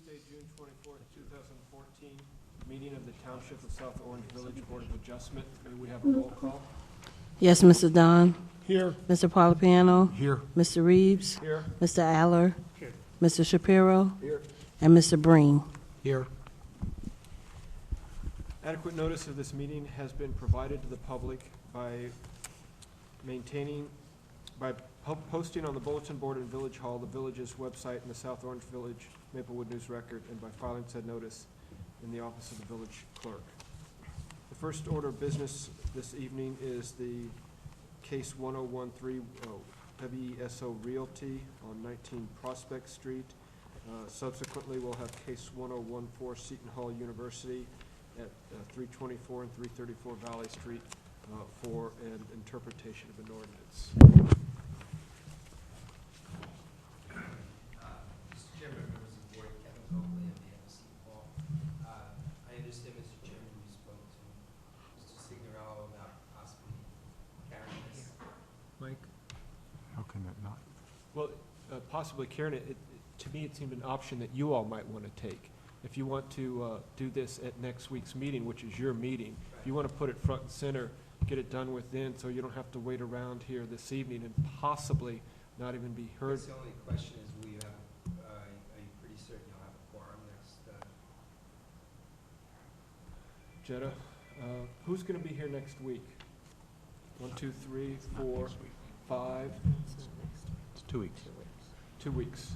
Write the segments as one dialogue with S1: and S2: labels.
S1: Tuesday, June 24th, 2014, meeting of the Township of South Orange Village Board of Adjustment. May we have a roll call?
S2: Yes, Mr. Don.
S1: Here.
S2: Mr. Polipiano.
S3: Here.
S2: Mr. Reeves.
S1: Here.
S2: Mr. Aller.
S1: Here.
S2: Mr. Shapiro.
S1: Here.
S2: And Mr. Breen.
S3: Here.
S1: Adequate notice of this meeting has been provided to the public by posting on the bulletin board in Village Hall, the village's website, and the South Orange Village Maplewood News Record, and by filing said notice in the office of the village clerk. The first order of business this evening is the case 1013 WESO Realty on 19 Prospect Street. Subsequently, we'll have case 1014 Seton Hall University at 324 and 334 Valley Street for an interpretation of an ordinance.
S4: Mr. Chairman, members of the board, Kevin Coakley on behalf of Seton Hall. I understand, Mr. Chairman, you spoke to Mr. Signorello about possibly carrying this.
S1: Mike?
S3: How can that not?
S1: Well, possibly, Karen, to me, it seemed an option that you all might want to take. If you want to do this at next week's meeting, which is your meeting, if you want to put it front and center, get it done within, so you don't have to wait around here this evening and possibly not even be heard.
S4: The only question is, will you have, are you pretty certain you'll have a quorum next?
S1: Jetta, who's going to be here next week? 1, 2, 3, 4, 5,
S3: It's 2 weeks.
S1: 2 weeks.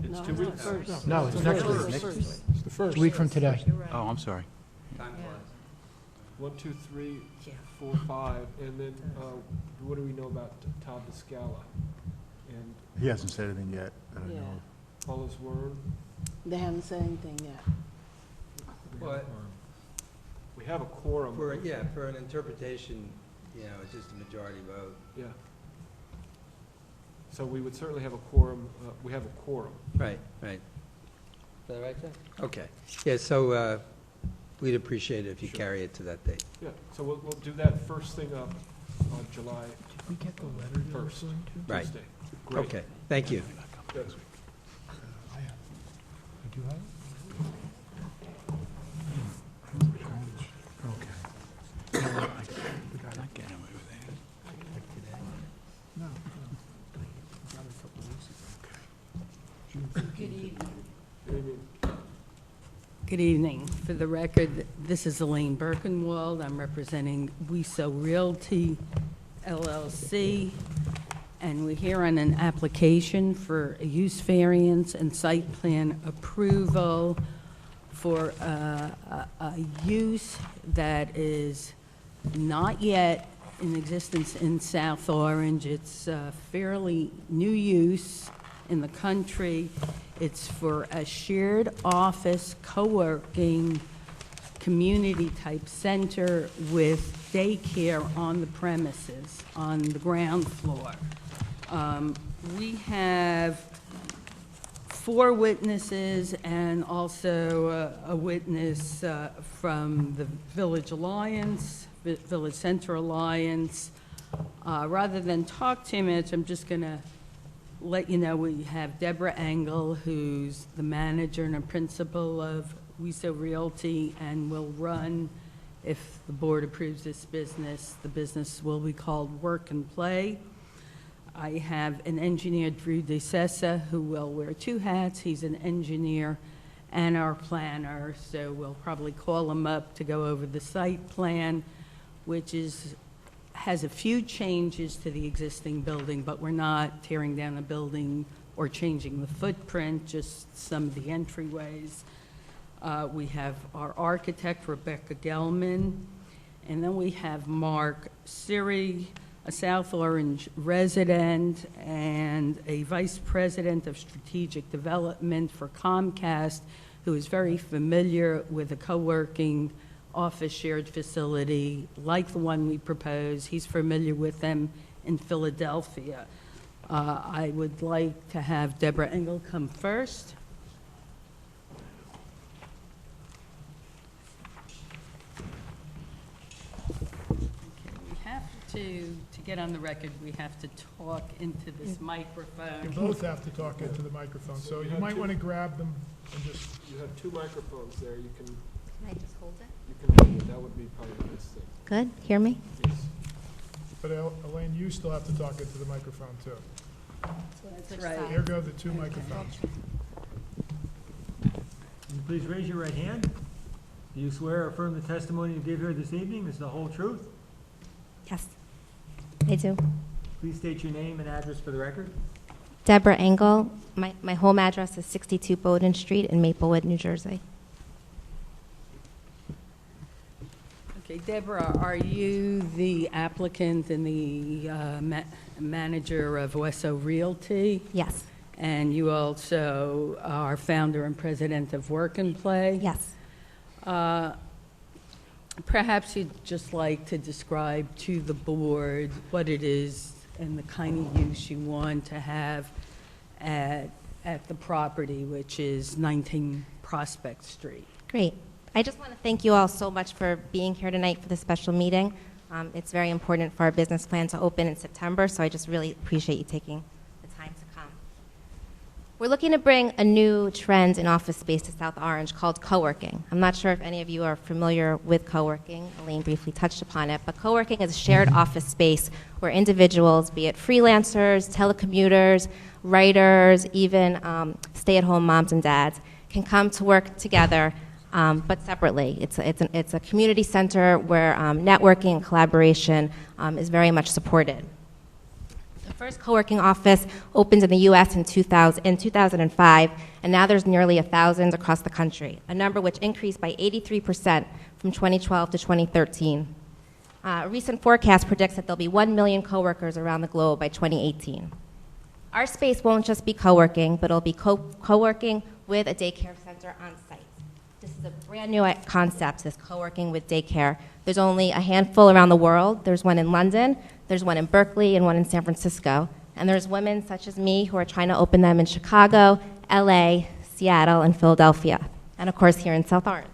S4: The,
S1: It's
S2: No,
S1: 2 weeks?
S2: first.
S3: No, it's next week.
S2: It's
S3: the first. Week from today. Oh, I'm sorry.
S4: time wise.
S1: 1, 2, 3, 4, 5, and then what do we know about Todd Descala? And
S5: He hasn't said anything yet that I know
S2: Yeah.
S5: of.
S1: Paula's Wern?
S2: They haven't said anything yet.
S4: What?
S1: We have a quorum.
S4: For, yeah, for an interpretation, you know, it's just a majority vote.
S1: Yeah. So we would certainly have a quorum, we have a quorum.
S4: Right, right. Is that right, Jeff? Okay. Yeah, so we'd appreciate it if you
S1: Sure.
S4: carry it to that date.
S1: Yeah, so we'll do that first thing up on July
S3: Did we get the letter
S1: you're referring
S4: Right.
S1: Tuesday. Great.
S4: Okay, thank you.
S1: Good.
S3: I have. You do have it? Okay. We got not getting away with that. No, no. We got it a couple of weeks ago. Okay.
S2: Good evening.
S1: Amy,
S2: Good evening. For the record, this is Elaine Birkenwald. I'm representing WESO Realty LLC, and we're here on an application for a use variance and site plan approval for a use that is not yet in existence in South Orange. It's a fairly new use in the country. It's for a shared office, co-working, community-type center with daycare on the premises, on the ground floor. We have 4 witnesses and also a witness from the Village Alliance, Village Center Alliance. Rather than talk 2 minutes, I'm just going to let you know we have Deborah Engel, who's the manager and a principal of WESO Realty, and will run, if the board approves this business, the business will be called Work and Play. I have an engineer, Drew DeSessa, who will wear 2 hats. He's an engineer and our planner, so we'll probably call him up to go over the site plan, which has a few changes to the existing building, but we're not tearing down the building or changing the footprint, just some of the entryways. We have our architect, Rebecca Gelman, and then we have Mark Siri, a South Orange resident and a vice president of strategic development for Comcast, who is very familiar with a co-working office shared facility like the one we propose. He's familiar with them in Philadelphia. I would like to have Deborah Engel come first. Okay, we have To get on the record, we have to talk into this
S3: You
S2: microphone.
S3: both have to talk into the microphone, so you might want to grab them and just,
S1: You have two microphones there, you can
S6: Can I just hold it?
S1: hold it, that would be probably the best thing.
S6: Good, hear me?
S1: Yes.
S3: but Elaine, you still have to talk into the microphone too.
S2: That's
S6: Switch
S2: right.
S6: sides.
S3: Here go the two microphones.
S7: Will you please raise your right hand? Do you swear or affirm the testimony you give here this evening is the whole truth?
S6: Yes, I do.
S7: Please state your name and address for the record.
S6: Deborah Engel. My home address is 62 Bowden Street in Maplewood, New Jersey.
S2: Okay, Deborah, are you the applicant and the manager of Wesso Realty?
S6: Yes,
S2: And you also are founder and president of Work and Play?
S6: yes.
S2: Perhaps you'd just like to describe to the board what it is and the kind of use you want to have at the property, which is 19 Prospect Street.
S6: Great. I just want to thank you all so much for being here tonight for this special meeting. It's very important for our business plan to open in September, so I just really appreciate you taking the time to come. We're looking to bring a new trend in office space to South Orange called co-working. I'm not sure if any of you are familiar with co-working. Elaine briefly touched upon it, but co-working is a shared office space where individuals, be it freelancers, telecommuters, writers, even stay-at-home moms and dads, can come to work together, but separately. It's a community center where networking and collaboration is very much supported. The first co-working office opened in the U.S. in 2005, and now there's nearly 1,000 across the country, a number which increased by 83% from 2012 to 2013. A recent forecast predicts that there'll be 1 million coworkers around the globe by 2018. Our space won't just be co-working, but it'll be co-working with a daycare center on site. This is a brand new concept, this co-working with daycare. There's only a handful around the world. There's one in London, there's one in Berkeley, and one in San Francisco. And there's women such as me who are trying to open them in Chicago, LA, Seattle, and Philadelphia, and of course here in South Orange.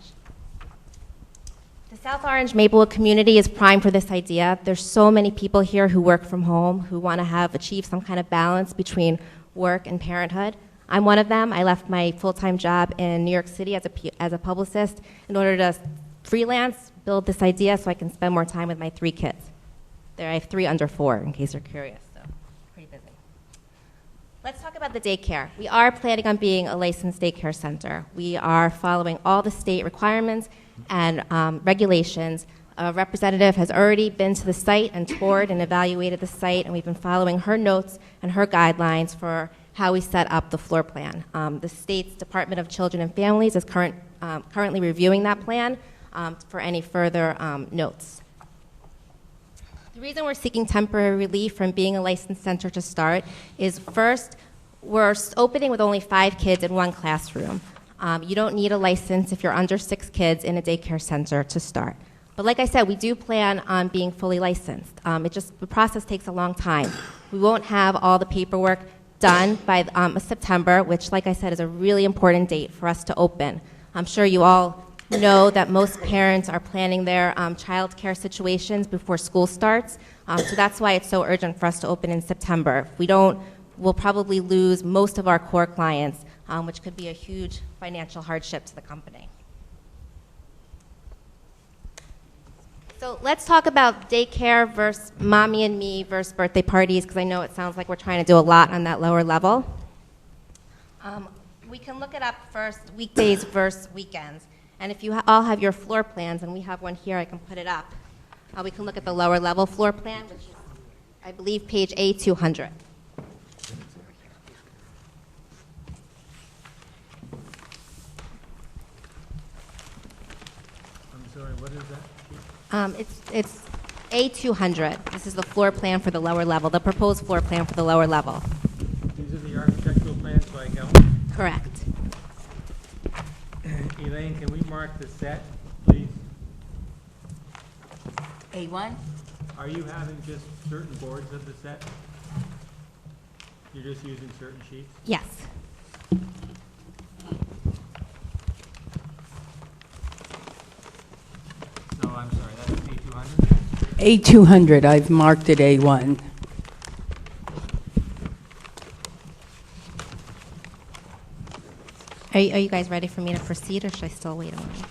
S6: The South Orange Maplewood community is primed for this idea. There's so many people here who work from home, who want to achieve some kind of balance between work and parenthood. I'm one of them. I left my full-time job in New York City as a publicist in order to freelance, build this idea so I can spend more time with my 3 kids. I have 3 under 4, in case you're curious, so pretty busy. Let's talk about the daycare. We are planning on being a licensed daycare center. We are following all the state requirements and regulations. A representative has already been to the site and toured and evaluated the site, and we've been following her notes and her guidelines for how we set up the floor plan. The state's Department of Children and Families is currently reviewing that plan for any further notes. The reason we're seeking temporary relief from being a licensed center to start is, first, we're opening with only 5 kids in 1 classroom. You don't need a license if you're under 6 kids in a daycare center to start. But like I said, we do plan on being fully licensed. The process takes a long time. We won't have all the paperwork done by September, which, like I said, is a really important date for us to open. I'm sure you all know that most parents are planning their child care situations before school starts, so that's why it's so urgent for us to open in September. If we don't, we'll probably lose most of our core clients, which could be a huge financial hardship to the company. So let's talk about daycare versus mommy and me versus birthday parties, because I know it sounds like we're trying to do a lot on that lower level. We can look it up first, weekdays versus weekends. And if you all have your floor plans, and we have one here, I can put it up. We can look at the lower level floor plan, which is, I believe, page A200.
S7: I'm sorry, what is that?
S6: It's A200. This is the floor plan for the lower level, the proposed floor plan for the lower level.
S7: These are the architectural plans by Gell.
S6: Correct.
S7: Elaine, can we mark the set, please?
S2: A1?
S7: Are you having just certain boards of the set? You're just using certain sheets?
S6: Yes.
S7: No, I'm sorry, that's A200?
S2: A200, I've marked it A1.
S6: Are you guys ready for me to proceed, or should I still wait a moment?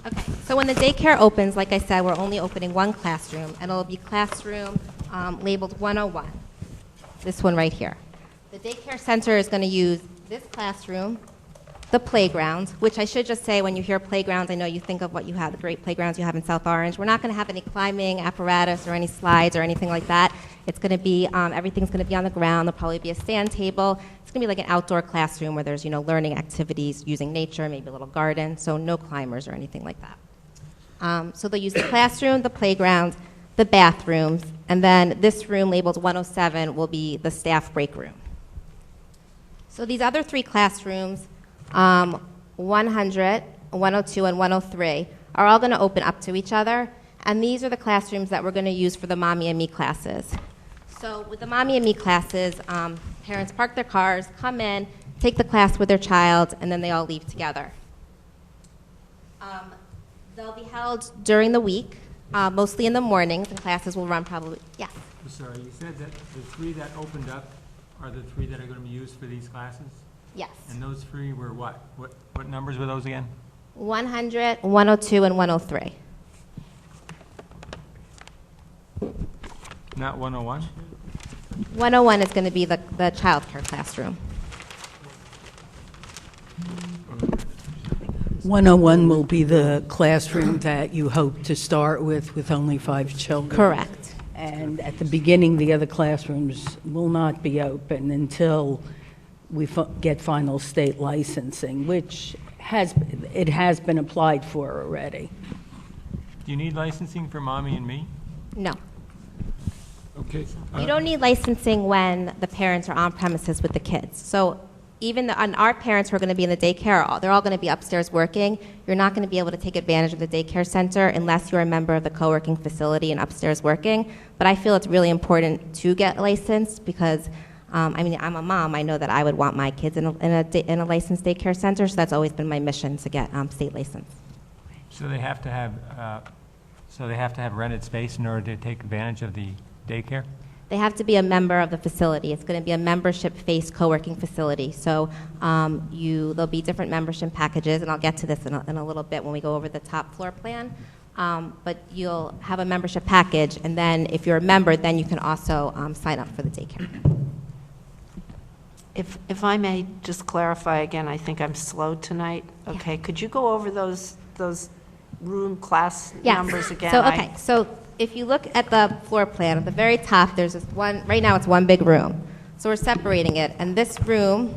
S6: Okay, so when the daycare opens, like I said, we're only opening one classroom, and it'll be classroom labeled 101, this one right here. The daycare center is going to use this classroom, the playgrounds, which I should just say, when you hear playgrounds, I know you think of what you have, the great playgrounds you have in South Orange. We're not going to have any climbing apparatus or any slides or anything like that. It's going to be, everything's going to be on the ground. There'll probably be a stand table. It's going to be like an outdoor classroom where there's, learning activities using nature, maybe a little garden, so no climbers or anything like that. So they'll use the classroom, the playground, the bathrooms, and then this room labeled 107 will be the staff break room. So these other three classrooms, 100, 102, and 103, are all going to open up to each other, and these are the classrooms that we're going to use for the Mommy and Me classes. So with the Mommy and Me classes, parents park their cars, come in, take the class with their child, and then they all leave together. They'll be held during the week, mostly in the mornings, and classes will run probably, yes.
S7: I'm sorry, you said that the three that opened up are the three that are going to be used for these classes?
S6: Yes.
S7: And those three were what? What numbers were those again?
S6: 100, 102, and 103.
S7: Not 101?
S6: 101 is going to be the child care classroom.
S2: 101 will be the classroom that you hope to start with only 5 children.
S6: Correct.
S2: And at the beginning, the other classrooms will not be open until we get final state licensing, which has been applied for already.
S7: Do you need licensing for Mommy and Me?
S6: No.
S1: Okay.
S6: You don't need licensing when the parents are on premises with the kids. So even our parents who are going to be in the daycare, they're all going to be upstairs working. You're not going to be able to take advantage of the daycare center unless you're a member of the co-working facility and upstairs working. But I feel it's really important to get licensed because, I'm a mom. I know that I would want my kids in a licensed daycare center, so that's always been my mission to get state license.
S7: So they have to have rented space in order to take advantage of the daycare?
S6: They have to be a member of the facility. It's going to be a membership-based co-working facility. So there'll be different membership packages, and I'll get to this in a little bit when we go over the top floor plan. But you'll have a membership package, and then if you're a member, then you can also sign up for the daycare.
S8: If I may just clarify again, I think I'm slow tonight. Okay, could you go over those room class numbers again?
S6: So, okay, so if you look at the floor plan, at the very top, there's this one, right now it's one big room. So we're separating it, and this room,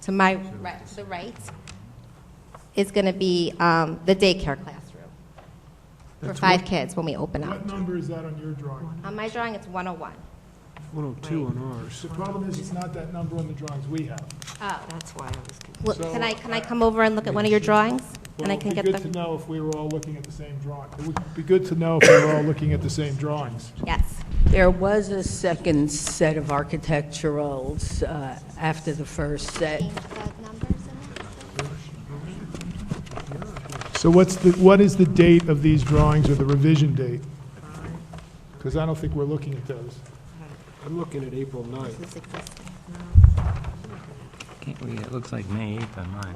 S6: to the right, is going to be the daycare classroom for 5 kids when we open up.
S3: What number is that on your drawing?
S6: On my drawing, it's 101.
S1: 102 on ours.
S3: The problem is, it's not that number on the drawings we have.
S6: Oh.
S8: That's why I was confused.
S6: Well,
S3: So,
S6: can I come over and look at one of your drawings? And I
S3: Well,
S6: can
S3: it'd
S6: get
S3: be good to
S6: the,
S3: know if we were all looking at the same drawing. It would be good to know if we were all looking at the same drawings.
S6: yes.
S2: There was a second set of architecturals after the first set.
S6: Change the numbers in it?
S3: So what is the date of these drawings, or the revision date? Because I don't think we're looking at those.
S1: I'm looking at April 9th.
S6: This is existing.
S7: Can't read it. It looks like May 8th on mine.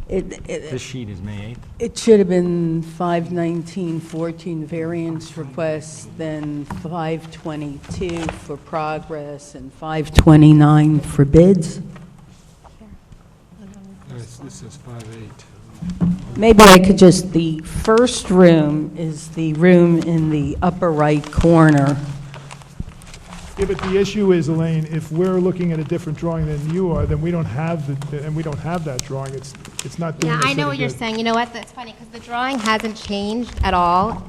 S7: This sheet is May 8th.
S2: It should have been 51914 variance requests, then 522 for progress, and 529 for bids.
S1: This says 5/8.
S2: Maybe I could just, the first room is the room in the upper right corner.
S3: Yeah, but the issue is, Elaine, if we're looking at a different drawing than you are, then we don't have that drawing. It's not doing
S6: Yeah,
S3: us
S6: I know
S3: any
S6: what you're
S3: good.
S6: saying. You know what? That's funny because the drawing hasn't changed at all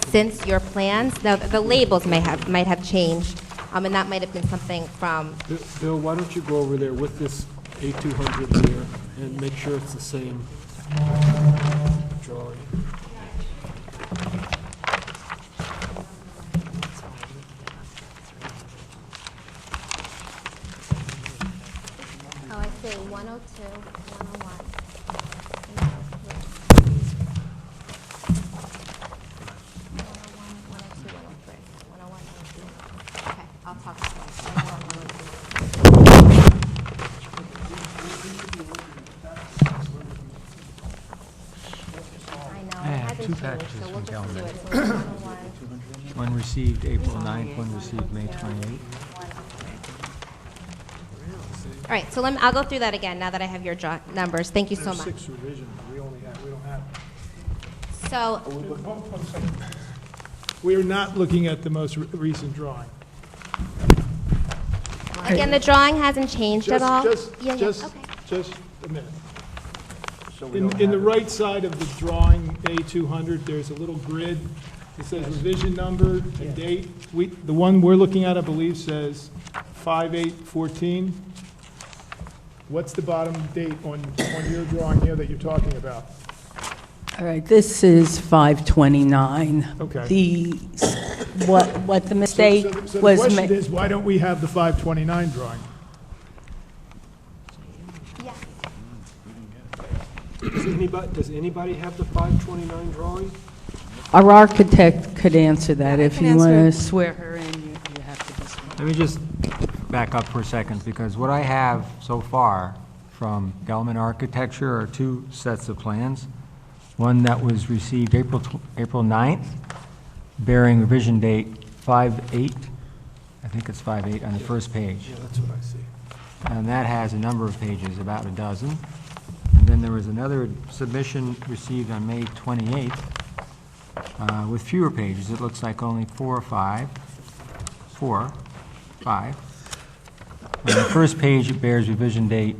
S6: since your plans. Now, the labels might have changed, and that might have been something from.
S1: Bill, why don't you go over there with this A200 there and make sure it's the same drawing?
S6: Oh, I see. 102, 101.
S7: packages
S6: so we'll
S7: from
S6: just do
S7: Calman.
S6: it. So it's 101,
S7: One received April 9th, one received May 28th.
S6: All right, so I'll go through that again now that I have your numbers. Thank you so
S3: There's
S6: much.
S3: 6 revisions, we don't have.
S6: So,
S3: We are not looking at the most recent drawing.
S6: again, the drawing hasn't changed at all? Yeah, yeah, okay.
S3: Just a minute. In the right side of the drawing, A200, there's a little grid. It says revision number and date. The one we're looking at, I believe, says 5/8/14. What's the bottom date on your drawing here that you're talking about?
S2: All right, this is 5/29.
S3: Okay.
S2: What the mistake
S3: So the
S2: was.
S3: question is, why don't we have the 5/29 drawing?
S6: Yeah.
S1: Does anybody have the 529 drawing?
S2: Our architect could answer that.
S9: Yeah, I
S2: If
S9: can
S2: you want
S9: answer
S2: to swear her in, you have to be sworn.
S7: Let me just back up for a second, because what I have so far from Gelman Architecture are two sets of plans. One that was received April 9th, bearing revision date 5/8, I think it's 5/8 on the first page.
S1: Yeah, that's what I see.
S7: And that has a number of pages, about a dozen. And then there was another submission received on May 28th with fewer pages. It looks like only 4 or 5. 4, 5. On the first page, it bears revision date,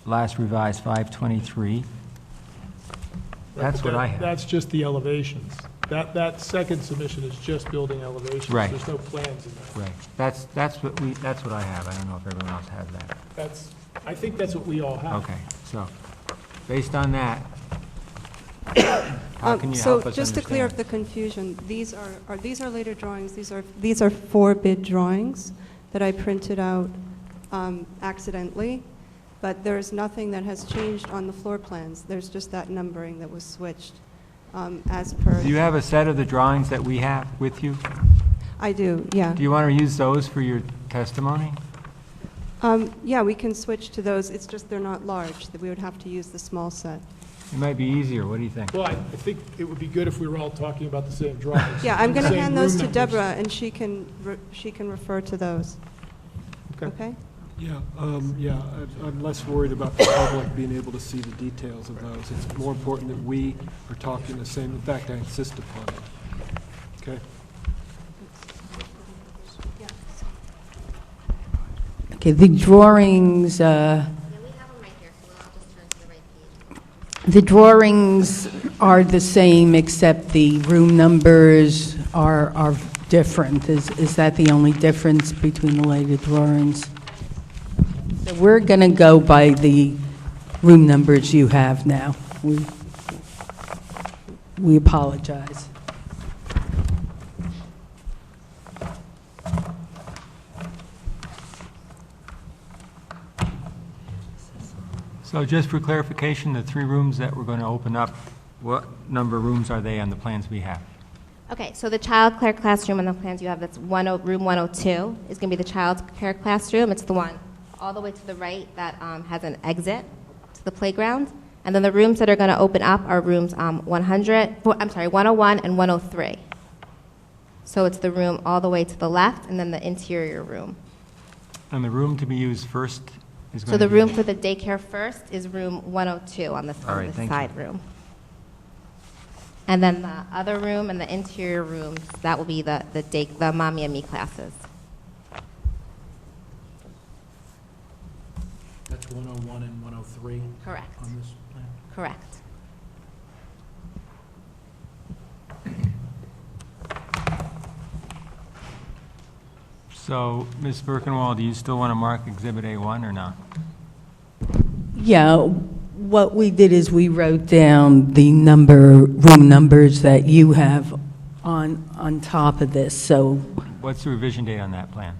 S7: last revised 5/23. That's what I have.
S3: That's just the elevations. That second submission is just building elevations.
S7: Right.
S3: There's no plans in there.
S7: Right. That's what I have. I don't know if everyone else has that.
S3: I think that's what we all have.
S7: Okay, so, based on that, how can you
S9: So
S7: help us
S9: just to clear up
S7: understand?
S9: the confusion, these are later drawings, these are 4-bid drawings that I printed out accidentally, but there's nothing that has changed on the floor plans. There's just that numbering that was switched as per.
S7: Do you have a set of the drawings that we have with you?
S9: I do, yeah.
S7: Do you want to use those for your testimony?
S9: Yeah, we can switch to those. It's just they're not large, that we would have to use the small set.
S7: It might be easier. What do you think?
S3: Well, I think it would be good if we were all talking about the same drawings.
S9: Yeah, I'm going to
S3: Same
S9: hand those
S3: room
S9: to
S3: numbers.
S9: Deborah, and she can refer to those. Okay?
S1: Yeah, I'm less worried about the public being able to see the details of those. It's more important that we are talking the same, in fact, I insist upon it. Okay?
S2: Okay, the drawings,
S6: Yeah, we have them right here, so I'll just turn to the right page.
S2: the drawings are the same, except the room numbers are different. Is that the only difference between the later drawings? So we're going to go by the room numbers you have now. We apologize.
S7: So just for clarification, the 3 rooms that we're going to open up, what number of rooms are they on the plans we have?
S6: Okay, so the child care classroom on the plans you have, that's room 102, is going to be the child care classroom. It's the one all the way to the right that has an exit to the playground. And then the rooms that are going to open up are rooms 101 and 103. So it's the room all the way to the left, and then the interior room.
S7: And the room to be used first is going
S6: So
S7: to
S6: the
S7: be...
S6: room for the daycare first is room 102 on the
S7: All right, thank you.
S6: side room. And then the other room and the interior rooms, that will be the mommy and me classes.
S3: That's 101 and 103
S6: Correct.
S3: on this plan.
S6: Correct.
S7: So, Ms. Birkenwald, do you still want to mark Exhibit A1 or not?
S2: Yeah, what we did is we wrote down the room numbers that you have on top of this, so
S7: What's the revision date on that plan?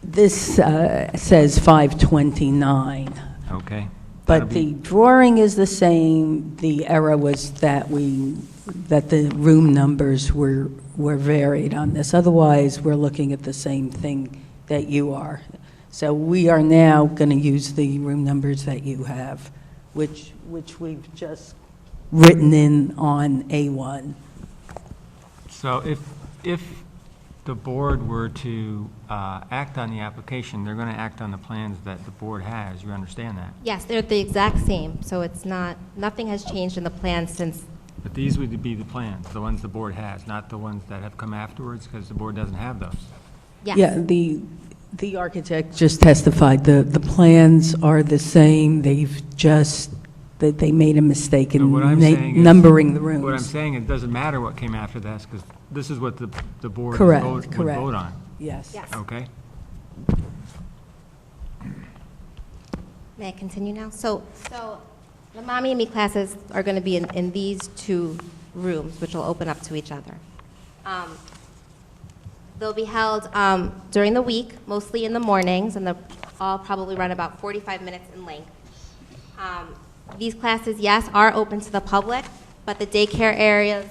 S2: this says 5/29.
S7: Okay.
S2: But the drawing is the same. The error was that the room numbers were varied on this. Otherwise, we're looking at the same thing that you are. So we are now going to use the room numbers that you have which we've just written in on A1.
S7: So if the board were to act on the application, they're going to act on the plans that the board has. You understand that?
S6: Yes, they're the exact same, so it's not, nothing has changed in the plan since,
S7: But these would be the plans, the ones the board has, not the ones that have come afterwards, because the board doesn't have those.
S6: yes.
S2: Yeah, the architect just testified, the plans are the same, they've just, that they made a mistake
S7: No,
S2: in
S7: what I'm saying is-
S2: numbering the rooms.
S7: What I'm saying, it doesn't matter what came after this, because this is what the board
S2: Correct,
S7: would
S2: correct.
S7: vote on,
S2: Yes.
S6: Yes.
S7: okay?
S6: May I continue now? So the Mommy and Me classes are going to be in these two rooms, which will open up to each other. They'll be held during the week, mostly in the mornings, and they'll all probably run about 45 minutes in length. These classes, yes, are open to the public, but the daycare areas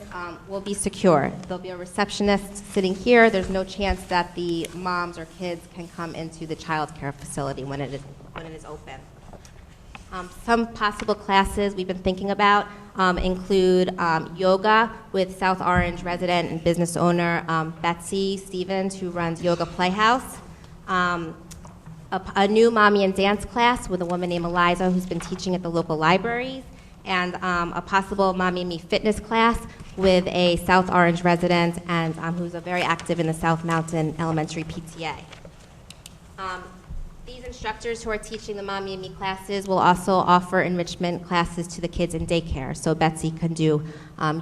S6: will be secure. There'll be a receptionist sitting here. There's no chance that the moms or kids can come into the child care facility when it is open. Some possible classes we've been thinking about include yoga with South Orange resident and business owner Betsy Stevens, who runs Yoga Playhouse. A new mommy and dance class with a woman named Eliza, who's been teaching at the local libraries, and a possible Mommy and Me fitness class with a South Orange resident and who's very active in the South Mountain Elementary PTA. These instructors who are teaching the Mommy and Me classes will also offer enrichment classes to the kids in daycare. So Betsy can do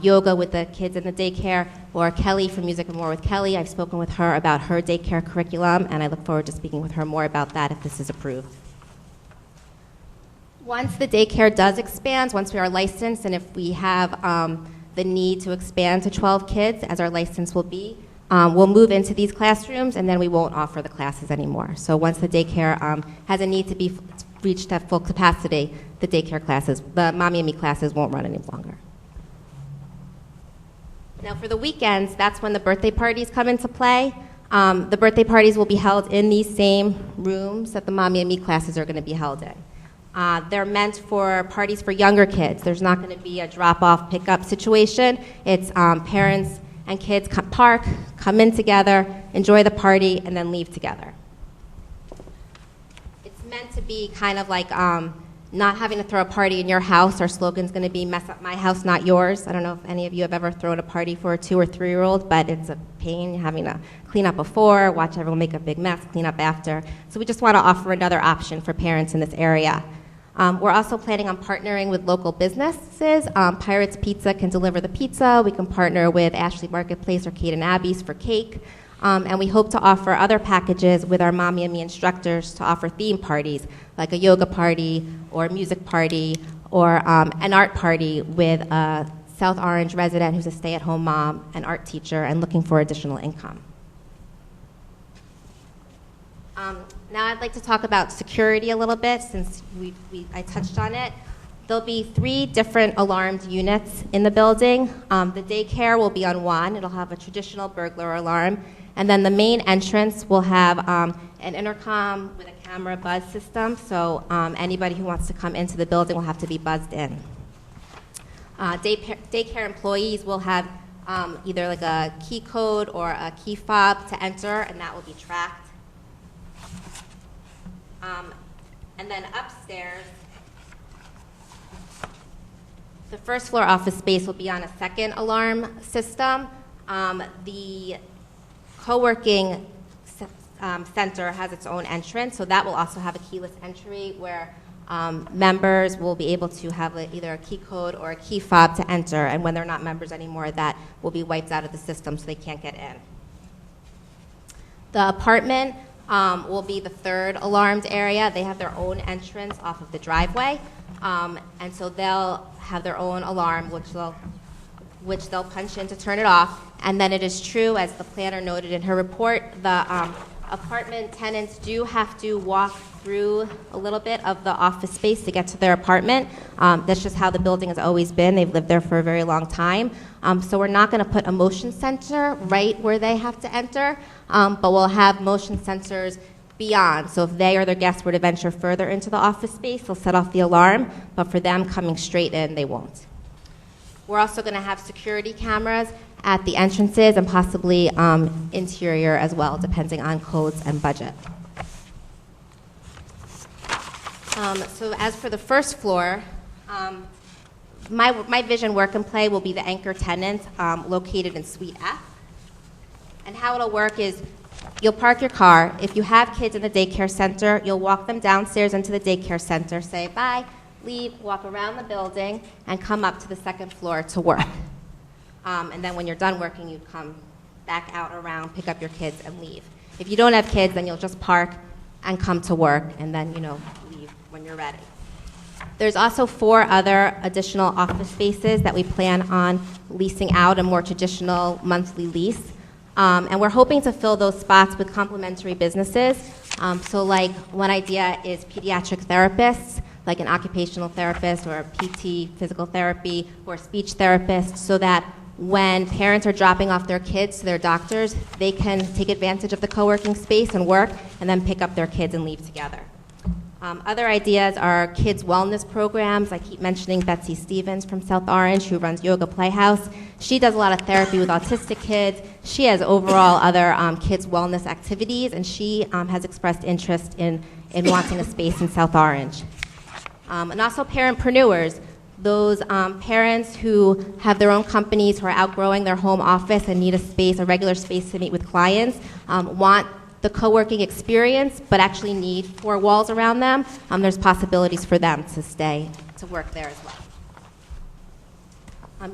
S6: yoga with the kids in the daycare, or Kelly from Music and More with Kelly. I've spoken with her about her daycare curriculum, and I look forward to speaking with her more about that if this is approved. Once the daycare does expand, once we are licensed, and if we have the need to expand to 12 kids, as our license will be, we'll move into these classrooms, and then we won't offer the classes anymore. So once the daycare has a need to be reached at full capacity, the daycare classes, the Mommy and Me classes won't run any longer. Now for the weekends, that's when the birthday parties come into play. The birthday parties will be held in these same rooms that the Mommy and Me classes are going to be held in. They're meant for parties for younger kids. There's not going to be a drop-off, pick-up situation. It's parents and kids park, come in together, enjoy the party, and then leave together. It's meant to be kind of like not having to throw a party in your house. Our slogan's going to be "Mess up my house, not yours." I don't know if any of you have ever thrown a party for a 2 or 3-year-old, but it's a pain having to clean up before, watch everyone make a big mess, clean up after. So we just want to offer another option for parents in this area. We're also planning on partnering with local businesses. Pirates Pizza can deliver the pizza. We can partner with Ashley Marketplace or Kate and Abby's for cake. And we hope to offer other packages with our Mommy and Me instructors to offer theme parties, like a yoga party or a music party or an art party with a South Orange resident who's a stay-at-home mom, an art teacher, and looking for additional income. Now I'd like to talk about security a little bit, since I touched on it. There'll be 3 different alarmed units in the building. The daycare will be on one. It'll have a traditional burglar alarm. And then the main entrance will have an intercom with a camera buzz system, so anybody who wants to come into the building will have to be buzzed in. Daycare employees will have either like a key code or a key fob to enter, and that will be tracked. And then upstairs, the first floor office space will be on a second alarm system. The co-working center has its own entrance, so that will also have a keyless entry where members will be able to have either a key code or a key fob to enter, and when they're not members anymore, that will be wiped out of the system so they can't get in. The apartment will be the 3rd alarmed area. They have their own entrance off of the driveway, and so they'll have their own alarm, which they'll punch in to turn it off. And then it is true, as the planner noted in her report, the apartment tenants do have to walk through a little bit of the office space to get to their apartment. That's just how the building has always been. They've lived there for a very long time. So we're not going to put a motion sensor right where they have to enter, but we'll have motion sensors beyond. So if they or their guests were to venture further into the office space, they'll set off the alarm, but for them coming straight in, they won't. We're also going to have security cameras at the entrances and possibly interior as well, depending on codes and budget. So as for the first floor, my vision work and play will be the anchor tenant located in Suite F. And how it'll work is you'll park your car. If you have kids in the daycare center, you'll walk them downstairs into the daycare center, say bye, leave, walk around the building, and come up to the second floor to work. And then when you're done working, you'd come back out around, pick up your kids, and leave. If you don't have kids, then you'll just park and come to work, and then, leave when you're ready. There's also 4 other additional office spaces that we plan on leasing out, a more traditional monthly lease. And we're hoping to fill those spots with complementary businesses. So like one idea is pediatric therapists, like an occupational therapist or a PT, physical therapy, or a speech therapist, so that when parents are dropping off their kids to their doctors, they can take advantage of the co-working space and work, and then pick up their kids and leave together. Other ideas are kids' wellness programs. I keep mentioning Betsy Stevens from South Orange, who runs Yoga Playhouse. She does a lot of therapy with autistic kids. She has overall other kids' wellness activities, and she has expressed interest in wanting a space in South Orange. And also parentpreneurs, those parents who have their own companies, who are outgrowing their home office and need a space, a regular space to meet with clients, want the co-working experience, but actually need 4 walls around them. There's possibilities for them to stay, to work there as well.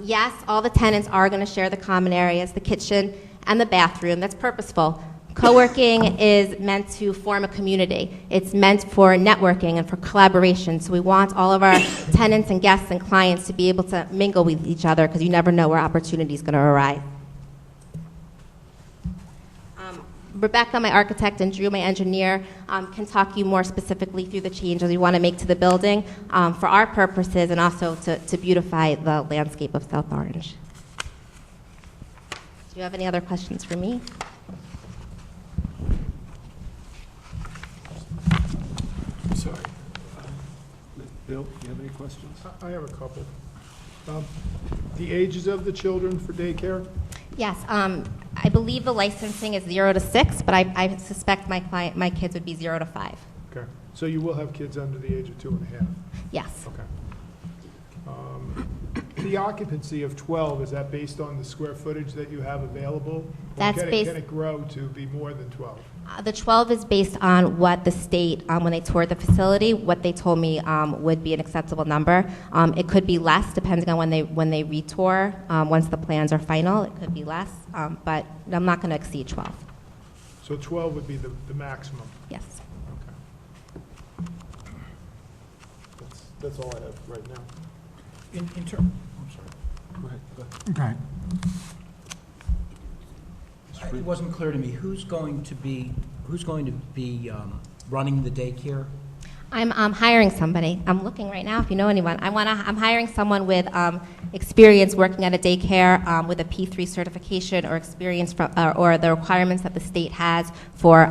S6: Yes, all the tenants are going to share the common areas, the kitchen and the bathroom. That's purposeful. Co-working is meant to form a community. It's meant for networking and for collaboration. So we want all of our tenants and guests and clients to be able to mingle with each other, because you never know where opportunity is going to arise. Rebecca, my architect, and Drew, my engineer, can talk you more specifically through the changes we want to make to the building for our purposes, and also to beautify the landscape of South Orange. Do you have any other questions for me?
S1: Sorry. Bill, do you have any questions?
S3: I have a couple. The ages of the children for daycare?
S6: Yes, I believe the licensing is 0 to 6, but I suspect my kids would be 0 to 5.
S3: Okay, so you will have kids under the age of 2.5?
S6: Yes.
S3: Okay. The occupancy of 12, is that based on the square footage that you have available?
S6: That's
S3: Or
S6: based-
S3: can it grow to be more than 12?
S6: The 12 is based on what the state, when they toured the facility, what they told me would be an acceptable number. It could be less, depending on when they retour. Once the plans are final, it could be less, but I'm not going to exceed 12.
S3: So 12 would be the maximum?
S6: Yes.
S3: Okay. That's all I have right now.
S5: In terms, I'm sorry.
S1: Go ahead.
S7: Okay.
S5: It wasn't clear to me, who's going to be running the daycare?
S6: I'm hiring somebody. I'm looking right now if you know anyone. I'm hiring someone with experience working at a daycare with a P3 certification, or experience from, or the requirements that the state has for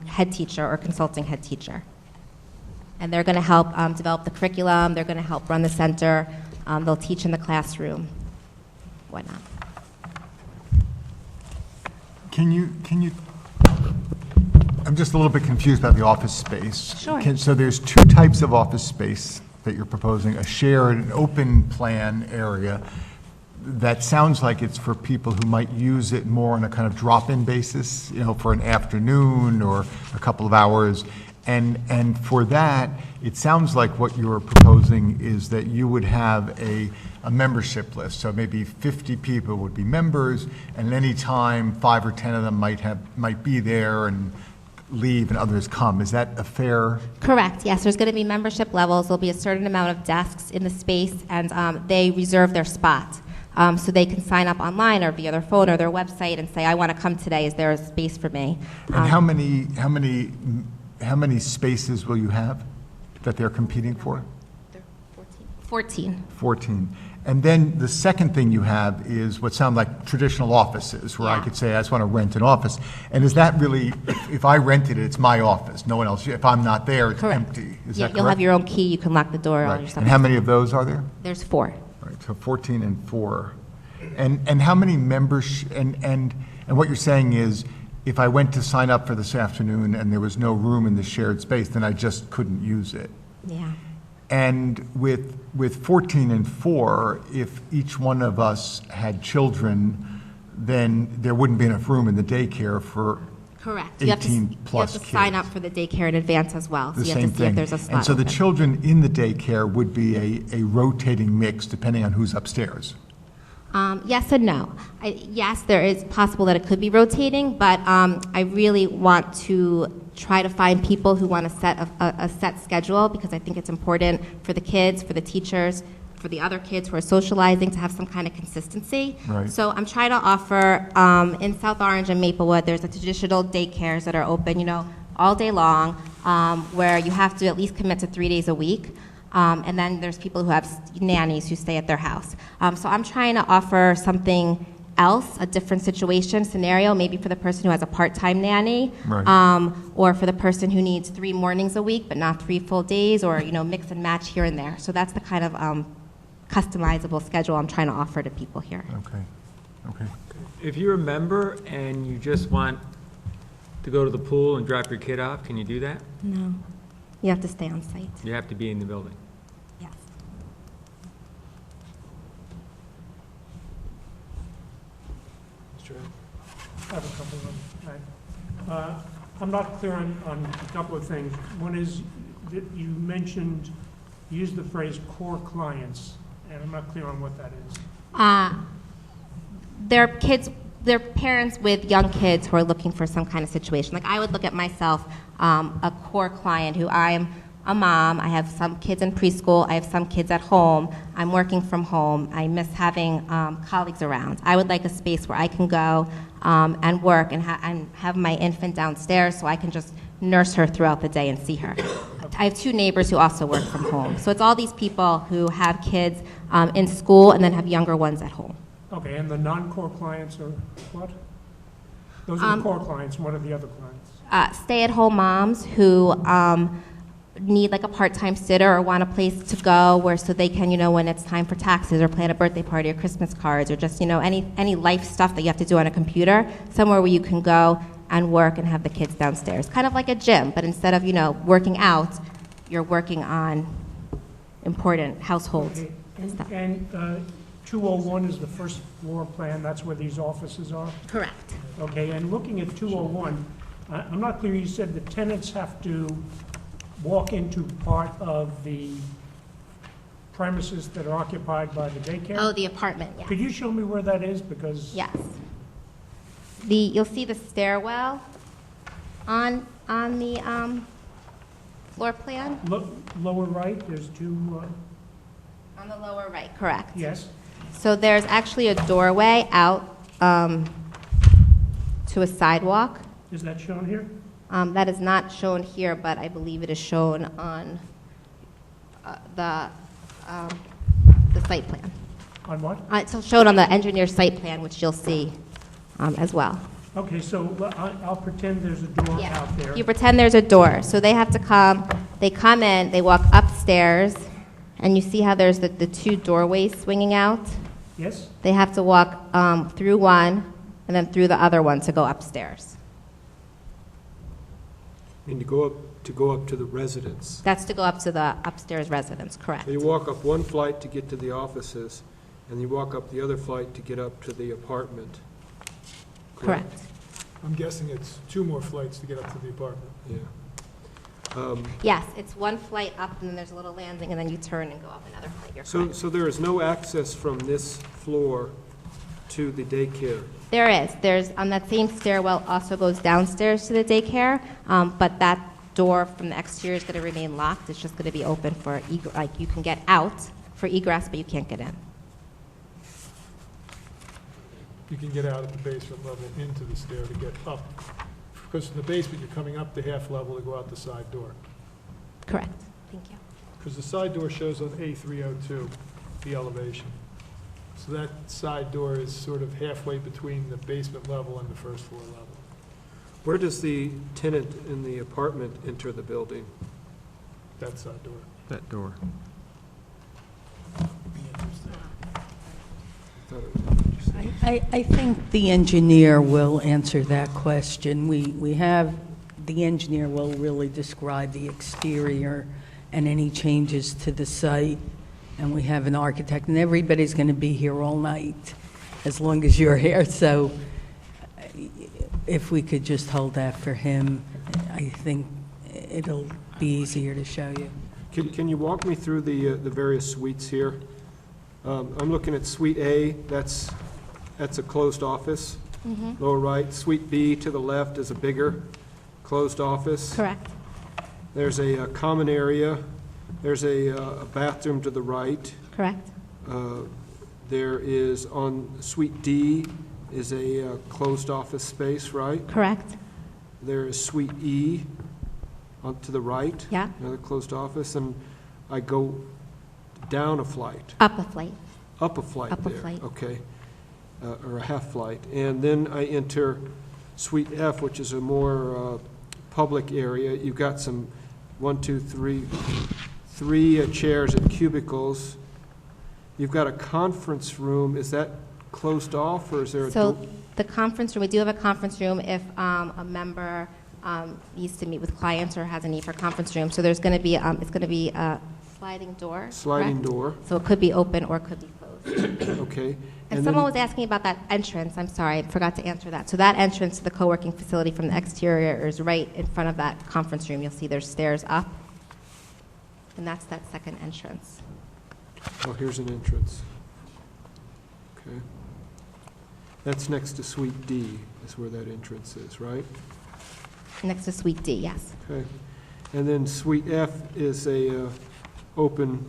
S6: head teacher or consulting head teacher. And they're going to help develop the curriculum. They're going to help run the center. They'll teach in the classroom, whatnot.
S5: Can you, I'm just a little bit confused about the office space.
S6: Sure.
S5: So there's 2 types of office space that you're proposing, a shared and open plan area that sounds like it's for people who might use it more on a kind of drop-in basis, for an afternoon or a couple of hours. And for that, it sounds like what you're proposing is that you would have a membership list. So maybe 50 people would be members, and any time 5 or 10 of them might be there and leave and others come. Is that a fair?
S6: Correct, yes. There's going to be membership levels. There'll be a certain amount of desks in the space, and they reserve their spot. So they can sign up online or via their phone or their website and say, I want to come today. Is there a space for me?
S5: And how many spaces will you have that they're competing for?
S6: 14.
S5: 14. And then the second thing you have is what sound like traditional offices, where I
S6: Yeah.
S5: could say, I just want to rent an office. And is that really, if I rented it, it's my office, no one else, if I'm not there, it's
S6: Correct.
S5: empty? Is
S6: Yeah,
S5: that
S6: you'll have
S5: correct?
S6: your own key, you can lock the door, all
S5: Right.
S6: your stuff.
S5: And how many of those are there?
S6: There's 4.
S5: Right, so 14 and 4. And how many members, and what you're saying is, if I went to sign up for this afternoon and there was no room in the shared space, then I just couldn't use it?
S6: Yeah.
S5: And with 14 and 4, if each one of us had children, then there wouldn't be enough room in the daycare for
S6: Correct.
S5: 18 plus
S6: You have to sign
S5: kids.
S6: up for the daycare in advance as well. So
S5: The
S6: you
S5: same
S6: have to see
S5: thing.
S6: if there's a spot
S5: And so the
S6: open.
S5: children in the daycare would be a rotating mix depending on who's upstairs.
S6: Yes and no. Yes, there is possible that it could be rotating, but I really want to try to find people who want to set a set schedule, because I think it's important for the kids, for the teachers, for the other kids who are socializing to have some kind of consistency.
S5: Right.
S6: So I'm trying to offer, in South Orange and Maplewood, there's a traditional daycares that are open, all day long, where you have to at least commit to 3 days a week. And then there's people who have nannies who stay at their house. So I'm trying to offer something else, a different situation, scenario, maybe for the person who has a part-time nanny,
S5: Right.
S6: or for the person who needs 3 mornings a week but not 3 full days, or mix and match here and there. So that's the kind of customizable schedule I'm trying to offer to people here.
S5: Okay.
S10: If you're a member and you just want to go to the pool and drop your kid off, can you do that?
S6: No, you have to stay on site.
S10: You have to be in the building.
S6: Yes.
S11: Sure. I have a couple of them. Right. I'm not clear on a couple of things. One is that you mentioned, you used the phrase core clients, and I'm not clear on what that is.
S6: They're parents with young kids who are looking for some kind of situation. Like, I would look at myself, a core client who I'm a mom, I have some kids in preschool, I have some kids at home, I'm working from home, I miss having colleagues around. I would like a space where I can go and work and have my infant downstairs so I can just nurse her throughout the day and see her. I have 2 neighbors who also work from home. So it's all these people who have kids in school and then have younger ones at home.
S11: Okay, and the non-core clients are what? Those are the core clients, and what are the other clients?
S6: Stay-at-home moms who need like a part-time sitter or want a place to go where so they can, when it's time for taxes or plan a birthday party or Christmas cards or just, any life stuff that you have to do on a computer, somewhere where you can go and work and have the kids downstairs. Kind of like a gym, but instead of, working out, you're working on important household
S11: Okay,
S6: stuff.
S11: and 201 is the first floor plan, that's where these offices are?
S6: Correct.
S11: Okay, and looking at 201, I'm not clear, you said the tenants have to walk into part of the premises that are occupied by the daycare?
S6: Oh, the apartment, yeah.
S11: Could you show me where that is, because?
S6: Yes. You'll see the stairwell on the floor plan.
S11: Lower right, there's 2,
S6: On the lower right, correct.
S11: yes,
S6: So there's actually a doorway out to a sidewalk.
S11: is that shown here?
S6: That is not shown here, but I believe it is shown on the site plan.
S11: On what?
S6: It's shown on the engineer site plan, which you'll see as well.
S11: Okay, so I'll pretend there's a door
S6: Yeah.
S11: out there.
S6: You pretend there's a door. So they have to they come in, they walk upstairs, and you see how there's the 2 doorways swinging out?
S11: Yes?
S6: They have to walk through one and then through the other one to go upstairs.
S1: And to go up to the residence.
S6: That's to go up to the upstairs residence, correct?
S1: So you walk up one flight to get to the offices, and you walk up the other flight to get up to the apartment.
S6: Correct.
S3: I'm guessing it's 2 more flights to get up to the apartment.
S1: Yeah.
S6: Yes, it's one flight up, and then there's a little landing, and then you turn and go up another flight. You're correct.
S1: So there is no access from this floor to the daycare?
S6: There is. There's, on that same stairwell also goes downstairs to the daycare, but that door from the exterior is going to remain locked. It's just going to be open for, like, you can get out for egress, but you can't get in.
S3: You can get out at the basement level into the stair to get up. Because in the basement, you're coming up the half level to go out the side door.
S6: Correct. Thank you.
S3: Because the side door shows on A302, the elevation. So that side door is sort of halfway between the basement level and the first floor level.
S1: Where does the tenant in the apartment enter the building?
S3: That side door.
S7: That door.
S2: I think the engineer will answer that question. We have, the engineer will really describe the exterior and any changes to the site, and we have an architect, and everybody's going to be here all night, as long as you're here, so if we could just hold that for him, I think it'll be easier to show you.
S1: Can you walk me through the various suites here? I'm looking at Suite A, that's a closed office. Lower right. Suite B to the left is a bigger closed office.
S6: Correct.
S1: There's a common area. There's a bathroom to the right.
S6: Correct.
S1: There is, on Suite D, is a closed office space, right?
S6: Correct.
S1: There is Suite E on to the right.
S6: Yeah.
S1: Another closed office, and I go down a flight.
S6: Up a flight.
S1: Up a flight
S6: Up a
S1: there.
S6: flight.
S1: Okay. Or a half flight. And then I enter Suite F, which is a more public area. You've got some, three chairs and cubicles. You've got a conference room. Is that closed off, or is there a
S6: So the conference room, we do have a conference room if a member needs to meet with clients or has a need for a conference room. So there's going to be, it's going to be a sliding door.
S1: sliding
S6: correct?
S1: door?
S6: So it could be open or it could be closed.
S1: Okay.
S6: And
S1: then-
S6: someone was asking about that entrance. I'm sorry, I forgot to answer that. So that entrance to the co-working facility from the exterior is right in front of that conference room. You'll see there's stairs up. And that's that second entrance.
S1: Oh, here's an entrance. Okay. That's next to Suite D, is where that entrance is, right?
S6: Next to Suite D, yes.
S1: Okay. And then Suite F is a open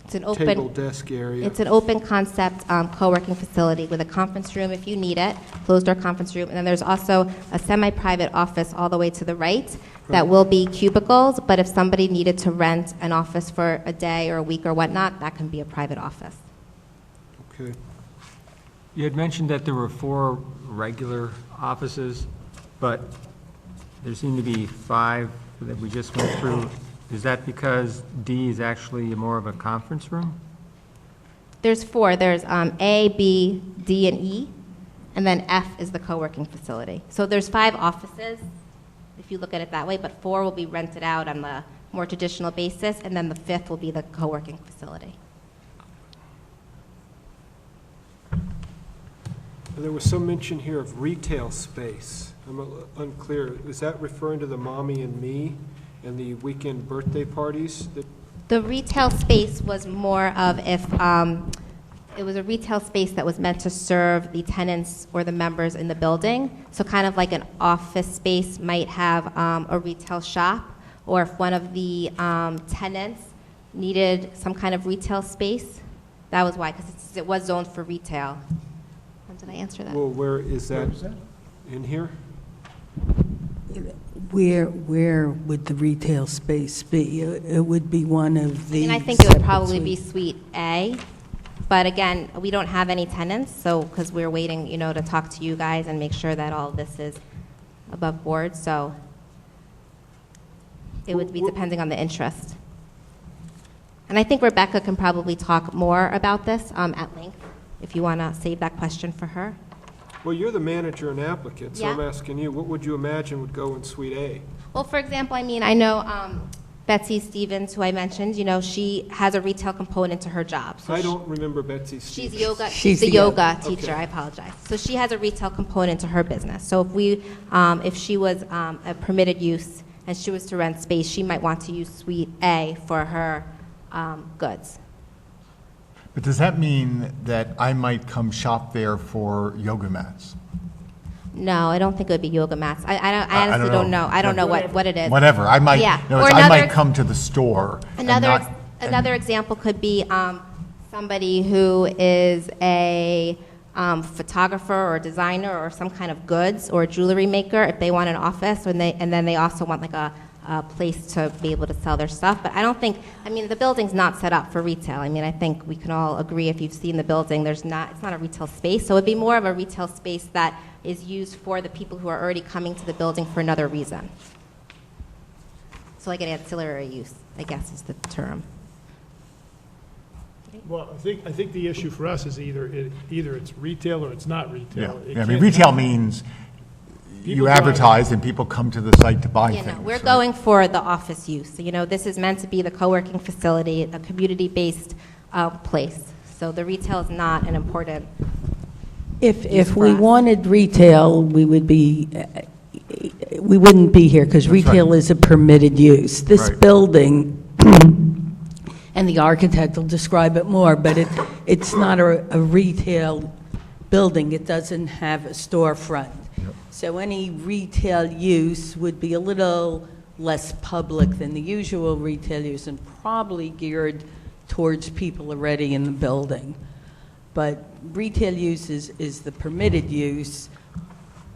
S6: It's an
S1: table
S6: open,
S1: desk area.
S6: it's an open concept co-working facility with a conference room if you need it, closed door conference room. And then there's also a semi-private office all the way to the right that will be cubicles, but if somebody needed to rent an office for a day or a week or whatnot, that can be a private office.
S1: Okay.
S7: You had mentioned that there were 4 regular offices, but there seemed to be 5 that we just went through. Is that because D is actually more of a conference room?
S6: There's 4. There's A, B, D, and E, and then F is the co-working facility. So there's 5 offices, if you look at it that way, but 4 will be rented out on the more traditional basis, and then the 5th will be the co-working facility.
S1: There was some mention here of retail space. I'm unclear. Is that referring to the Mommy and Me and the weekend birthday parties?
S6: The retail space was more of if it was a retail space that was meant to serve the tenants or the members in the building. So kind of like an office space might have a retail shop, or if one of the tenants needed some kind of retail space, that was why, because it was zoned for retail. Did I answer that?
S1: Well, where is that? In here?
S2: Where would the retail space be? It would be one of the.
S6: And I think it would
S2: separate
S6: probably be
S2: suites.
S6: Suite A. But again, we don't have any tenants, so, because we're waiting, to talk to you guys and make sure that all of this is above board, so it would be depending on the interest. And I think Rebecca can probably talk more about this at length, if you want to save that question for her.
S1: Well, you're the manager and applicant, so I'm
S6: Yeah.
S1: asking you, what would you imagine would go in Suite A?
S6: Well, for example, I know Betsy Stevens, who I mentioned, she has a retail component to her job. So
S1: I don't remember Betsy
S6: she's
S1: Stevens.
S6: yoga.
S2: She's
S6: She's the
S2: the
S6: yoga
S2: yoga.
S6: teacher.
S1: Okay.
S6: I apologize. So she has a retail component to her business. So if she was a permitted use and she was to rent space, she might want to use Suite A for her goods.
S5: But does that mean that I might come shop there for yoga mats?
S6: No, I don't think it would be yoga mats. I honestly don't know. I don't know what it is.
S5: Whatever, I might,
S6: Yeah.
S5: no,
S6: Or
S5: I
S6: another
S5: might
S6: ex-
S5: come to the store and not.
S6: Another example could be somebody who is a photographer or designer or some kind of goods or jewelry maker. If they want an office, and then they also want like a place to be able to sell their stuff. But I don't think, I mean, the building's not set up for retail. I mean, I think we can all agree, if you've seen the building, it's not a retail space. So it'd be more of a retail space that is used for the people who are already coming to the building for another reason. So like an ancillary use, I guess is the term.
S3: Well, I think the issue for us is either it's retail or it's not
S5: Yeah,
S3: retail. It
S5: I mean,
S3: can't
S5: retail
S3: have-
S5: means
S3: People
S5: you
S3: drive-
S5: advertise and people come to the site to buy
S6: You
S5: things.
S6: know, we're
S5: right?
S6: going for the office use. So, you know, this is meant to be the co-working facility, a community-based place. So the retail is not an important.
S2: If
S6: for
S2: we
S6: us.
S2: wanted retail, we wouldn't be here, because
S5: That's right.
S2: retail is a permitted use. This
S5: Right.
S2: building, and the architect will describe it more, but it's not a retail building. It doesn't have a storefront.
S5: Yep.
S2: So any retail use would be a little less public than the usual retail use, and probably geared towards people already in the building. But retail use is the permitted use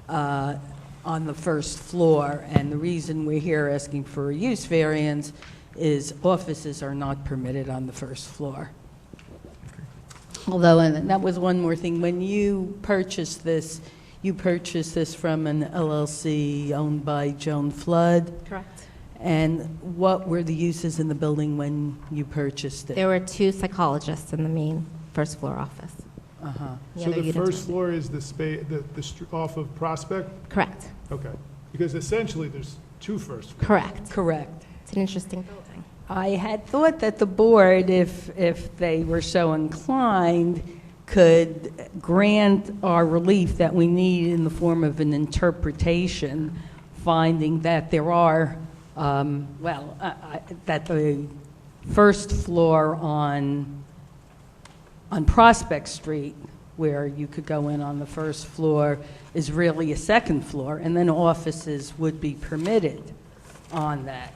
S2: on the first floor, and the reason we're here asking for a use variance is offices are not permitted on the first floor. Although, and that was one more thing, when you purchased this from an LLC owned by Joan Flood,
S6: Correct.
S2: and what were the uses in the building when you purchased it?
S6: There were 2 psychologists in the main first floor office.
S2: Uh-huh.
S3: So
S6: other
S3: the
S6: units
S3: first
S6: were-
S3: floor is off of Prospect?
S6: Correct.
S3: Okay. Because essentially, there's 2 first floors.
S6: Correct.
S2: Correct.
S6: It's an interesting building.
S2: I had thought that the board, if they were so inclined, could grant our relief that we need in the form of an interpretation, finding that there are, that the first floor on Prospect Street, where you could go in on the first floor, is really a second floor, and then offices would be permitted on that.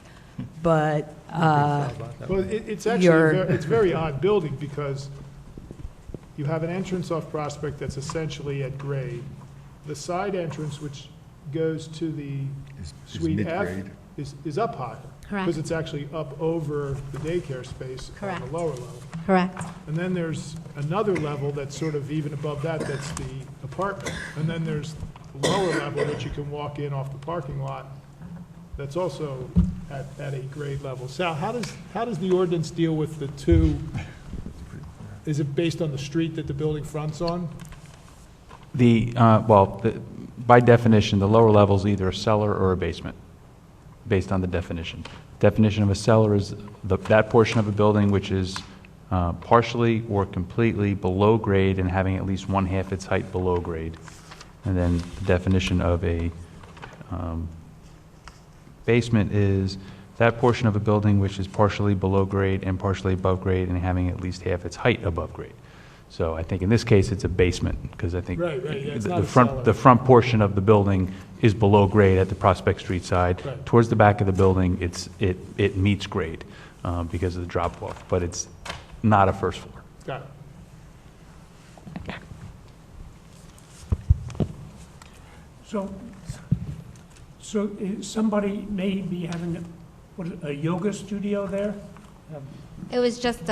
S2: But
S3: Well, it's actually, it's a very odd building, because you have an entrance off Prospect that's essentially at grade. The side entrance, which goes to the
S5: Is
S3: Suite F,
S5: mid-grade.
S3: is up higher.
S6: Correct.
S3: Because it's actually up over the daycare space on
S6: Correct.
S3: the lower level.
S6: Correct.
S3: And then there's another level that's sort of even above that, that's the apartment. And then there's the lower level that you can walk in off the parking lot, that's also at a grade level. Sal, how does the ordinance deal with the 2? Is it based on the street that the building fronts on?
S12: By definition, the lower level is either a cellar or a basement, based on the definition. Definition of a cellar is that portion of a building which is partially or completely below grade and having at least 1/2 its height below grade. And then the definition of a basement is that portion of a building which is partially below grade and partially above grade and having at least 1/2 its height above grade. So I think in this case, it's a basement, because I think
S3: Right, yeah, it's
S12: the
S3: not a cellar.
S12: front, the front portion of the building is below grade at the Prospect Street side.
S3: Right.
S12: Towards the back of the building, it meets grade because of the drop-off, but it's not a first floor.
S3: Got it.
S11: So somebody may be having a yoga studio there?
S6: It was just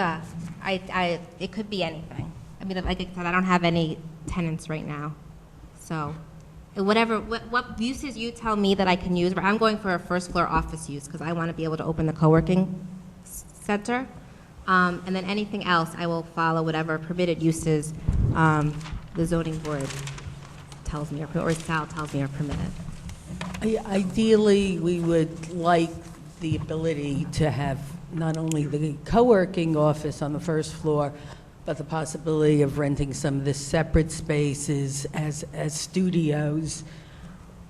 S6: it could be anything. I mean, like I said, I don't have any tenants right now. So what uses you tell me that I can use, but I'm going for a first floor office use because I want to be able to open the co-working center. And then anything else, I will follow whatever permitted uses the zoning board tells me, or Sal tells me are permitted.
S2: Ideally, we would like the ability to have not only the co-working office on the first floor, but the possibility of renting some of the separate spaces as studios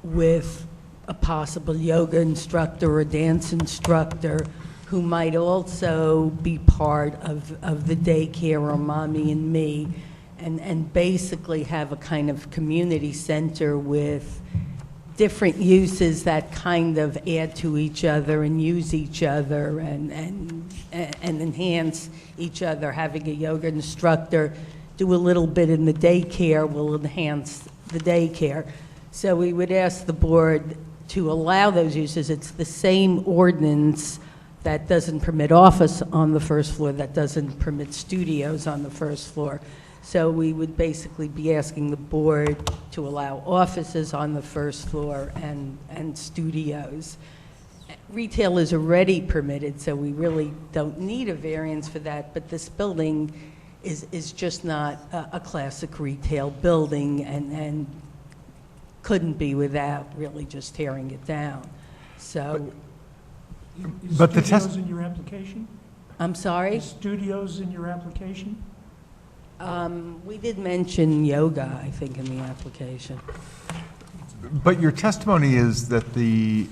S2: with a possible yoga instructor or dance instructor who might also be part of the daycare or Mommy and Me, and basically have a kind of community center with different uses that kind of add to each other and use each other and enhance each other. Having a yoga instructor do a little bit in the daycare will enhance the daycare. So we would ask the board to allow those uses. It's the same ordinance that doesn't permit office on the first floor, that doesn't permit studios on the first floor. So we would basically be asking the board to allow offices on the first floor and studios. Retail is already permitted, so we really don't need a variance for that, but this building is just not a classic retail building and couldn't be without really just tearing it down. So,
S5: But the
S11: Studios
S5: test-
S11: in your application?
S2: I'm sorry?
S11: Is studios in your application?
S2: We did mention yoga, I think, in the application.
S5: But your testimony is that the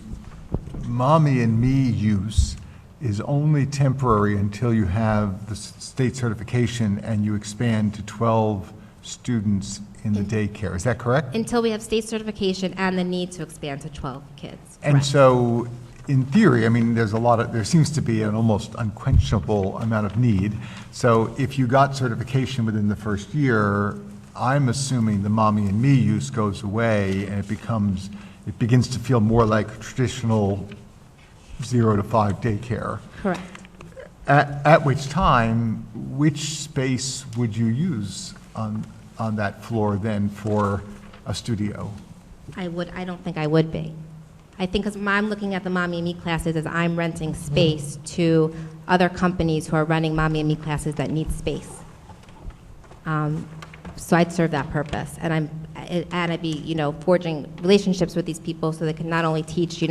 S5: mommy and me use is only temporary until you have the state certification and you expand to 12 students in the daycare. Is that correct?
S6: Until we have state certification and the need to expand to 12 kids.
S5: And
S6: Correct.
S5: so, in theory, I mean, there seems to be an almost unquenchable amount of need. So if you got certification within the first year, I'm assuming the mommy and me use goes away and it begins to feel more like traditional 0 to 5 daycare.
S6: Correct.
S5: At which time, which space would you use on that floor then for a studio?
S6: I don't think I would be. I think because I'm looking at the Mommy and Me classes as I'm renting space to other companies who are running Mommy and Me classes that need space. So I'd serve that purpose, and I'd be, forging relationships with these people so they can not only teach,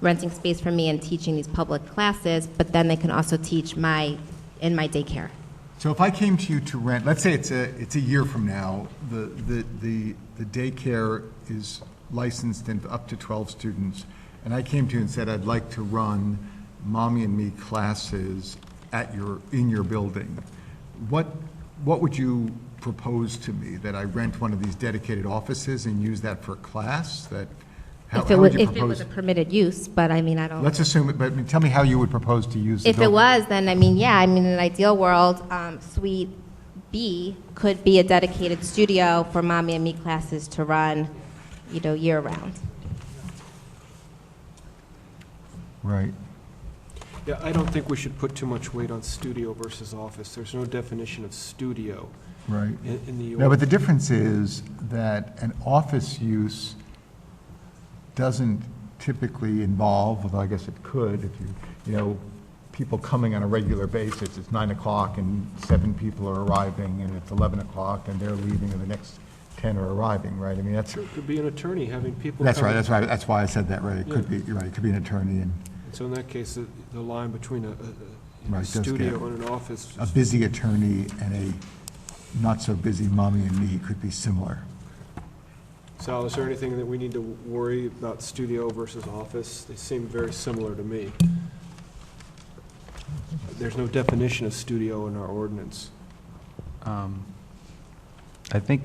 S6: renting space from me and teaching these public classes, but then they can also teach in my daycare.
S5: So if I came to you to rent, let's say it's a year from now, the daycare is licensed in up to 12 students, and I came to you and said, I'd like to run Mommy and Me classes in your building, what would you propose to me? That I rent one of these dedicated offices and use that for class?
S6: If it was a permitted use, but I don't.
S5: Let's assume it, but tell me how you would propose to use the
S6: If it
S5: building.
S6: was, then in an ideal world, Suite B could be a dedicated studio for Mommy and Me classes to run, year round.
S5: Right.
S1: Yeah, I don't think we should put too much weight on studio versus office. There's no definition of studio
S5: Right.
S1: in the.
S5: No, but the difference is that an office use doesn't typically involve, although I guess it could, if people coming on a regular basis. It's 9 o'clock and 7 people are arriving, and it's 11 o'clock and they're leaving, and the next 10 are arriving, right? I mean, that's.
S1: It could be an attorney having people.
S5: That's
S1: come-
S5: right, that's why I said that, right? It could be, you're right, it could be an attorney and
S1: So in that case, the line between
S5: Right,
S1: a
S5: does
S1: studio
S5: get-
S1: and an office.
S5: a busy attorney and a not-so-busy mommy and me could be similar.
S1: Sal, is there anything that we need to worry about studio versus office? They seem very similar to me. There's no definition of studio in our ordinance.
S12: I think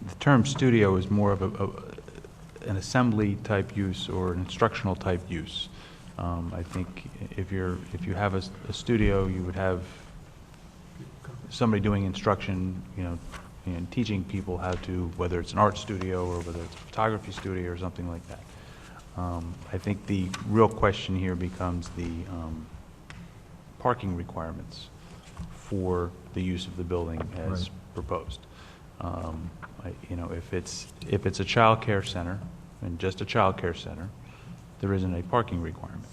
S12: the term studio is more of an assembly-type use or an instructional-type use. I think if you have a studio, you would have somebody doing instruction, and teaching people how to, whether it's an art studio or whether it's a photography studio or something like that. I think the real question here becomes the parking requirements for the use of the building as
S5: Right.
S12: proposed. If it's a child care center, and just a child care center, there isn't a parking requirement,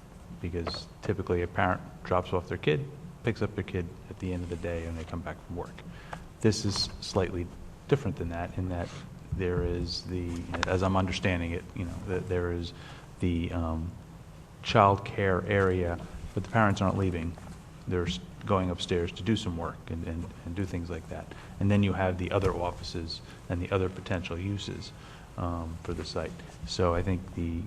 S12: because typically a parent drops off their kid, picks up their kid at the end of the day, and they come back from work. This is slightly different than that, in that there is as I'm understanding it, that there is the child care area, but the parents aren't leaving. They're going upstairs to do some work and do things like that. And then you have the other offices and the other potential uses for the site. So I think the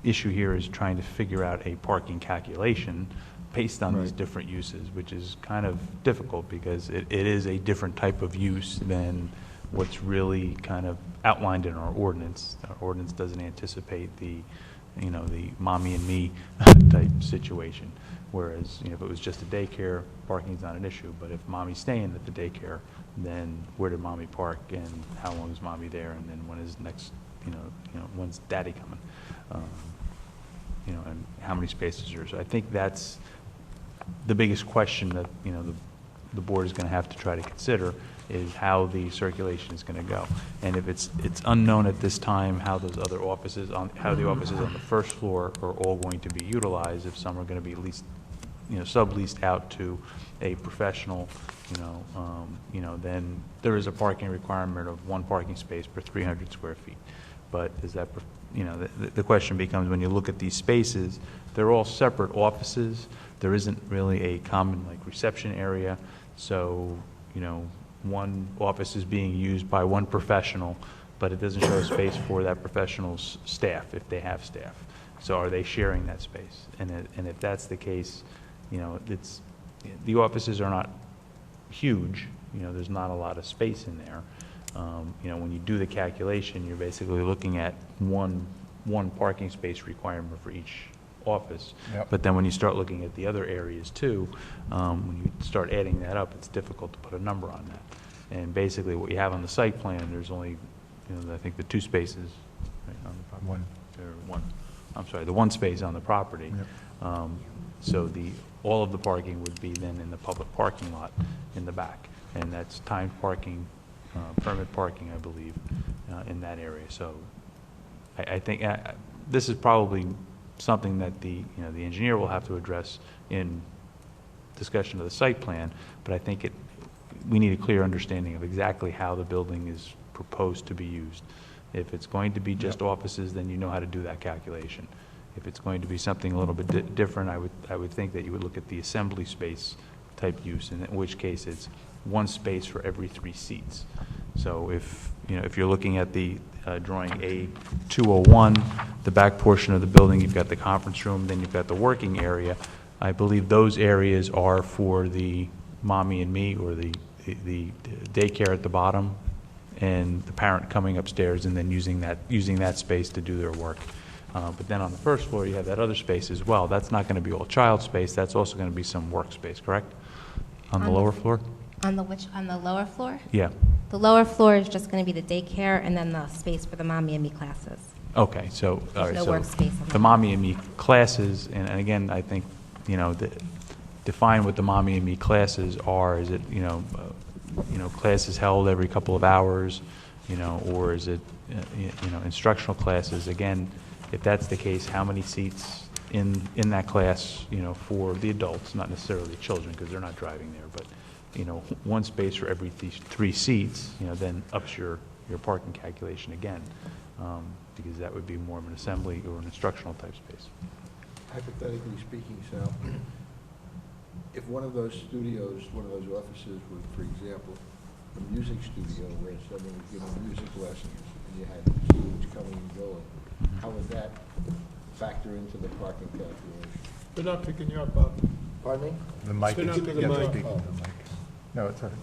S12: issue here is trying to figure out a parking calculation based on these
S5: Right.
S12: different uses, which is kind of difficult because it is a different type of use than what's really kind of outlined in our ordinance. Our ordinance doesn't anticipate the mommy and me type situation. Whereas, if it was just a daycare, parking's not an issue. But if mommy's staying at the daycare, then where did mommy park, and how long is mommy there, and then when is next when's daddy coming? And how many spaces are there? So I think that's the biggest question that, the board is going to have to try to consider, is how the circulation is going to go. And if it's unknown at this time how those other offices, how the offices on the first floor are all going to be utilized, if some are going to be leased, subleased out to a professional, then there is a parking requirement of 1 parking space per 300 square feet. But is that, the question becomes, when you look at these spaces, they're all separate offices. There isn't really a common, reception area. So, one office is being used by one professional, but it doesn't show space for that professional's staff, if they have staff. So are they sharing that space? And if that's the case, the offices are not huge. There's not a lot of space in there. When you do the calculation, you're basically looking at one parking space requirement for each office.
S5: Yep.
S12: But then when you start looking at the other areas too, when you start adding that up, it's difficult to put a number on that. And basically what you have on the site plan, there's only, I think the 2 spaces, right, on the property. The 1 space on the property.
S5: Yep.
S12: So all of the parking would be then in the public parking lot in the back. And that's timed parking, permit parking, I believe, in that area. So I think this is probably something that the engineer will have to address in discussion of the site plan, but I think we need a clear understanding of exactly how the building is proposed to be used. If it's going to be just offices, then you know how to do that calculation. If it's going to be something a little bit different, I would think that you would look at the assembly space type use, in which case it's 1 space for every 3 seats. So if you're looking at the drawing A201, the back portion of the building, you've got the conference room, then you've got the working area. I believe those areas are for the mommy and me, or the daycare at the bottom, and the parent coming upstairs and then using that space to do their work. But then on the first floor, you have that other space as well. That's not going to be all child space. That's also going to be some workspace, correct? On the lower floor?
S6: On the lower floor?
S12: Yeah.
S6: The lower floor is just going to be the daycare and then the space for the mommy and me classes.
S12: Okay, so, all right,
S6: There's no
S12: so
S6: workspace on
S12: the
S6: that.
S12: mommy and me classes, and again, I think, define what the mommy and me classes are. Is it, classes held every couple of hours, or is it, instructional classes? Again, if that's the case, how many seats in that class, for the adults, not necessarily the children, because they're not driving there, but, 1 space for every 3 seats, then ups your parking calculation again, because that would be more of an assembly or an instructional type space.
S13: Hypothetically speaking, Sal, if one of those studios, one of those offices was, for example, a music studio where someone was giving music lessons and you had students coming and going, how would that factor into the parking calculation?
S3: They're not picking you up, Bob.
S13: Pardon me?
S5: The mic
S3: Spin
S5: is,
S3: up to the
S5: yeah,
S3: mic.
S5: speaking to the mic. No, it's all right.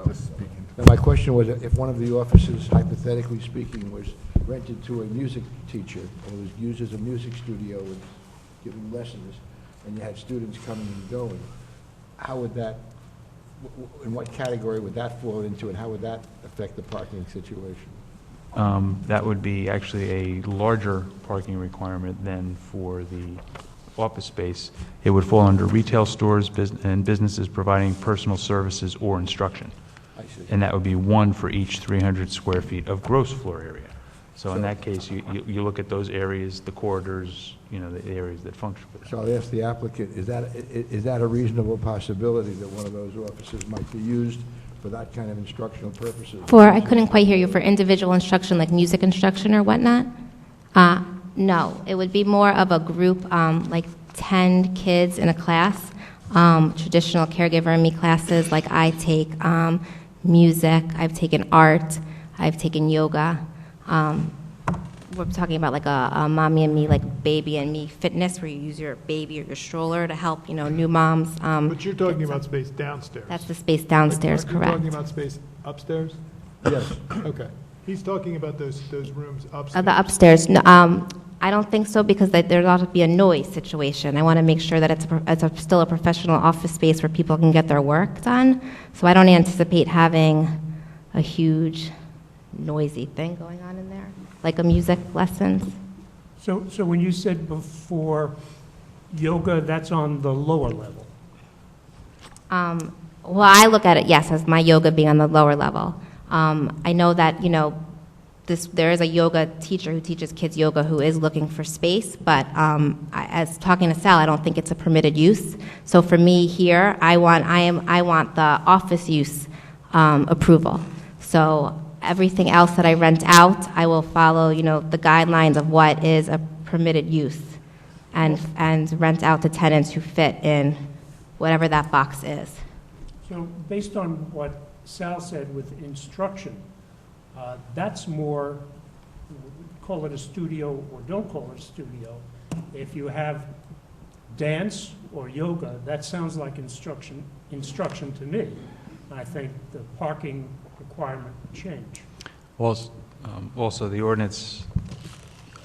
S5: Just speaking.
S13: Now, my question was, if one of the offices, hypothetically speaking, was rented to a music teacher and was used as a music studio and giving lessons, and you had students coming and going, how would that, in what category would that fall into, and how would that affect the parking situation?
S12: That would be actually a larger parking requirement than for the office space. It would fall under retail stores and businesses providing personal services or instruction.
S13: I see.
S12: And that would be 1 for each 300 square feet of gross floor area. So in that case, you look at those areas, the corridors, the areas that function for that.
S13: So I'll ask the applicant, is that a reasonable possibility that one of those offices might be used for that kind of instructional purposes?
S6: I couldn't quite hear you, for individual instruction, like music instruction or whatnot? No, it would be more of a group, like 10 kids in a class, traditional caregiver and me classes. Like I take music, I've taken art, I've taken yoga. We're talking about like a mommy and me, like baby and me fitness, where you use your baby or your stroller to help, new moms.
S3: But you're talking about space downstairs.
S6: That's the space downstairs,
S3: You're
S6: correct?
S3: talking about space upstairs?
S13: Yes.
S3: Okay. He's talking about those rooms upstairs.
S6: The upstairs, no, I don't think so, because there ought to be a noise situation. I want to make sure that it's still a professional office space where people can get their work done. So I don't anticipate having a huge noisy thing going on in there. like a music lessons.
S11: So when you said before yoga, that's on the lower level?
S6: Well, I look at it, yes, as my yoga being on the lower level. I know that, there is a yoga teacher who teaches kids yoga who is looking for space, but as talking to Sal, I don't think it's a permitted use. So for me here, I want the office use approval. So everything else that I rent out, I will follow, the guidelines of what is a permitted use, and rent out to tenants who fit in whatever that box is.
S11: So based on what Sal said with instruction, that's more, call it a studio or don't call it a studio. If you have dance or yoga, that sounds like instruction to me. I think the parking requirement would change.
S12: Also, the ordinance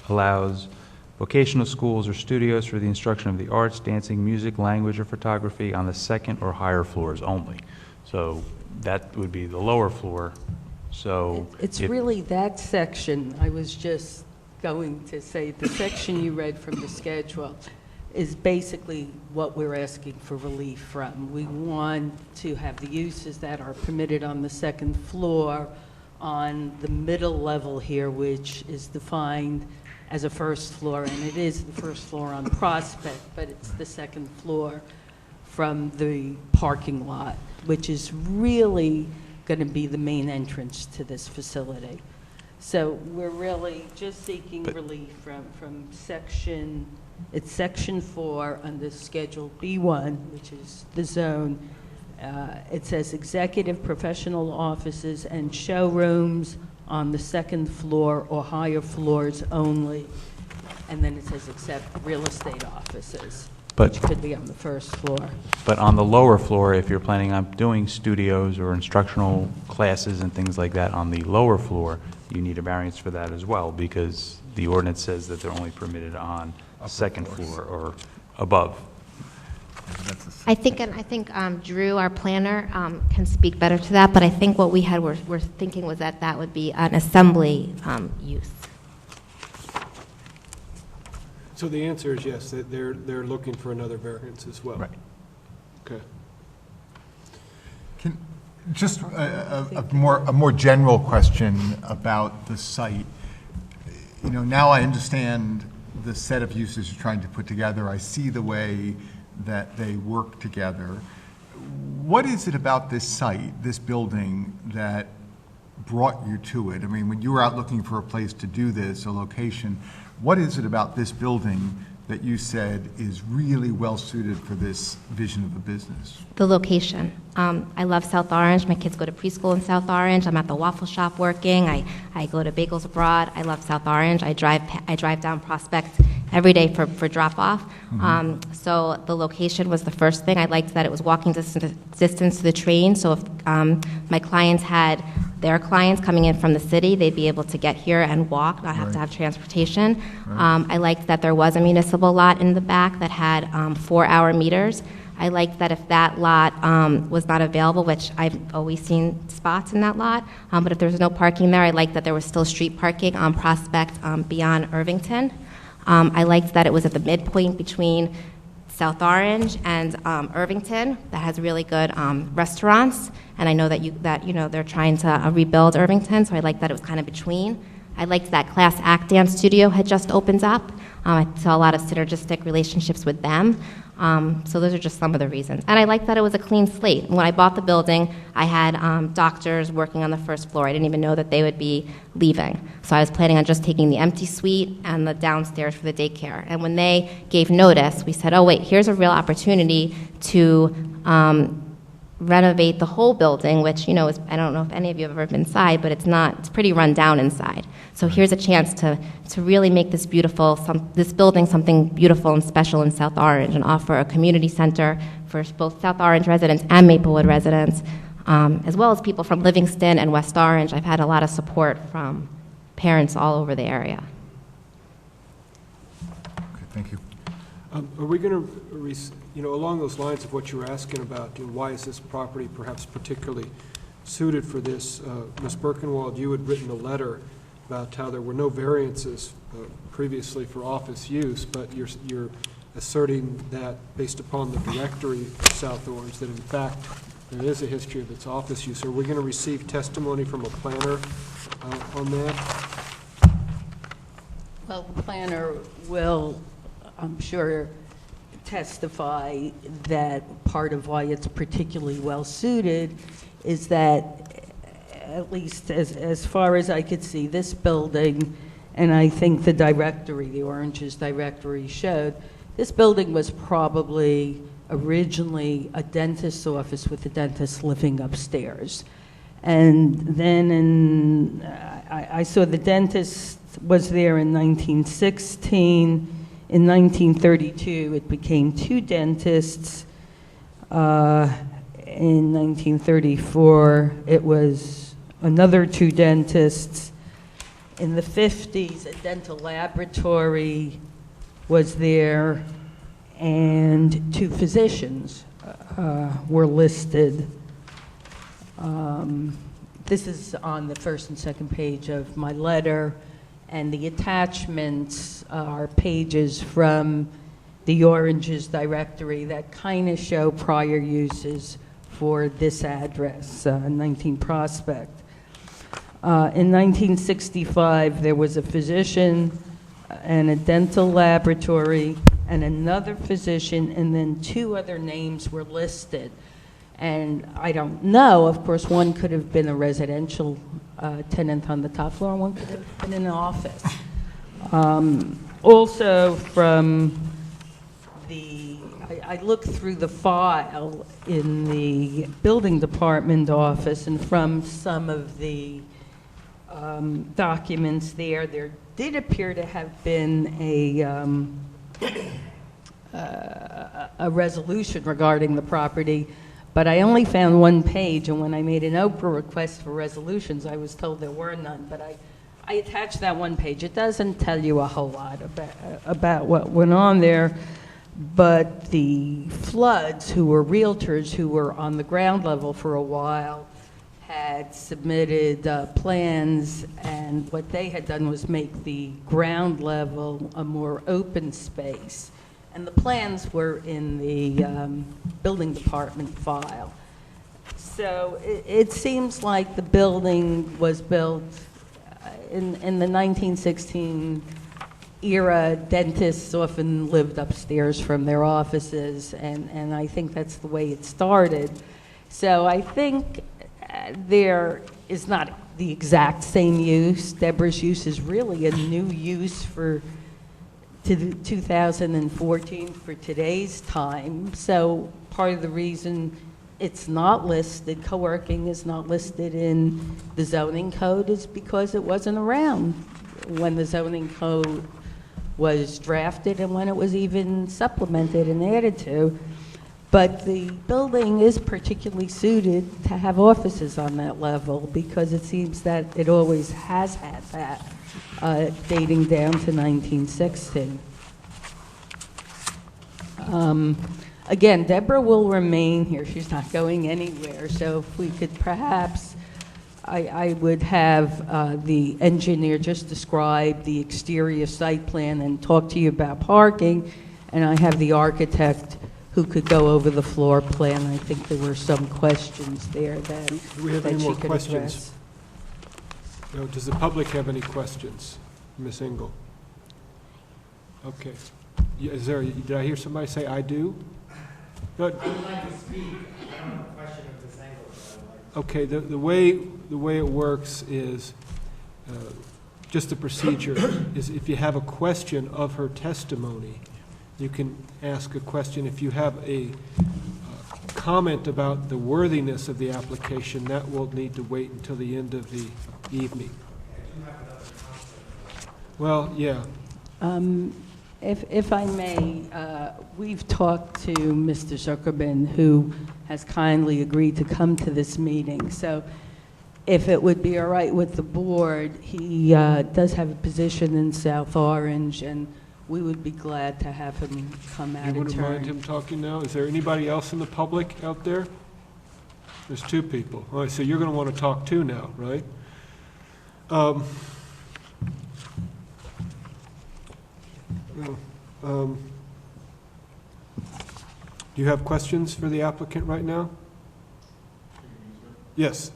S12: allows vocational schools or studios for the instruction of the arts, dancing, music, language, or photography on the second or higher floors only. So that would be the lower floor. So
S2: It's really that section. I was just going to say, the section you read from the schedule is basically what we're asking for relief from. We want to have the uses that are permitted on the second floor on the middle level here, which is defined as a first floor, and it is the first floor on Prospect, but it's the second floor from the parking lot, which is really going to be the main entrance to this facility. So we're really just seeking relief from section, it's section 4 under Schedule B1, which is the zone. It says executive professional offices and showrooms on the second floor or higher floors only. And then it says except real estate offices, which could be on the first floor.
S12: But on the lower floor, if you're planning on doing studios or instructional classes and things like that on the lower floor, you need a variance for that as well, because the ordinance says that they're only permitted on the second floor or above.
S6: I think Drew, our planner, can speak better to that, but I think what we were thinking was that would be an assembly use.
S1: So the answer is yes, that they're looking for another variance as well.
S12: Right.
S1: Okay.
S5: Just a more general question about the site. Now I understand the set of uses you're trying to put together. I see the way that they work together. What is it about this site, this building, that brought you to it? I mean, when you were out looking for a place to do this, a location, what is it about this building that you said is really well-suited for this vision of a business?
S6: The location. I love South Orange. My kids go to preschool in South Orange. I'm at the waffle shop working. I go to Bagels Abroad. I love South Orange. I drive down Prospect every day for drop-off. Mm-hmm. So the location was the first thing. I liked that it was walking distance to the train. So if my clients had their clients coming in from the city, they'd be able to get here and walk, not have to have transportation. Right. I liked that there was a municipal lot in the back that had 4-hour meters. I liked that if that lot was not available, which I've always seen spots in that lot, but if there was no parking there, I liked that there was still street parking on Prospect beyond Irvington. I liked that it was at the midpoint between South Orange and Irvington that has really good restaurants, and I know that they're trying to rebuild Irvington, so I liked that it was kind of between. I liked that Class Act Dance Studio had just opened up. I saw a lot of synergistic relationships with them. So those are just some of the reasons. And I liked that it was a clean slate. When I bought the building, I had doctors working on the first floor. I didn't even know that they would be leaving. So I was planning on just taking the empty suite and the downstairs for the daycare. And when they gave notice, we said, oh, wait, here's a real opportunity to renovate the whole building, which, is, I don't know if any of you have ever been inside, but it's pretty run down inside. So here's a chance to really make this this building something beautiful and special in South Orange, and offer a community center for both South Orange residents and Maplewood residents, as well as people from Livingston and West Orange. I've had a lot of support from parents all over the area.
S5: Okay, thank you.
S1: Are we going to, along those lines of what you were asking about, why is this property perhaps particularly suited for this? Ms. Birkenwald, you had written a letter about how there were no variances previously for office use, but you're asserting that based upon the directory of South Orange, that in fact there is a history of its office use. Are we going to receive testimony from a planner on that?
S2: Well, the planner will, I'm sure, testify that part of why it's particularly well-suited is that, at least as far as I could see, this building, and I think the directory, the Orange's directory showed, this building was probably originally a dentist's office with the dentist living upstairs. And then I saw the dentist was there in 1916. In 1932, it became 2 dentists. In 1934, it was another 2 dentists. In the 50s, a dental laboratory was there, and 2 physicians were listed. This is on the first and second page of my letter, and the attachments are pages from the Orange's directory that kind of show prior uses for this address, 19 Prospect. In 1965, there was a physician and a dental laboratory and another physician, and then 2 other names were listed. And I don't know, of course, one could have been a residential tenant on the top floor, and one could have been in an office. Also from I looked through the file in the building department office, and from some of the documents there did appear to have been a resolution regarding the property, but I only found 1 page, and when I made an Oprah request for resolutions, I was told there were none, but I attached that 1 page. It doesn't tell you a whole lot about what went on there, but the Floods, who were realtors who were on the ground level for a while, had submitted plans, and what they had done was make the ground level a more open space. And the plans were in the building department file. So it seems like the building was built in the 1916 era. Dentists often lived upstairs from their offices, and I think that's the way it started. So I think there is not the exact same use. Deborah's use is really a new use for 2014 for today's time. So part of the reason it's not listed, co-working is not listed in the zoning code, is because it wasn't around when the zoning code was drafted and when it was even supplemented and added to. But the building is particularly suited to have offices on that level because it seems that it always has had that, dating down to 1916. Again, Deborah will remain here. She's not going anywhere. So if we could perhaps, I would have the engineer just describe the exterior site plan and talk to you about parking, and I have the architect who could go over the floor plan. I think there were some questions there that
S1: Do we have any
S2: she
S1: more
S2: could
S1: questions?
S2: address.
S1: No, does the public have any questions? Ms. Engel? Okay. Yeah, did I hear somebody say, "I do"? Good.
S4: I would like to speak. I don't have a question of Ms. Engel, but I would like to.
S1: Okay, the way it works is, just the procedure, is if you have a question of her testimony, you can ask a question. If you have a comment about the worthiness of the application, that will need to wait until the end of the evening. Well, yeah.
S2: If I may, we've talked to Mr. Zuckerman, who has kindly agreed to come to this meeting. So if it would be all right with the board, he does have a position in South Orange, and we would be glad to have him come out
S1: You
S2: and
S1: wouldn't mind
S2: turn.
S1: him talking now? Is there anybody else in the public out there? There's 2 people. All right, so you're going to want to talk too now, right? Do you have questions for the applicant right now? Yes.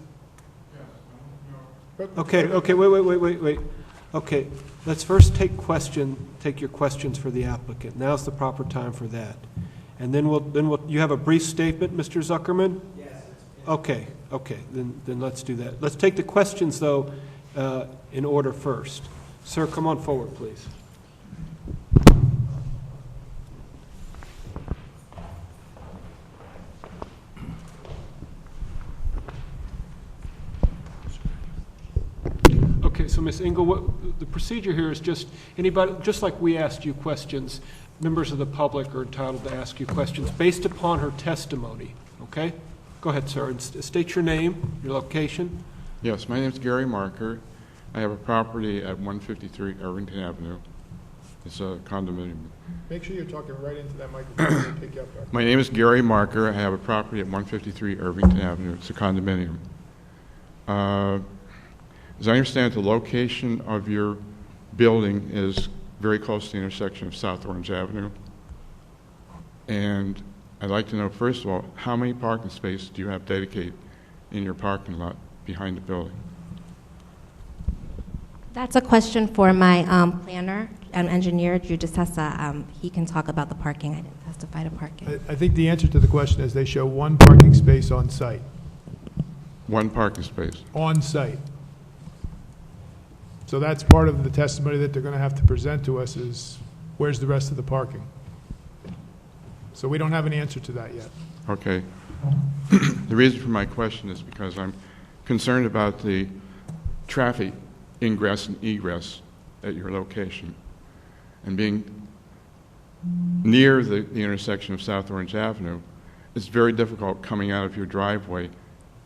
S1: Okay, wait. Okay, let's first take your questions for the applicant. Now's the proper time for that. And then you have a brief statement, Mr. Zuckerman? Yes. Okay, then let's do that. Let's take the questions, though, in order first. Sir, come on forward, please. Okay, so Ms. Engel, the procedure here is just anybody, just like we asked you questions, members of the public are entitled to ask you questions based upon her testimony, okay? Go ahead, sir, and state your name, your location.
S14: Yes, my name is Gary Marker. I have a property at 153 Irvington Avenue. It's a condominium.
S3: Make sure you're talking right into that microphone to pick you up.
S14: My name is Gary Marker. I have a property at 153 Irvington Avenue. It's a condominium. As I understand, the location of your building is very close to the intersection of South Orange Avenue. And I'd like to know, first of all, how many parking spaces do you have dedicated in your parking lot behind the building?
S6: That's a question for my planner and engineer, Drew DeSessa. He can talk about the parking. I didn't testify to parking.
S3: I think the answer to the question is they show one parking space on site.
S14: One parking space.
S3: On site. So that's part of the testimony that they're going to have to present to us is where's the rest of the parking? So we don't have an answer to that yet.
S14: Okay. The reason for my question is because I'm concerned about the traffic ingress and egress at your location. And being near the intersection of South Orange Avenue, it's very difficult coming out of your driveway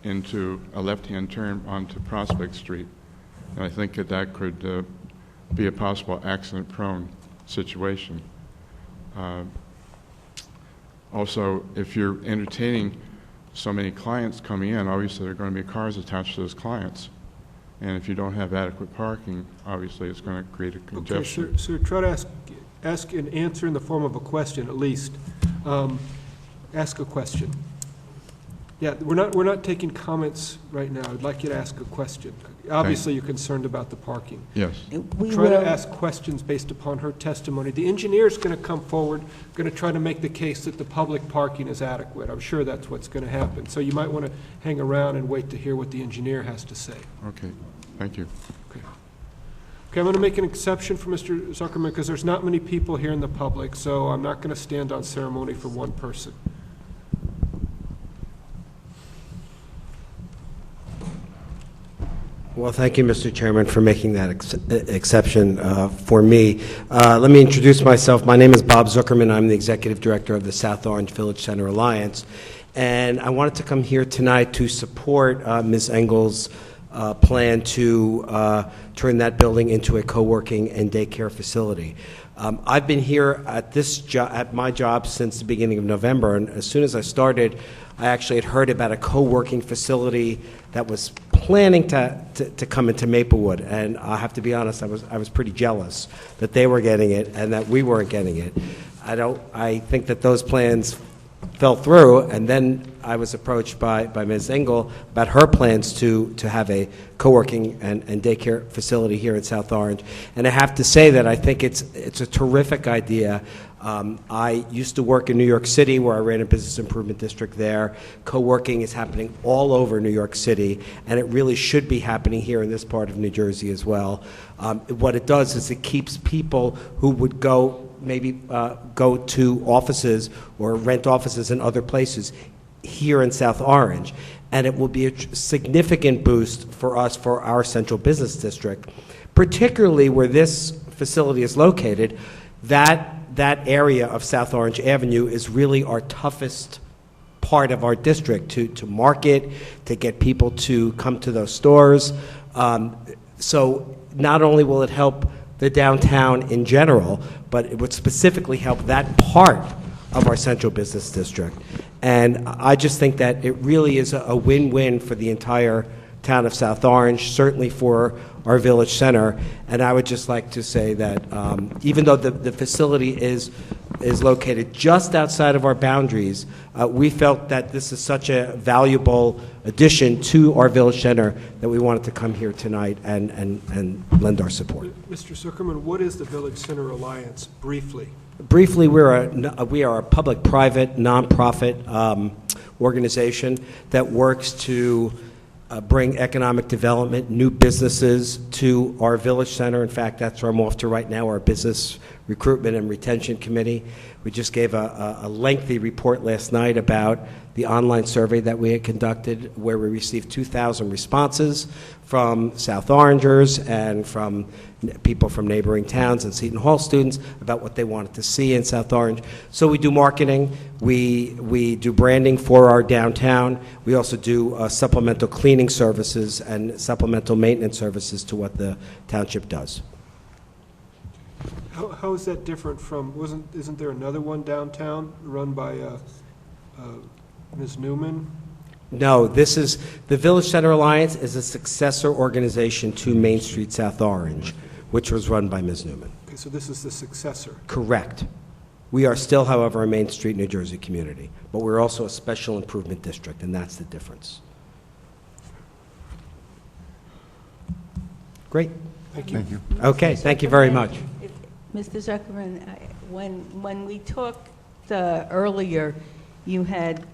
S14: into a left-hand turn onto Prospect Street. And I think that could be a possible accident-prone situation. Also, if you're entertaining so many clients coming in, obviously there are going to be cars attached to those clients. And if you don't have adequate parking, obviously it's going to create a congestion.
S1: Okay, sir, try to ask an answer in the form of a question, at least. Ask a question. Yeah, we're not taking comments right now. I'd like you to ask a question. Obviously, you're concerned about the parking.
S14: Yes.
S1: Try to ask questions based upon her testimony. The engineer's going to come forward, going to try to make the case that the public parking is adequate. I'm sure that's what's going to happen. So you might want to hang around and wait to hear what the engineer has to say.
S14: Okay. Thank you.
S1: Okay, I'm going to make an exception for Mr. Zuckerman because there's not many people here in the public, so I'm not going to stand on ceremony for one person.
S15: Well, thank you, Mr. Chairman, for making that exception for me. Let me introduce myself. My name is Bob Zuckerman. I'm the Executive Director of the South Orange Village Center Alliance. And I wanted to come here tonight to support Ms. Engel's plan to turn that building into a co-working and daycare facility. I've been here at my job since the beginning of November, and as soon as I started, I actually had heard about a co-working facility that was planning to come into Maplewood, and I have to be honest, I was pretty jealous that they were getting it and that we weren't getting it. I think that those plans fell through, and then I was approached by Ms. Engel about her plans to have a co-working and daycare facility here in South Orange. And I have to say that I think it's a terrific idea. I used to work in New York City, where I ran a business improvement district there. Co-working is happening all over New York City, and it really should be happening here in this part of New Jersey as well. What it does is it keeps people who would go to offices or rent offices in other places here in South Orange, and it will be a significant boost for us for our central business district, particularly where this facility is located. That area of South Orange Avenue is really our toughest part of our district to market, to get people to come to those stores. So not only will it help the downtown in general, but it would specifically help that part of our central business district. And I just think that it really is a win-win for the entire town of South Orange, certainly for our village center. And I would just like to say that even though the facility is located just outside of our boundaries, we felt that this is such a valuable addition to our village center that we wanted to come here tonight and lend our support.
S1: Mr. Zuckerman, what is the Village Center Alliance, briefly?
S15: Briefly, we are a public-private, nonprofit organization that works to bring economic development, new businesses to our village center. In fact, that's where I'm off to right now, our Business Recruitment and Retention Committee. We just gave a lengthy report last night about the online survey that we had conducted, where we received 2,000 responses from South Orangers and from people from neighboring towns and Seton Hall students about what they wanted to see in South Orange. So we do marketing, we do branding for our downtown. We also do supplemental cleaning services and supplemental maintenance services to what the township does.
S1: How is that different from, isn't there another one downtown run by Ms. Newman?
S15: No, this is, the Village Center Alliance is a successor organization to Main Street South Orange, which was run by Ms. Newman.
S1: Okay, so this is the successor.
S15: Correct. We are still, however, a Main Street, New Jersey community, but we're also a special improvement district, and that's the difference. Great.
S1: Thank you.
S5: Thank you.
S15: Okay, thank you very much.
S2: Mr. Zuckerman, when we talked earlier, you had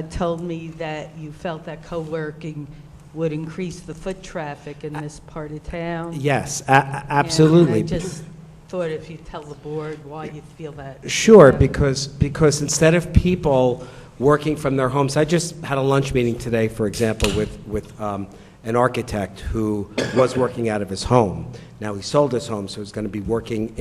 S2: told me that you felt that co-working would increase the foot traffic in this part of town.
S15: Yes, absolutely.
S2: And I just thought if you tell the board why you feel that.
S15: Sure, because instead of people working from their homes, I just had a lunch meeting today, for example, with an architect who was working out of his home. Now he sold his home, so he's going to be working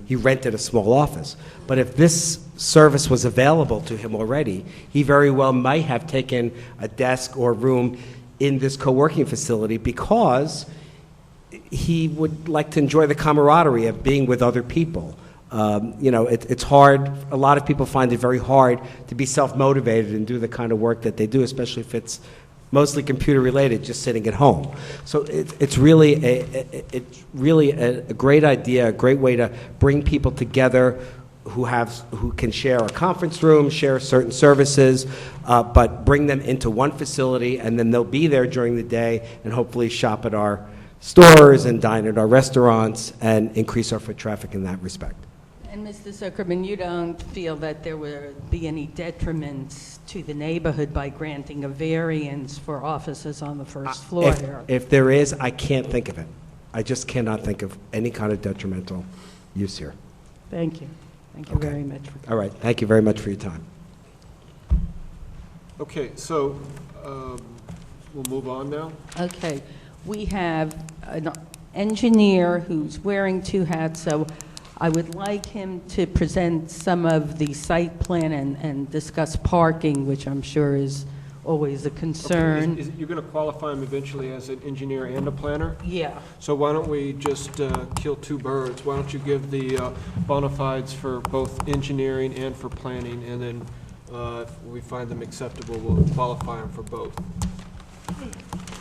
S15: he rented a small office. But if this service was available to him already, he very well might have taken a desk or room in this co-working facility because he would like to enjoy the camaraderie of being with other people. It's hard. A lot of people find it very hard to be self-motivated and do the kind of work that they do, especially if it's mostly computer-related, just sitting at home. So it's really a great idea, a great way to bring people together who can share a conference room, share certain services, but bring them into one facility, and then they'll be there during the day and hopefully shop at our stores and dine at our restaurants and increase our foot traffic in that respect.
S2: And Mr. Zuckerman, you don't feel that there would be any detriments to the neighborhood by granting a variance for offices on the first floor here?
S15: If there is, I can't think of it. I just cannot think of any kind of detrimental use here.
S2: Thank you. Thank you very much.
S15: All right. Thank you very much for your time.
S1: Okay, so we'll move on now.
S2: Okay. We have an engineer who's wearing two hats, so I would like him to present some of the site plan and discuss parking, which I'm sure is always a concern.
S1: Okay, you're going to qualify him eventually as an engineer and a planner?
S2: Yeah.
S1: So why don't we just kill two birds? Why don't you give the bona fides for both engineering and for planning, and then if we find them acceptable, we'll qualify them for both.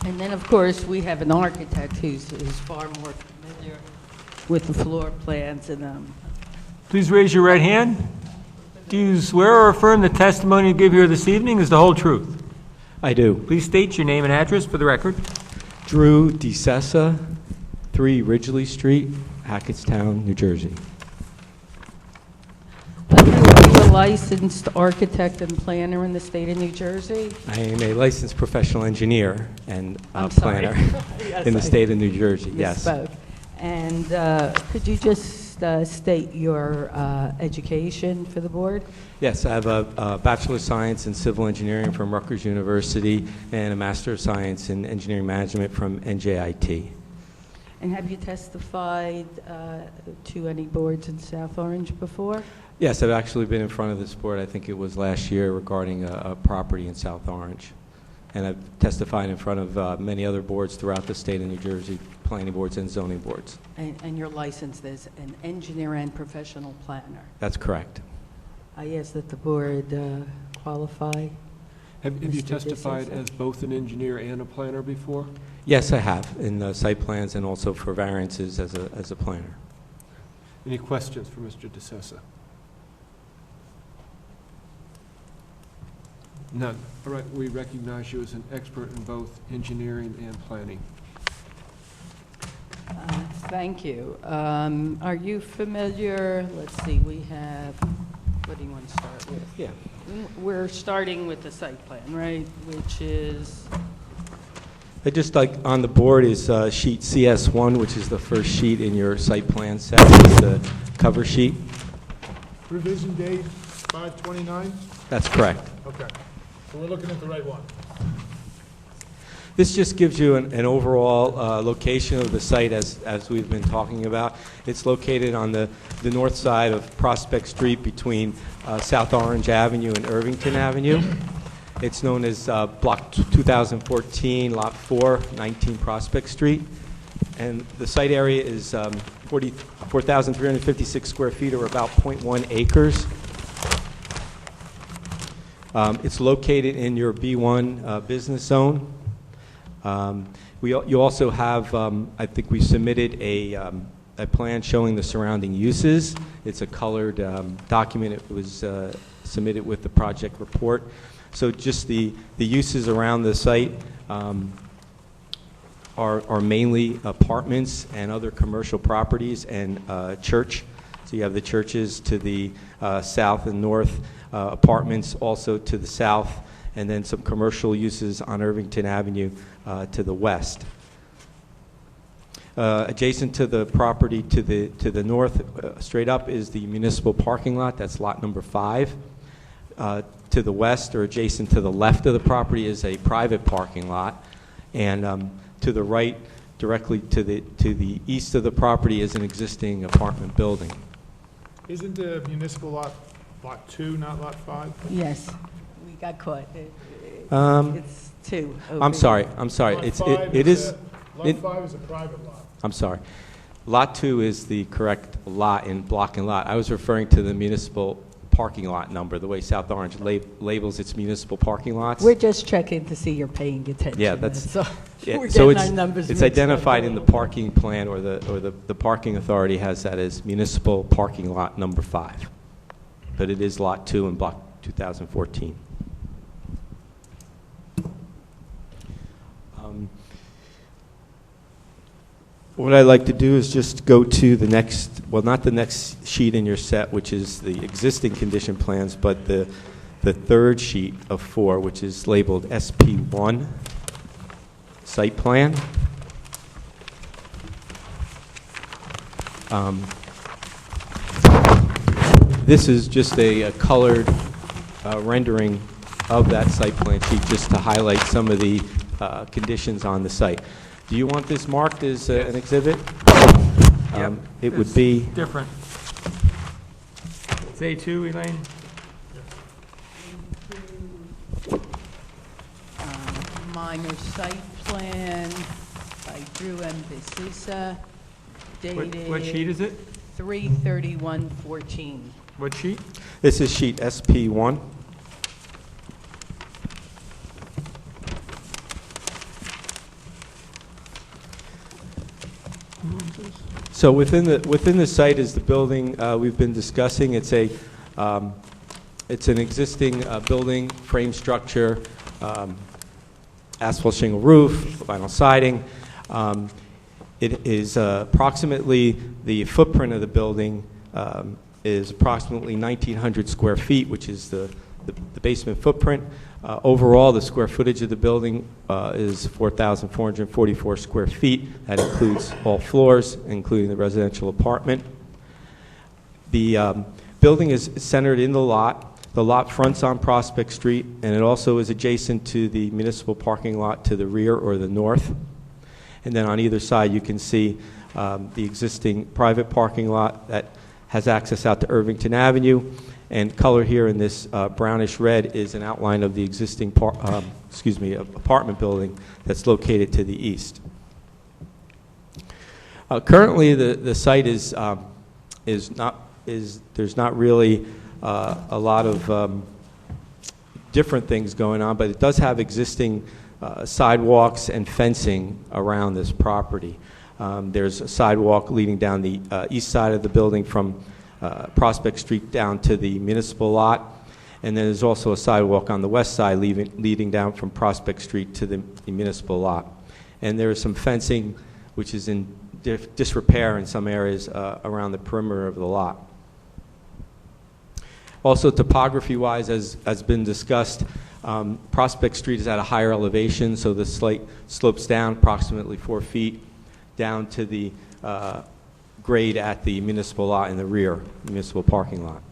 S2: And then, of course, we have an architect who's far more familiar with the floor plans and
S10: Please raise your right hand. Do you swear or affirm the testimony you give here this evening is the whole truth?
S16: I do.
S10: Please state your name and address for the record.
S16: Drew DeSessa, 3 Ridgely Street, Hackettstown, New Jersey.
S2: Are you a licensed architect and planner in the state of New Jersey?
S16: I am a licensed professional engineer and planner
S2: Yes,
S16: in the state of New Jersey, yes.
S2: Misspoke. And could you just state your education for the board?
S16: Yes, I have a Bachelor of Science in Civil Engineering from Rutgers University and a Master of Science in Engineering Management from NJIT.
S2: And have you testified to any boards in South Orange before?
S16: Yes, I've actually been in front of this board, I think it was last year, regarding a property in South Orange. And I've testified in front of many other boards throughout the state of New Jersey, planning boards and zoning boards.
S2: And you're licensed as an engineer and professional planner?
S16: That's correct.
S2: I ask that the board qualify.
S1: Have you
S2: Mr.
S1: testified
S2: DeSouza?
S1: as both an engineer and a planner before?
S16: Yes, I have, in the site plans and also for variances as a planner.
S1: Any questions for Mr. DeSouza? None. All right, we recognize you as an expert in both engineering and planning.
S2: Thank you. Are you familiar, let's see, we have, what do you want to start with?
S16: Yeah.
S2: We're starting with the site plan, right, which is,
S16: I just like, on the board is sheet CS1, which is the first sheet in your site plan set. It's the cover sheet.
S3: Revision date 5/29?
S16: That's correct.
S3: Okay, so we're looking at the right one.
S16: This just gives you an overall location of the site as we've been talking about. It's located on the north side of Prospect Street between South Orange Avenue and Irvington Avenue. It's known as Block 2014, Lot 4, 19 Prospect Street. And the site area is 4,356 square feet, or about 0.1 acres. It's located in your B1 business zone. You also have, I think we submitted a plan showing the surrounding uses. It's a colored document. It was submitted with the project report. So just the uses around the site are mainly apartments and other commercial properties and church. So you have the churches to the south and north, apartments also to the south, and then some commercial uses on Irvington Avenue to the west. Adjacent to the property to the north, straight up, is the municipal parking lot. That's lot number 5. To the west, or adjacent to the left of the property, is a private parking lot, and to the right, directly to the east of the property, is an existing apartment building.
S3: Isn't the municipal lot Lot 2, not Lot 5?
S2: yes, we got caught. It's 2.
S16: I'm sorry.
S3: Lot 5
S16: Lot
S3: is a private lot.
S16: I'm sorry. Lot 2 is the correct lot in block and lot. I was referring to the municipal parking lot number, the way South Orange labels its municipal parking lots.
S2: We're just checking to see you're paying attention.
S16: Yeah, that's
S2: all.
S16: yeah.
S2: We're
S16: So
S2: getting our numbers
S16: it's
S2: mixed up
S16: identified
S2: a
S16: in the
S2: little bit.
S16: parking plan, or the parking authority has that as municipal parking lot number 5, but it is lot 2 in block 2014. What I'd like to do is just go to the next, well, not the next sheet in your set, which is the existing condition plans, but the third sheet of 4, which is labeled SP1, site plan. This is just a colored rendering of that site plan sheet, just to highlight some of the conditions on the site. Do you want this marked as an exhibit? It would be...
S10: Different. It's A2, Elaine?
S2: Minor site plan by Drew M. DeSouza, dated...
S10: What sheet is it?
S2: 3/31/14.
S10: What sheet?
S16: This is sheet SP1. So within the site is the building we've been discussing. It's an existing building, frame structure, asphalt shingle roof, vinyl siding. It is approximately, the footprint of the building is approximately 1,900 square feet, which is the basement footprint. Overall, the square footage of the building is 4,444 square feet. That includes all floors, including the residential apartment. The building is centered in the lot. The lot fronts on Prospect Street, and it also is adjacent to the municipal parking lot to the rear or the north. And then on either side, you can see the existing private parking lot that has access out to Irvington Avenue. And color here in this brownish red is an outline of the existing apartment building that's located to the east. Currently, the site there's not really a lot of different things going on, but it does have existing sidewalks and fencing around this property. There's a sidewalk leading down the east side of the building from Prospect Street down to the municipal lot. And then there's also a sidewalk on the west side leading down from Prospect Street to the municipal lot. And there is some fencing which is in disrepair in some areas around the perimeter of the lot. Also, topography-wise, as has been discussed, Prospect Street is at a higher elevation, so the slate slopes down approximately 4 feet down to the grade at the municipal lot in the rear, municipal parking lot.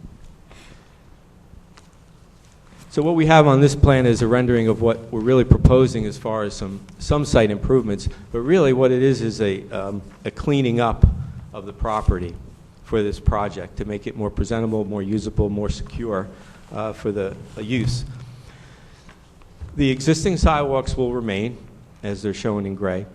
S16: So what we have on this plan is a rendering of what we're really proposing as far as some site improvements, but really what it is a cleaning up of the property for this project to make it more presentable, more usable, more secure for the use. The existing sidewalks will remain, as they're shown in gray.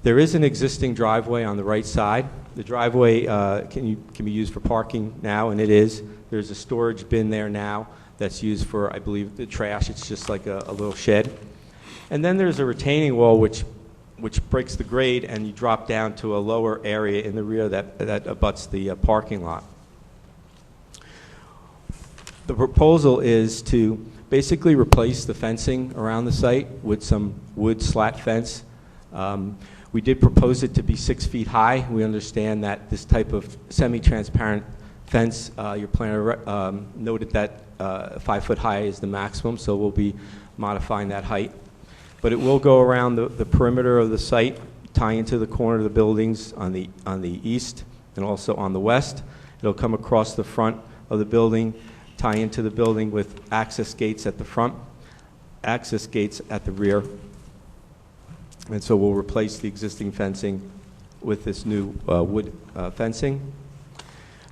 S16: There is an existing driveway on the right side. The driveway can be used for parking now, and it is. There's a storage bin there now that's used for, I believe, the trash. It's just like a little shed. And then there's a retaining wall which breaks the grade, and you drop down to a lower area in the rear that abuts the parking lot. The proposal is to basically replace the fencing around the site with some wood slat fence. We did propose it to be 6 feet high. We understand that this type of semi-transparent fence, your planner noted that 5 foot high is the maximum, so we'll be modifying that height. But it will go around the perimeter of the site, tie into the corner of the buildings on the east and also on the west. It'll come across the front of the building, tie into the building with access gates at the front, access gates at the rear. And so we'll replace the existing fencing with this new wood fencing.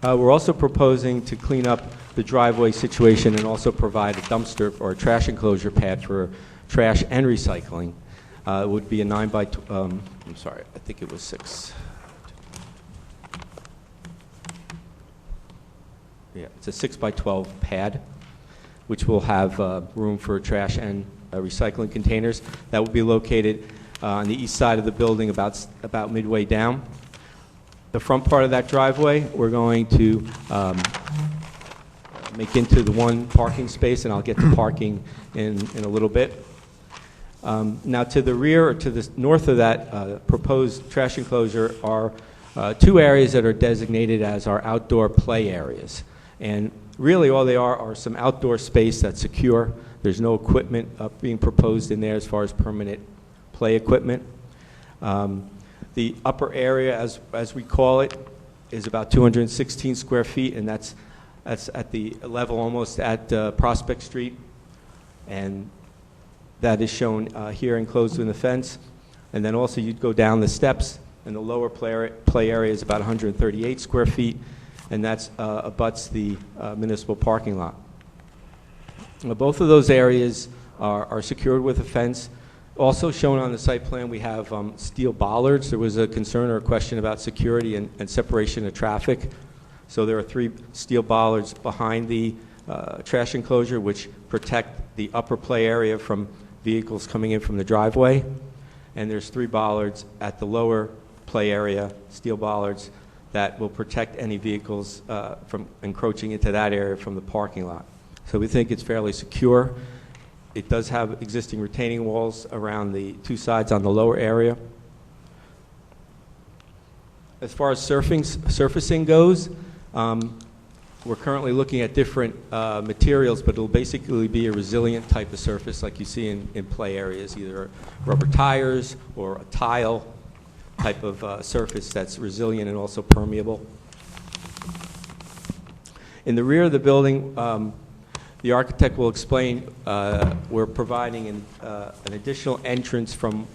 S16: We're also proposing to clean up the driveway situation and also provide a dumpster or a trash enclosure pad for trash and recycling. It would be a 9 by, I'm sorry, I think it was 6. Yeah, it's a 6 by 12 pad, which will have room for trash and recycling containers. That will be located on the east side of the building, about midway down. The front part of that driveway, we're going to make into the one parking space, and I'll get to parking in a little bit. Now, to the rear or to the north of that proposed trash enclosure are 2 areas that are designated as our outdoor play areas. And really all they are some outdoor space that's secure. There's no equipment being proposed in there as far as permanent play equipment. The upper area, as we call it, is about 216 square feet, and that's at the level almost at Prospect Street. And that is shown here enclosed in the fence. And then also you'd go down the steps, and the lower play area is about 138 square feet, and that's abuts the municipal parking lot. Both of those areas are secured with a fence. Also shown on the site plan, we have steel bollards. There was a concern or a question about security and separation of traffic. So there are 3 steel bollards behind the trash enclosure which protect the upper play area from vehicles coming in from the driveway. And there's 3 bollards at the lower play area, steel bollards, that will protect any vehicles from encroaching into that area from the parking lot. So we think it's fairly secure. It does have existing retaining walls around the 2 sides on the lower area. As far as surfacing goes, we're currently looking at different materials, but it'll basically be a resilient type of surface like you see in play areas, either rubber tires or a tile type of surface that's resilient and also permeable. In the rear of the building, the architect will explain we're providing an additional entrance from,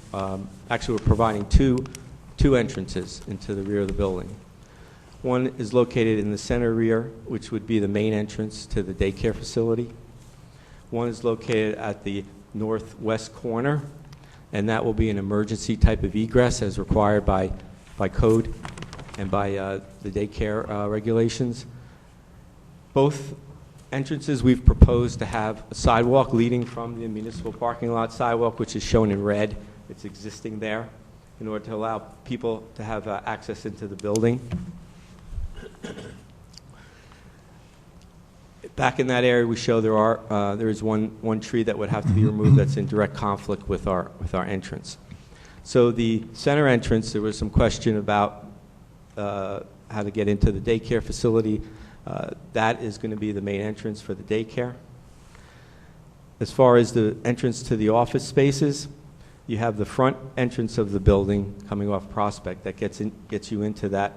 S16: actually we're providing two entrances into the rear of the building. One is located in the center rear, which would be the main entrance to the daycare facility. One is located at the northwest corner, and that will be an emergency type of egress as required by code and by the daycare regulations. Both entrances, we've proposed to have a sidewalk leading from the municipal parking lot sidewalk, which is shown in red. It's existing there, in order to allow people to have access into the building. Back in that area, we show there is one tree that would have to be removed that's in direct conflict with our entrance. So the center entrance, there was some question about how to get into the daycare facility. That is going to be the main entrance for the daycare. As far as the entrance to the office spaces, you have the front entrance of the building coming off Prospect that gets you into that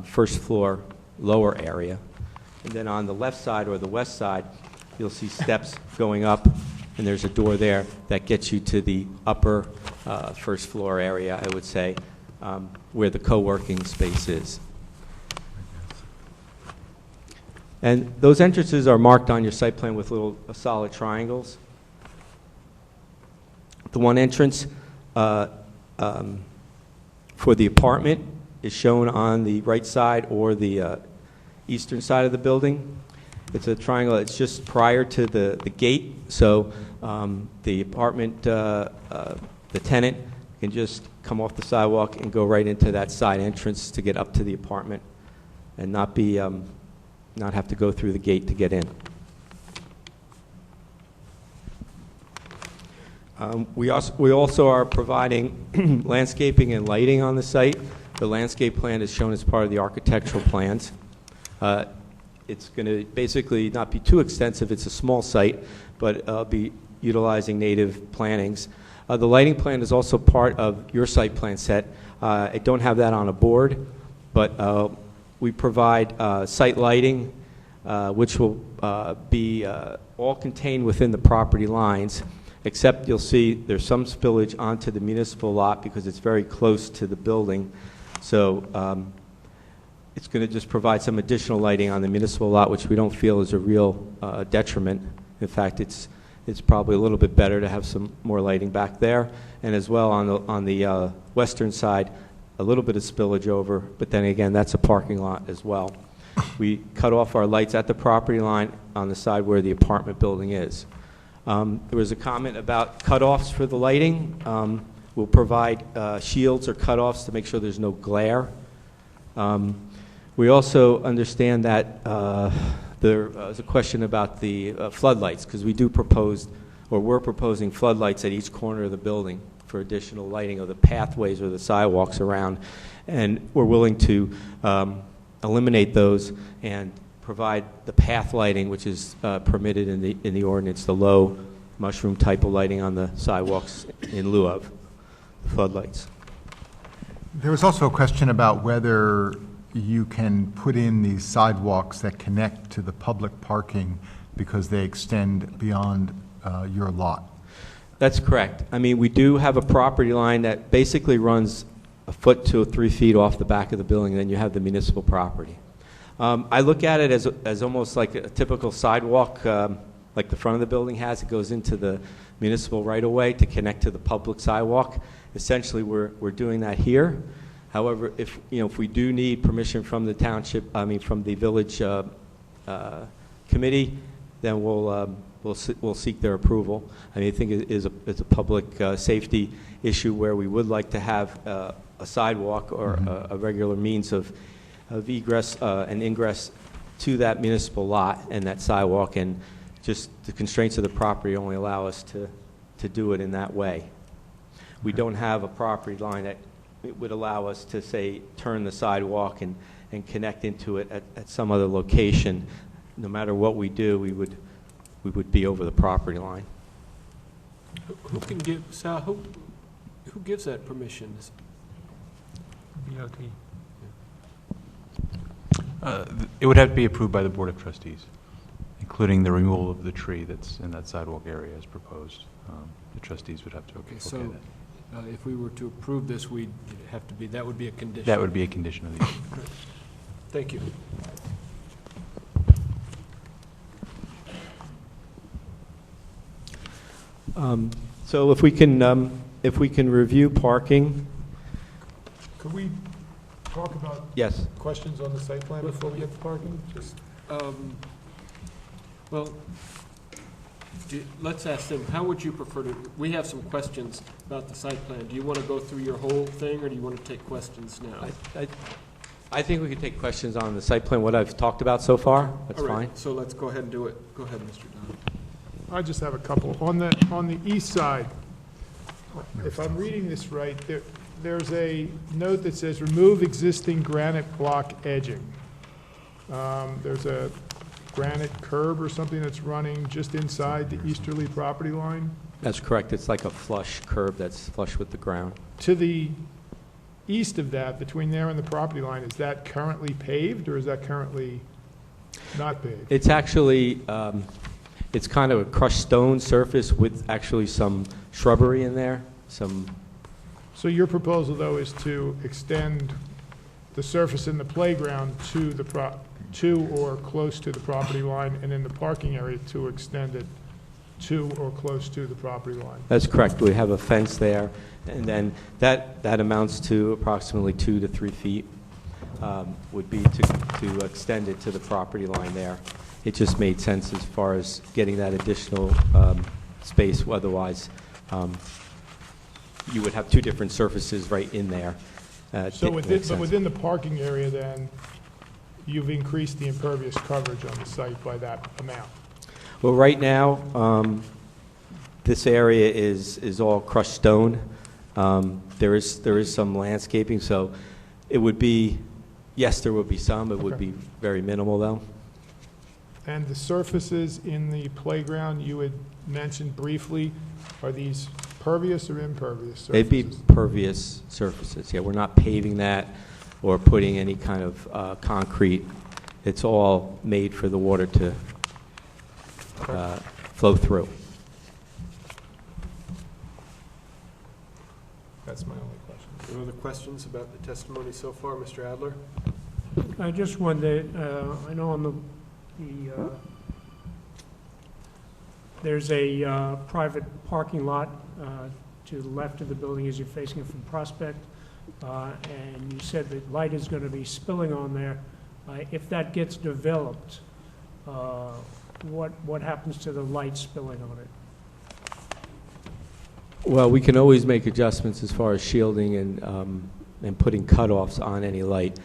S16: first floor lower area. And then on the left side or the west side, you'll see steps going up, and there's a door there that gets you to the upper first floor area, I would say, where the co-working space is. And those entrances are marked on your site plan with little solid triangles. The one entrance for the apartment is shown on the right side or the eastern side of the building. It's a triangle that's just prior to the gate, so the apartment, the tenant can just come off the sidewalk and go right into that side entrance to get up to the apartment and not have to go through the gate to get in. We also are providing landscaping and lighting on the site. The landscape plan is shown as part of the architectural plans. It's going to basically not be too extensive. It's a small site, but be utilizing native plantings. The lighting plan is also part of your site plan set. I don't have that on a board, but we provide site lighting, which will be all contained within the property lines, except you'll see there's some spillage onto the municipal lot because it's very close to the building. So it's going to just provide some additional lighting on the municipal lot, which we don't feel is a real detriment. In fact, it's probably a little bit better to have some more lighting back there. And as well on the western side, a little bit of spillage over, but then again, that's a parking lot as well. We cut off our lights at the property line on the side where the apartment building is. There was a comment about cutoffs for the lighting. We'll provide shields or cutoffs to make sure there's no glare. We also understand that there was a question about the floodlights, because we do propose, or we're proposing floodlights at each corner of the building for additional lighting of the pathways or the sidewalks around. And we're willing to eliminate those and provide the path lighting, which is permitted in the ordinance, the low mushroom type of lighting on the sidewalks in lieu of the floodlights.
S5: There was also a question about whether you can put in these sidewalks that connect to the public parking because they extend beyond your lot.
S16: That's correct. I mean, we do have a property line that basically runs a foot to 3 feet off the back of the building, and then you have the municipal property. I look at it as almost like a typical sidewalk, like the front of the building has. It goes into the municipal right-of-way to connect to the public sidewalk. Essentially, we're doing that here. However, if we do need permission from the township, from the village committee, then we'll seek their approval. I think it's a public safety issue where we would like to have a sidewalk or a regular means of egress and ingress to that municipal lot and that sidewalk, and just the constraints of the property only allow us to do it in that way. We don't have a property line that it would allow us to, say, turn the sidewalk and connect into it at some other location. No matter what we do, we would be over the property line.
S1: Who can give, Sal, who gives that permission?
S12: It would have to be approved by the Board of Trustees, including the removal of the tree that's in that sidewalk area as proposed. The trustees would have to okay
S1: so
S12: that.
S1: If we were to approve this, that would be a condition.
S12: That would be a condition of the use.
S1: Thank you.
S16: So if we can review parking.
S3: Could we talk about
S16: Yes.
S3: questions on the site plan before we get to parking?
S1: Well, let's ask them, how would you prefer to, we have some questions about the site plan. Do you want to go through your whole thing, or do you want to take questions now?
S16: I think we could take questions on the site plan, what I've talked about so far. That's
S1: All right,
S16: fine.
S1: so let's go ahead and do it. Go ahead, Mr. Don.
S3: I just have a couple. On the east side, if I'm reading this right, there's a note that says, remove existing granite block edging. There's a granite curb or something that's running just inside the easterly property line.
S16: That's correct. It's like a flush curb that's flush with the ground.
S3: To the east of that, between there and the property line, is that currently paved, or is that currently not paved?
S16: It's actually, it's kind of a crushed stone surface with actually some shrubbery in there, some.
S3: So your proposal, though, is to extend the surface in the playground to or close to the property line, and in the parking area to extend it to or close to the property line?
S16: That's correct. We have a fence there, and then that amounts to approximately 2 to 3 feet, would be to extend it to the property line there. It just made sense as far as getting that additional space. Otherwise, you would have 2 different surfaces right in there.
S3: So within the parking area, then, you've increased the impervious coverage on the site by that amount?
S16: Well, right now, this area is all crushed stone. There is some landscaping, so it would be, yes, there would be some. It would be very minimal, though.
S3: And the surfaces in the playground you had mentioned briefly, are these pervious or impervious surfaces?
S16: They'd be pervious surfaces. Yeah, we're not paving that or putting any kind of concrete. It's all made for the water to flow through.
S3: That's my only question.
S1: Any other questions about the testimony so far, Mr. Adler?
S11: I just wondered, I know on there's a private parking lot to the left of the building as you're facing it from Prospect, and you said that light is going to be spilling on there. If that gets developed, what happens to the light spilling on it?
S16: Well, we can always make adjustments as far as shielding and putting cutoffs on any light.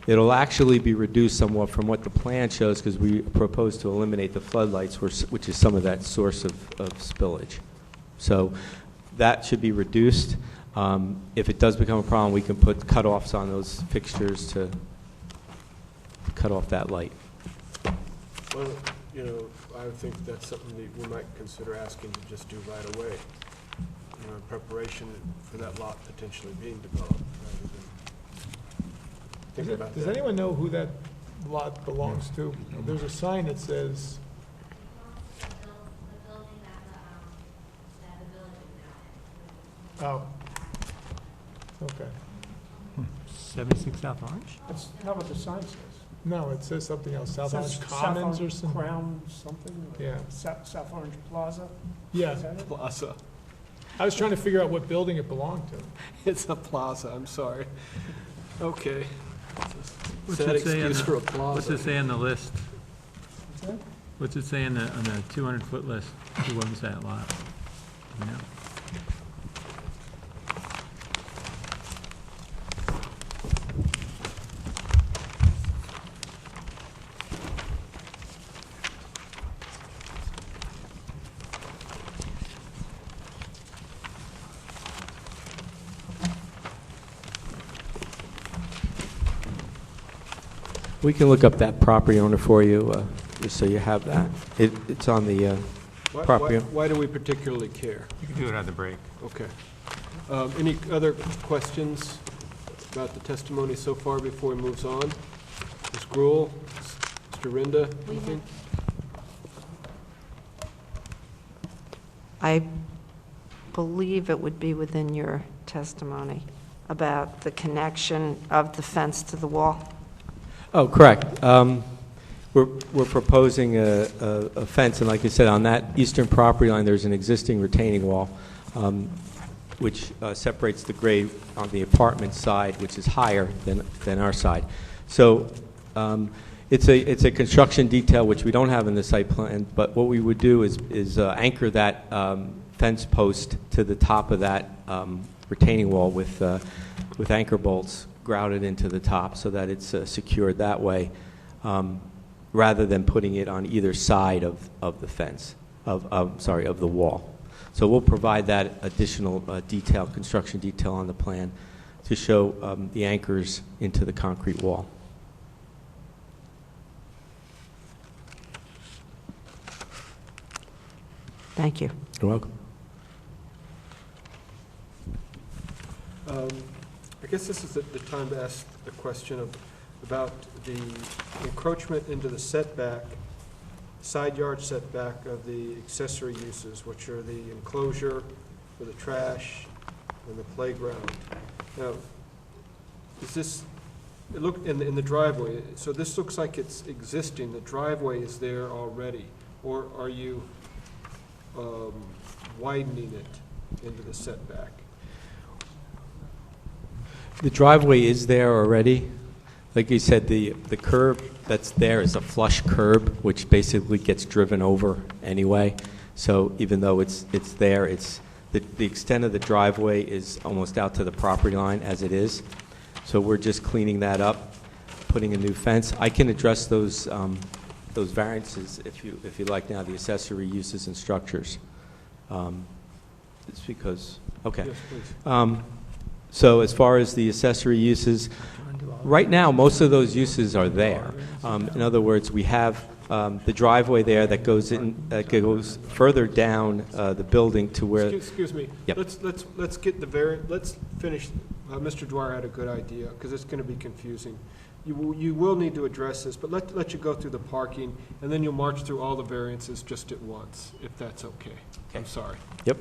S16: It'll actually be reduced somewhat from what the plan shows, because we propose to eliminate the floodlights, which is some of that source of spillage. So that should be reduced. If it does become a problem, we can put cutoffs on those fixtures to cut off that light.
S1: Well, you know, I would think that's something that we might consider asking to just do right away, you know, in preparation for that lot potentially being developed, rather than thinking about that.
S3: Does anyone know who that lot belongs to? There's a sign that says... Oh, okay.
S10: 76 South Orange?
S11: That's not what the sign says.
S3: No, it says something else, South
S11: It
S3: Orange
S11: says
S3: Commons
S11: South
S3: or
S11: Orange
S3: something?
S11: Crown something? Or
S3: Yeah.
S11: South Orange Plaza?
S3: Yeah.
S11: Is that it?
S1: Plaza.
S3: I was trying to figure out what building it belonged to.
S1: It's a plaza, I'm sorry. Okay.
S10: What's
S1: Sad
S10: it say on
S1: excuse for a
S10: the,
S1: plaza.
S10: what's it say on the list?
S11: What's that?
S10: What's it say on the 200-foot list? Who owns that lot? Do you know?
S16: We can look up that property owner for you, just so you have that. It's on the property.
S1: Why do we particularly care?
S10: You can do it on the break.
S1: Okay. Any other questions about the testimony so far before we move on? Ms. Gruhl, Mr. Rinda, anything?
S8: I believe it would be within your testimony about the connection of the fence to the wall.
S16: Oh, correct. We're proposing a fence, and like I said, on that eastern property line, there's an existing retaining wall, which separates the grade on the apartment side, which is higher than our side. So It's a construction detail, which we don't have in the site plan, but what we would do is anchor that fence post to the top of that retaining wall with anchor bolts grouted into the top so that it's secured that way, rather than putting it on either side of the fence, of the wall. So we'll provide that additional detail, construction detail on the plan to show the anchors into the concrete wall.
S8: Thank you.
S16: You're welcome.
S1: I guess this is the time to ask the question about the encroachment into the setback, side yard setback of the accessory uses, which are the enclosure for the trash and the playground. Now, is this, it look in the driveway, so this looks like it's existing, the driveway is there already, or are you widening it into the setback?
S16: The driveway is there already. Like you said, the curb that's there is a flush curb, which basically gets driven over anyway. So even though it's there, the extent of the driveway is almost out to the property line as it is. So we're just cleaning that up, putting a new fence. I can address those variances if you like now, the accessory uses and structures. It's because, okay.
S1: Yes, please.
S16: So as far as the accessory uses, right now, most of those uses are there. In other words, we have the driveway there that goes further down the building to where.
S1: Excuse me.
S16: Yep.
S1: Let's get the variant. Let's finish. Mr. Dwyer had a good idea because it's going to be confusing. You will need to address this, but let you go through the parking, and then you'll march through all the variances just at once, if that's okay. I'm sorry.
S16: Yep.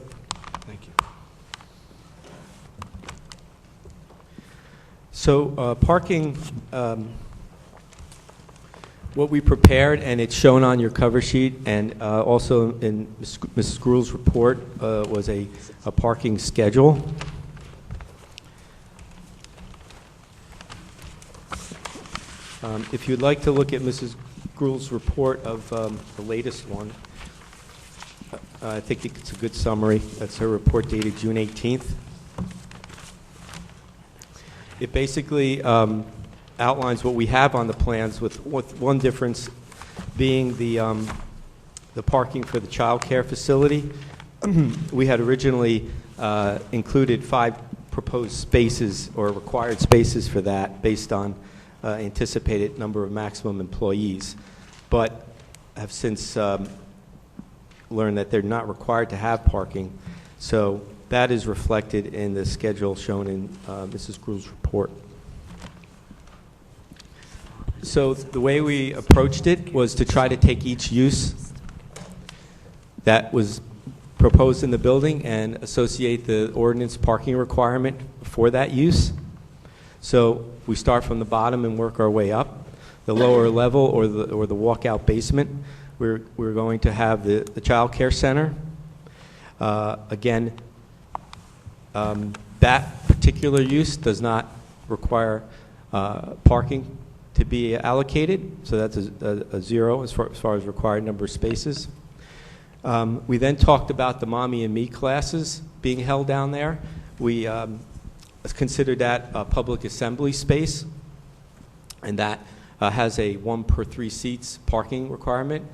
S1: Thank you.
S16: So parking, what we prepared, and it's shown on your cover sheet, and also in Mrs. Gruhl's report, was a parking schedule. If you'd like to look at Mrs. Gruhl's report of the latest one, I think it's a good summary. That's her report dated June 18th. It basically outlines what we have on the plans, with one difference being the parking for the child care facility. We had originally included 5 proposed spaces or required spaces for that based on anticipated number of maximum employees, but have since learned that they're not required to have parking. So that is reflected in the schedule shown in Mrs. Gruhl's report. So the way we approached it was to try to take each use that was proposed in the building and associate the ordinance parking requirement for that use. So we start from the bottom and work our way up. The lower level, or the walkout basement, we're going to have the child care center. Again, that particular use does not require parking to be allocated, so that's a 0 as far as required number of spaces. We then talked about the Mommy and Me classes being held down there. We considered that a public assembly space, and that has a 1 per 3 seats parking requirement.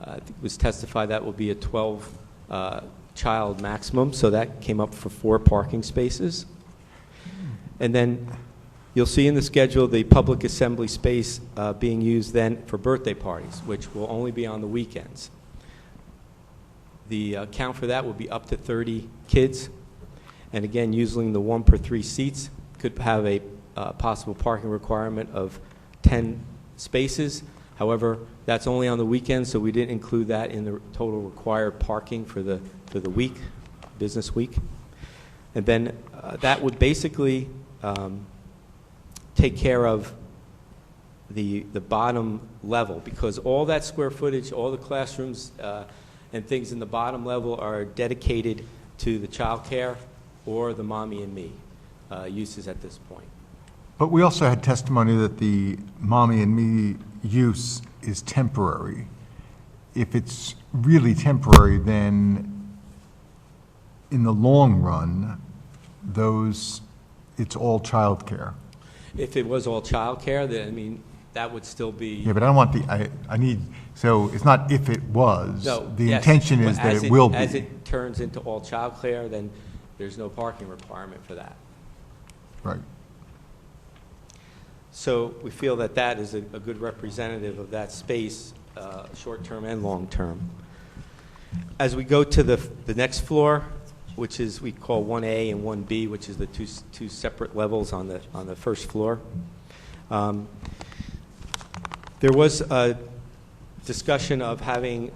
S16: It was testified that will be a 12 child maximum, so that came up for 4 parking spaces. And then you'll see in the schedule the public assembly space being used then for birthday parties, which will only be on the weekends. The count for that will be up to 30 kids. And again, using the 1 per 3 seats, could have a possible parking requirement of 10 spaces. However, that's only on the weekends, so we didn't include that in the total required parking for the week, business week. And then that would basically take care of the bottom level, because all that square footage, all the classrooms and things in the bottom level are dedicated to the child care or the Mommy and Me uses at this point.
S5: But we also had testimony that the mommy and me use is temporary. If it's really temporary, then in the long run, it's all childcare.
S16: If it was all childcare, then, I mean, that would still be.
S5: Yeah, but I don't want so it's not if it was.
S16: No,
S5: The
S16: yes,
S5: intention is that it will be.
S16: As it turns into all childcare, then there's no parking requirement for that.
S5: Right.
S16: So we feel that that is a good representative of that space, short-term and long-term. As we go to the next floor, which is we call 1A and 1B, which is the two separate levels on the first floor. There was a discussion of having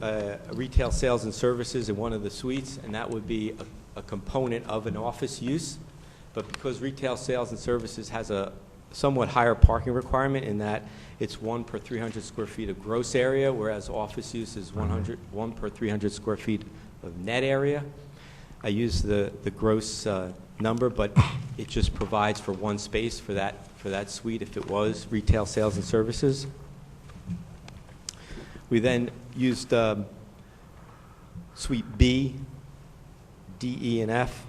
S16: retail sales and services in one of the suites, and that would be a component of an office use. But because retail sales and services has a somewhat higher parking requirement in that it's 1 per 300 square feet of gross area, whereas office use is 1 per 300 square feet of net area. I use the gross number, but it just provides for one space for that suite if it was retail sales and services. We then used Suite B, D, E, and F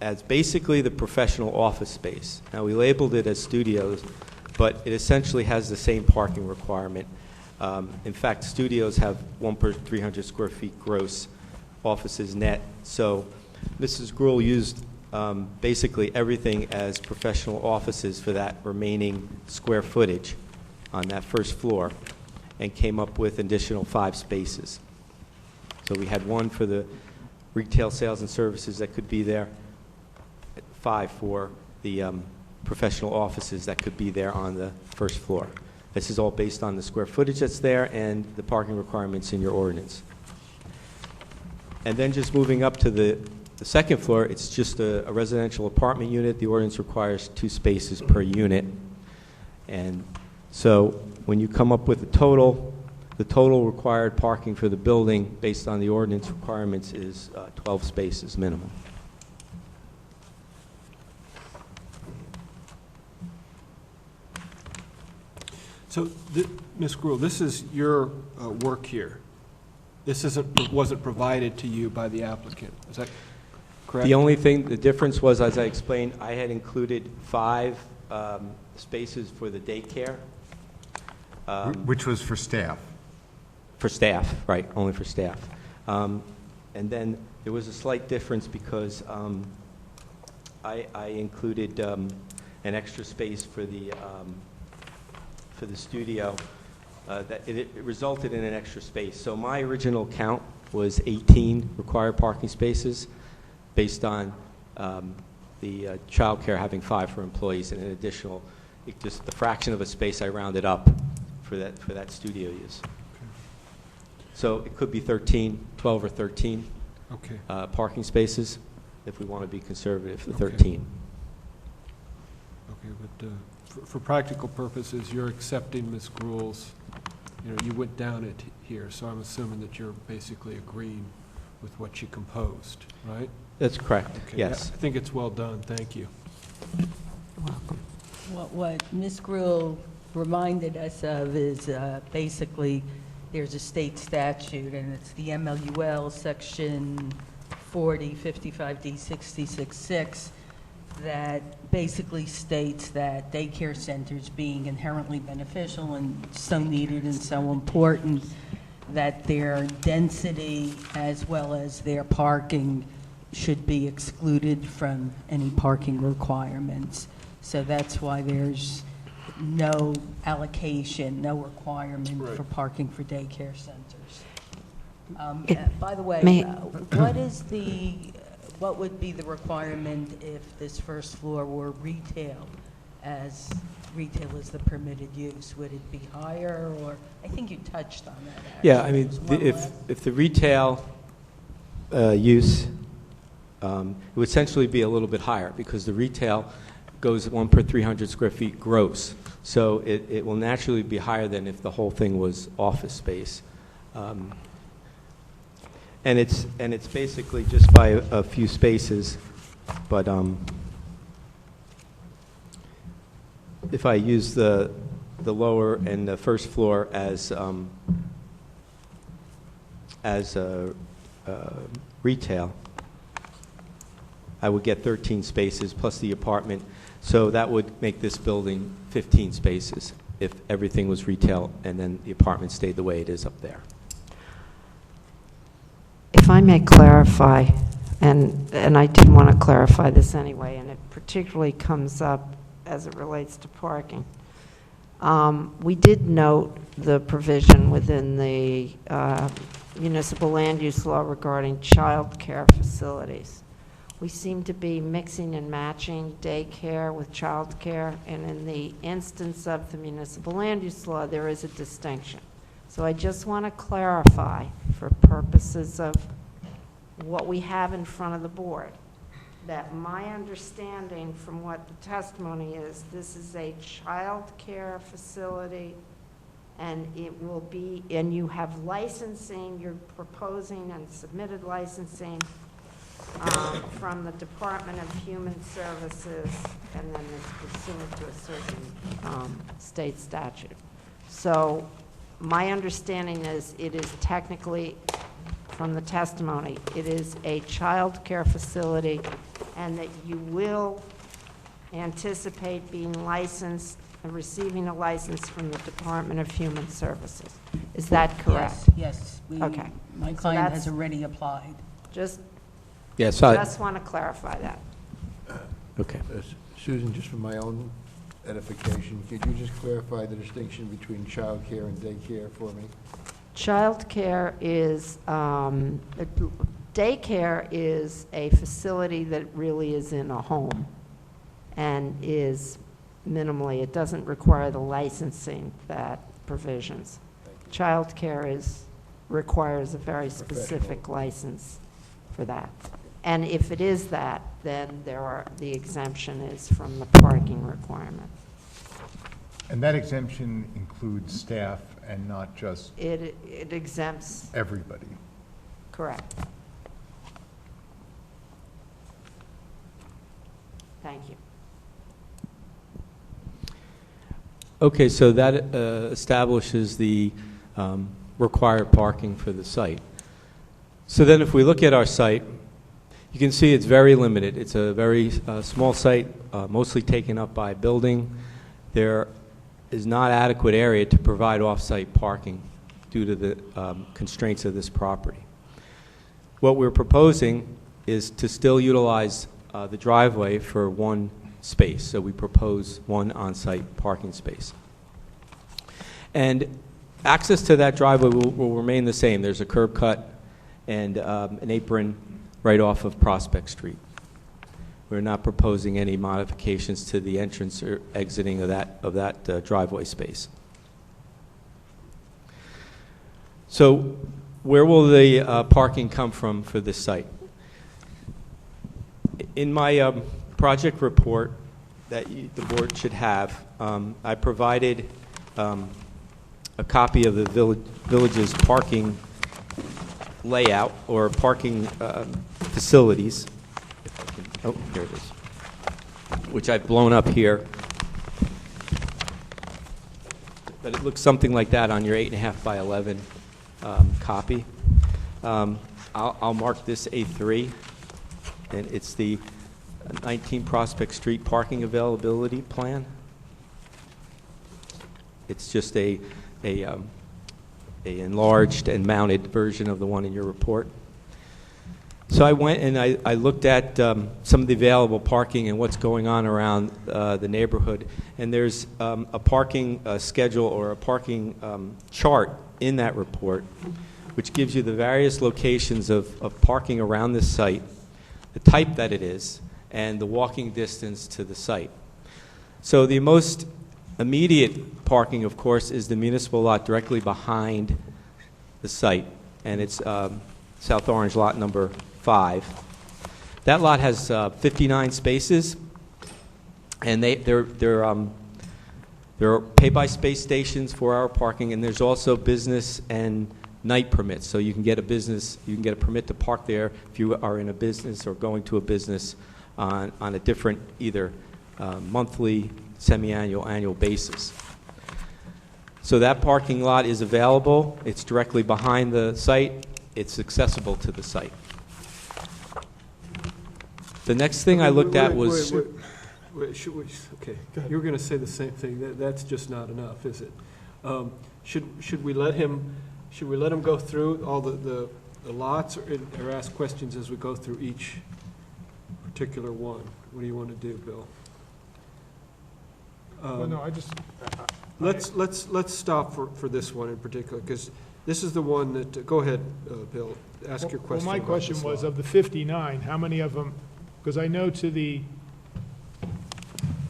S16: as basically the professional office space. Now, we labeled it as studios, but it essentially has the same parking requirement. In fact, studios have 1 per 300 square feet gross, offices net. So Mrs. Gruhl used basically everything as professional offices for that remaining square footage on that first floor and came up with additional 5 spaces. So we had 1 for the retail sales and services that could be there, 5 for the professional offices that could be there on the first floor. This is all based on the square footage that's there and the parking requirements in your ordinance. And then just moving up to the second floor, it's just a residential apartment unit. The ordinance requires 2 spaces per unit. And so when you come up with the total required parking for the building based on the ordinance requirements is 12 spaces minimum.
S1: So, Ms. Gruhl, this is your work here. This wasn't provided to you by the applicant. Is that correct?
S16: The only thing, the difference was, as I explained, I had included 5 spaces for the daycare.
S5: Which was for staff.
S16: For staff, right, only for staff. And then there was a slight difference because I included an extra space for the studio. That it resulted in an extra space. So my original count was 18 required parking spaces based on the child care having 5 for employees and an additional, just the fraction of a space I rounded up for that studio use. Okay. So it could be 12 or 13 parking spaces if we want to be conservative for 13.
S1: Okay, but for practical purposes, you're accepting Ms. Gruhl's, you went down it here, so I'm assuming that you're basically agreeing with what she composed, right?
S16: That's correct,
S1: okay.
S16: Yes.
S1: I think it's well done, thank you.
S2: You're welcome. What Ms. Gruhl reminded us of is basically there's a state statute, and it's the MLUL section 4055D66.6 that basically states that daycare centers being inherently beneficial and so needed and so important that their density as well as their parking should be excluded from any parking requirements. So that's why there's no allocation, no requirement for parking for daycare centers. By the way, what would be the requirement if this first floor were retail, as retail is the permitted use? Would it be higher, or, I think you touched on that, actually.
S16: Yeah, I mean, if the retail use, it would essentially be a little bit higher because the retail goes 1 per 300 square feet gross. So it will naturally be higher than if the whole thing was office space. And it's basically just by a few spaces, but if I use the lower and the first floor as retail, I would get 13 spaces plus the apartment. So that would make this building 15 spaces if everything was retail and then the apartment stayed the way it is up there.
S8: If I may clarify, and I did want to clarify this anyway, and it particularly comes up as it relates to parking. We did note the provision within the municipal land use law regarding child care facilities. We seem to be mixing and matching daycare with child care, and in the instance of the municipal land use law, there is a distinction. So I just want to clarify for purposes of what we have in front of the board, that my understanding from what the testimony is, this is a child care facility, and it will be, and you have licensing, you're proposing and submitted licensing from the Department of Human Services, and then it's pursuant to a certain state statute. So my understanding is it is technically, from the testimony, it is a child care facility, and that you will anticipate being licensed and receiving a license from the Department of Human Services. Is that correct?
S2: Yes.
S8: Okay.
S2: My
S8: So
S2: client
S8: that's-
S2: has already applied.
S8: Just
S16: Yes,
S8: want to clarify that.
S16: okay.
S13: Susan, just for my own edification, could you just clarify the distinction between child care and daycare for me?
S8: Child care is, daycare is a facility that really is in a home and is minimally, it doesn't require the licensing that provisions. Child care requires a very specific license for that. And if it is that, then the exemption is from the parking requirement.
S5: And that exemption includes staff and not just
S8: It exempts,
S5: everybody.
S8: correct. Thank you.
S16: Okay, so that establishes the required parking for the site. So then if we look at our site, you can see it's very limited. It's a very small site, mostly taken up by a building. There is not adequate area to provide off-site parking due to the constraints of this property. What we're proposing is to still utilize the driveway for one space. So we propose one on-site parking space. And access to that driveway will remain the same. There's a curb cut and an apron right off of Prospect Street. We're not proposing any modifications to the entrance or exiting of that driveway space. So where will the parking come from for this site? In my project report that the board should have, I provided a copy of the village's parking layout or parking facilities. If I can, oh, here it is, which I've blown up here. But it looks something like that on your 8.5 by 11 copy. I'll mark this A3, and it's the 19 Prospect Street parking availability plan. It's just a enlarged and mounted version of the one in your report. So I went and I looked at some of the available parking and what's going on around the neighborhood. And there's a parking schedule or a parking chart in that report, which gives you the various locations of parking around this site, the type that it is, and the walking distance to the site. So the most immediate parking, of course, is the municipal lot directly behind the site, and it's South Orange lot number 5. That lot has 59 spaces, and there are pay-by-space stations for our parking, and there's also business and night permits. So you can get a permit to park there if you are in a business or going to a business on a different either monthly semi-annual, annual basis. So that parking lot is available. It's directly behind the site. It's accessible to the site. The next thing I looked at was...
S1: Okay, you were going to say the same thing. That's just not enough, is it? Should we let him go through all the lots or ask questions as we go through each particular one? What do you want to do, Bill?
S3: Well, no, I just...
S1: Let's stop for this one in particular, because this is the one that, go ahead, Bill, ask your question.
S3: Well, my question was, of the 59, how many of them, because I know to the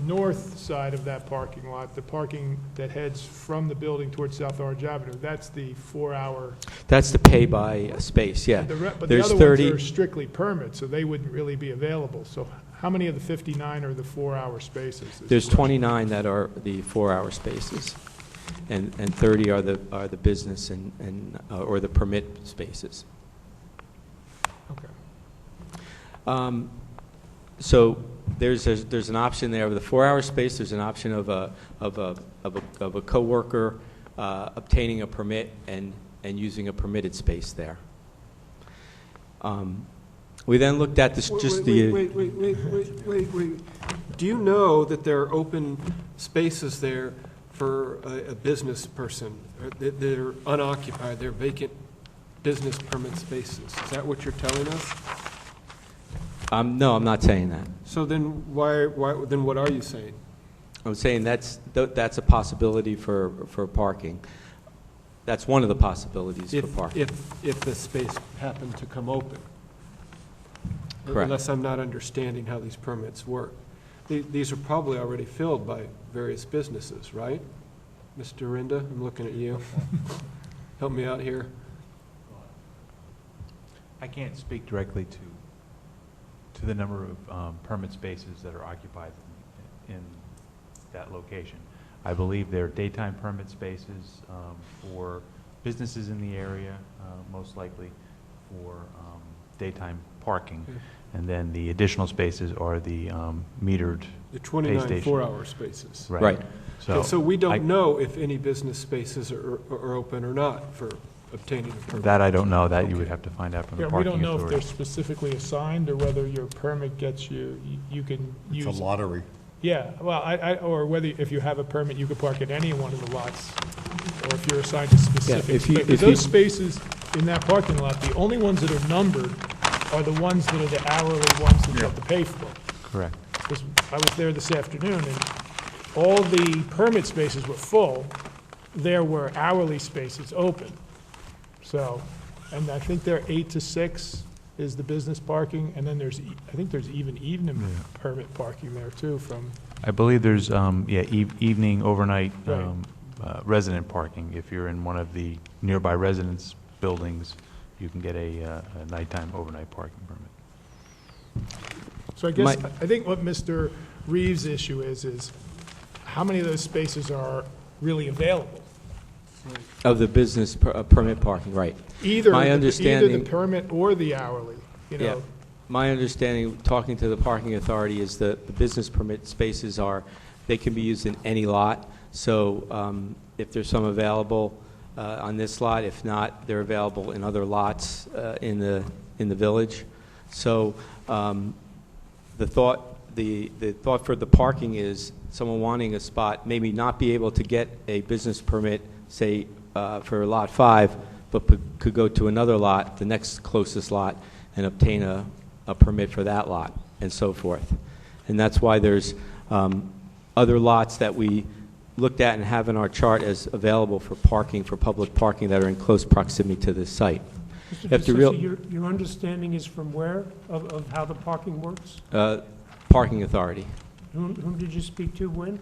S3: north side of that parking lot, the parking that heads from the building towards South Orange Avenue, that's the 4-hour.
S16: That's the pay-by space, yeah.
S3: But the other ones are strictly permits, so they wouldn't really be available. So how many of the 59 are the 4-hour spaces?
S16: There's 29 that are the 4-hour spaces, and 30 are the business or the permit spaces.
S3: Okay.
S16: So there's an option there of the 4-hour space. There's an option of a coworker obtaining a permit and using a permitted space there. We then looked at this.
S1: Wait. Do you know that there are open spaces there for a business person? They're unoccupied. They're vacant business permit spaces. Is that what you're telling us?
S16: No, I'm not saying that.
S1: So then then what are you saying?
S16: I'm saying that's a possibility for parking. That's one of the possibilities for parking.
S1: If the space happened to come open.
S16: Correct.
S1: Unless I'm not understanding how these permits work. These are probably already filled by various businesses, right? Mr. Rinda, I'm looking at you. Help me out here.
S12: I can't speak directly to the number of permit spaces that are occupied in that location. I believe there are daytime permit spaces for businesses in the area, most likely for daytime parking.
S1: Okay.
S12: And then the additional spaces are the metered
S1: The
S12: pay
S1: 29
S12: station.
S1: 4-hour spaces.
S16: Right.
S1: So we don't know if any business spaces are open or not for obtaining a permit.
S12: That I don't know. That you would have to find out from the
S3: Yeah, we
S12: parking
S3: don't know if
S12: authority.
S3: they're specifically assigned or whether your permit gets you can use.
S5: It's a lottery.
S3: Yeah, well, or whether if you have a permit, you could park at any one of the lots, or if you're assigned a specific space. Because those spaces in that parking lot, the only ones that are numbered are the ones that are the hourly ones that you have to pay for.
S12: Correct.
S3: Because I was there this afternoon, and all the permit spaces were full. There were hourly spaces open. So, and I think they're 8 to 6 is the business parking, and then I think there's even evening permit parking there too from.
S12: I believe there's, evening, overnight
S3: Right.
S12: resident parking. If you're in one of the nearby residence buildings, you can get a nighttime, overnight parking permit.
S3: So I guess, I think what Mr. Reeves' issue is how many of those spaces are really available?
S16: Of the business permit parking, right.
S3: Either
S16: My
S3: the
S16: understanding,
S3: permit or the hourly, you know?
S16: yeah, my understanding, talking to the parking authority, is that the business permit spaces they can be used in any lot. So if there's some available on this lot, if not, they're available in other lots in the village. So the thought for the parking is someone wanting a spot maybe not be able to get a business permit, say, for lot 5, but could go to another lot, the next closest lot, and obtain a permit for that lot, and so forth. And that's why there's other lots that we looked at and have in our chart as available for parking, for public parking, that are in close proximity to this site.
S11: Mr. DeSouza, your understanding is from where of how the parking works?
S16: Parking authority.
S11: Whom did you speak to when?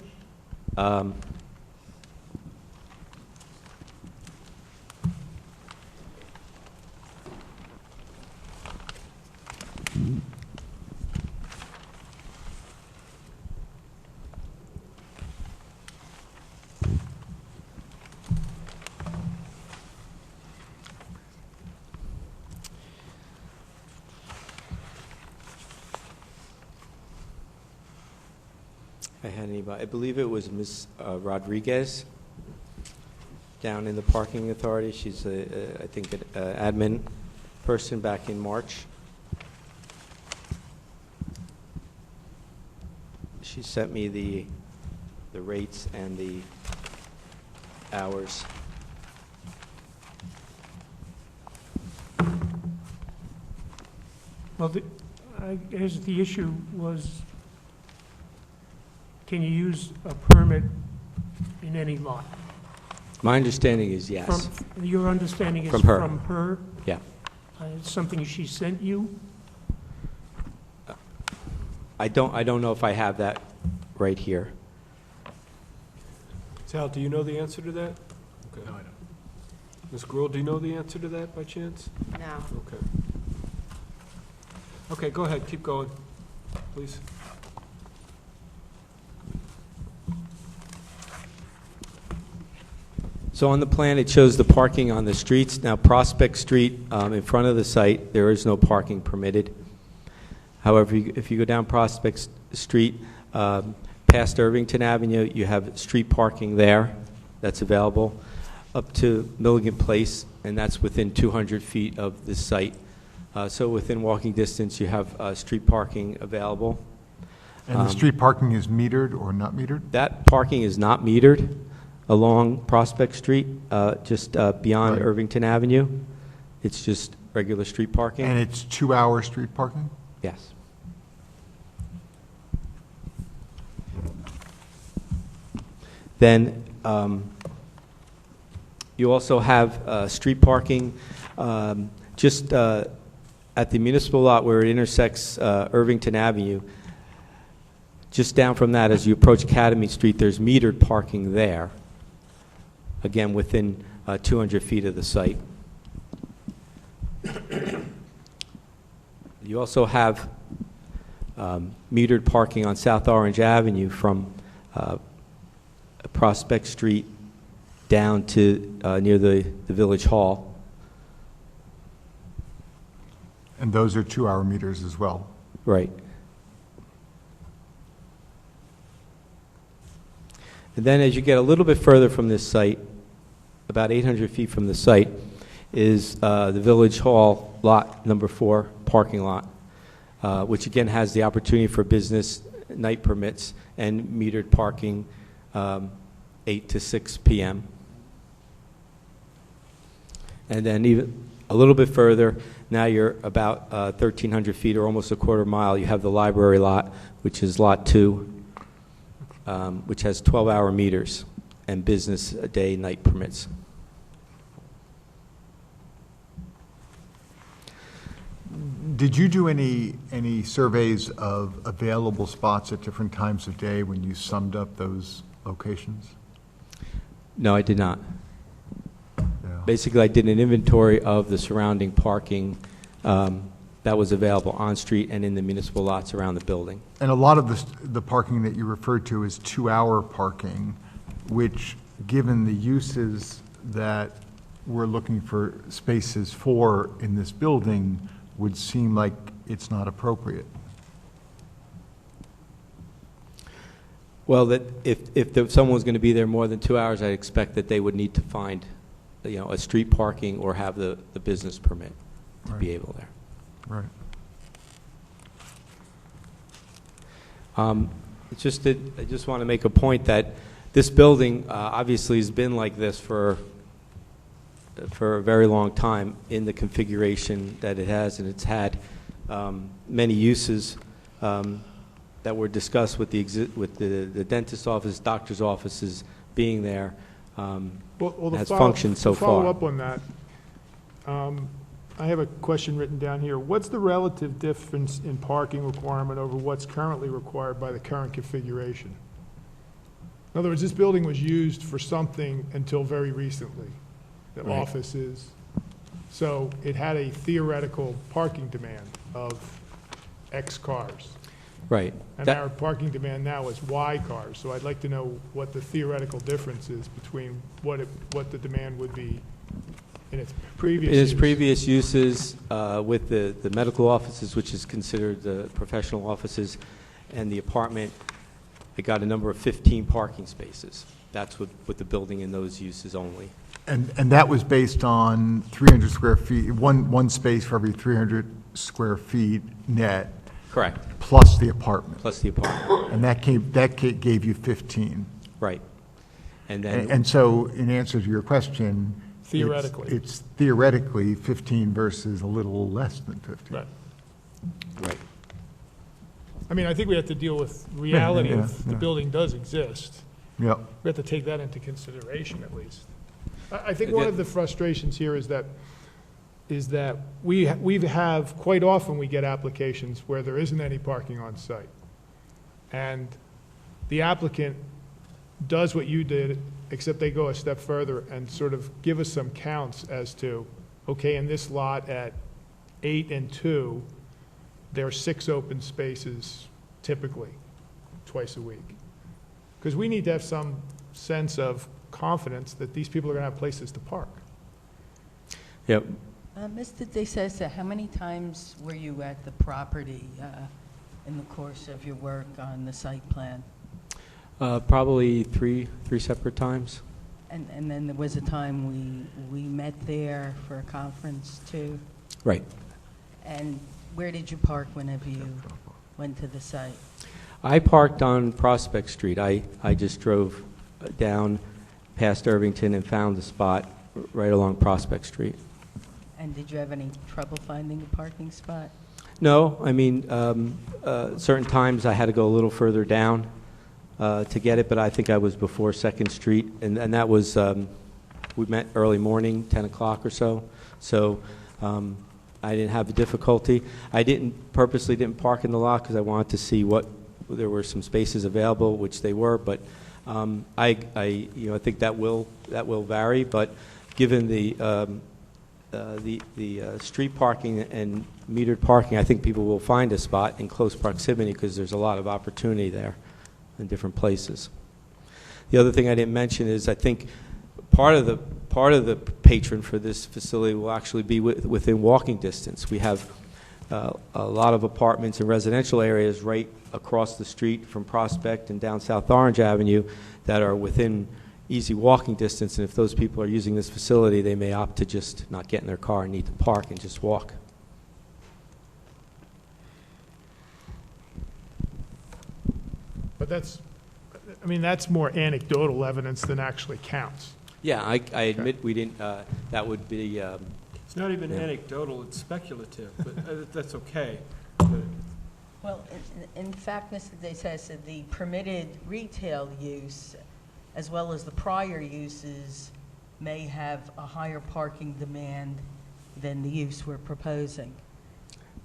S16: I had anybody, I believe it was Ms. Rodriguez down in the parking authority. She's, I think, an admin person back in March. She sent me the rates and the hours.
S11: Well, I guess the issue was, can you use a permit in any lot?
S16: My understanding is yes.
S11: Your understanding is
S16: From her.
S11: from her?
S16: Yeah.
S11: It's something she sent you?
S16: I don't know if I have that right here.
S1: Sal, do you know the answer to that? Okay.
S3: No, I don't.
S1: Ms. Gruhl, do you know the answer to that by chance?
S8: No.
S1: Okay. Okay, go ahead, keep going, please.
S16: So on the plan, it shows the parking on the streets. Now, Prospect Street, in front of the site, there is no parking permitted. However, if you go down Prospect Street, past Irvington Avenue, you have street parking there that's available, up to Milligan Place, and that's within 200 feet of the site. So within walking distance, you have street parking available.
S5: And the street parking is metered or not metered?
S16: That parking is not metered along Prospect Street, just beyond
S5: Right.
S16: Irvington Avenue. It's just regular street parking.
S5: And it's 2-hour street parking?
S16: Yes. Then you also have street parking just at the municipal lot where it intersects Irvington Avenue. Just down from that, as you approach Academy Street, there's metered parking there, again, within 200 feet of the site. You also have metered parking on South Orange Avenue from Prospect Street down to near the Village Hall.
S5: And those are 2-hour meters as well?
S16: Right. And then as you get a little bit further from this site, about 800 feet from the site, is the Village Hall lot number 4 parking lot, which again has the opportunity for business night permits and metered parking 8 to 6 p.m. And then even a little bit further, now you're about 1,300 feet or almost a quarter mile, you have the library lot, which is lot 2, which has 12-hour meters and business day night permits.
S5: Did you do any surveys of available spots at different times of day when you summed up those locations?
S16: No, I did not.
S5: Yeah.
S16: Basically, I did an inventory of the surrounding parking that was available on street and in the municipal lots around the building.
S5: And a lot of the parking that you referred to is 2-hour parking, which, given the uses that we're looking for spaces for in this building, would seem like it's not appropriate.
S16: Well, that if someone was going to be there more than 2 hours, I'd expect that they would need to find, a street parking or have the business permit to be able there.
S5: Right.
S16: It's just that I just want to make a point that this building obviously has been like this for a very long time in the configuration that it has, and it's had many uses that were discussed with the dentist's office, doctor's offices being there. Has functioned so
S3: to follow
S16: far.
S3: up on that, I have a question written down here. What's the relative difference in parking requirement over what's currently required by the current configuration? In other words, this building was used for something until very recently, the
S16: Right.
S3: offices. So it had a theoretical parking demand of X cars.
S16: Right.
S3: And our parking demand now is Y cars. So I'd like to know what the theoretical difference is between what the demand would be in its previous
S16: In its
S3: use.
S16: previous uses, with the medical offices, which is considered the professional offices, and the apartment, I got a number of 15 parking spaces. That's what the building in those uses only.
S5: And that was based on 300 square feet, one space for every 300 square feet net,
S16: Correct,
S5: plus the apartment.
S16: plus the apartment.
S5: And that gave you 15.
S16: Right. And then,
S5: And so, in answer to your question.
S3: Theoretically.
S5: It's theoretically 15 versus a little less than 15.
S3: Right.
S16: right.
S3: I mean, I think we have to deal with reality
S5: Yeah,
S3: of the
S5: yeah.
S3: building does exist.
S5: Yep.
S3: We have to take that into consideration at least. I think one of the frustrations here is that we have, quite often we get applications where there isn't any parking on site. And the applicant does what you did, except they go a step further and sort of give us some counts as to, okay, in this lot at 8 and 2, there are 6 open spaces typically, twice a week. Because we need to have some sense of confidence that these people are going to have places to park.
S16: Yep.
S2: Mr. DeSesa, how many times were you at the property in the course of your work on the site plan?
S16: Probably three separate times.
S2: And then there was a time we met there for a conference too?
S16: Right.
S2: And where did you park whenever you went to the site?
S16: I parked on Prospect Street. I just drove down past Irvington and found a spot right along Prospect Street.
S2: And did you have any trouble finding a parking spot?
S16: No, I mean, certain times I had to go a little further down to get it, but I think I was before 2nd Street, and that was, we met early morning, 10 o'clock or so, so I didn't have the difficulty. I purposely didn't park in the lot because I wanted to see there were some spaces available, which they were, but I think that will vary, but given the street parking and metered parking, I think people will find a spot in close proximity because there's a lot of opportunity there in different places. The other thing I didn't mention is I think part of the patron for this facility will actually be within walking distance. We have a lot of apartments and residential areas right across the street from Prospect and down South Orange Avenue that are within easy walking distance, and if those people are using this facility, they may opt to just not get in their car and need to park and just walk.
S3: But that's more anecdotal evidence than actually counts.
S16: Yeah, I admit we didn't, that would be...
S1: It's not even anecdotal, it's speculative, but that's okay.
S2: Well, in fact, Mr. DeSesa, the permitted retail use, as well as the prior uses, may have a higher parking demand than the use we're proposing.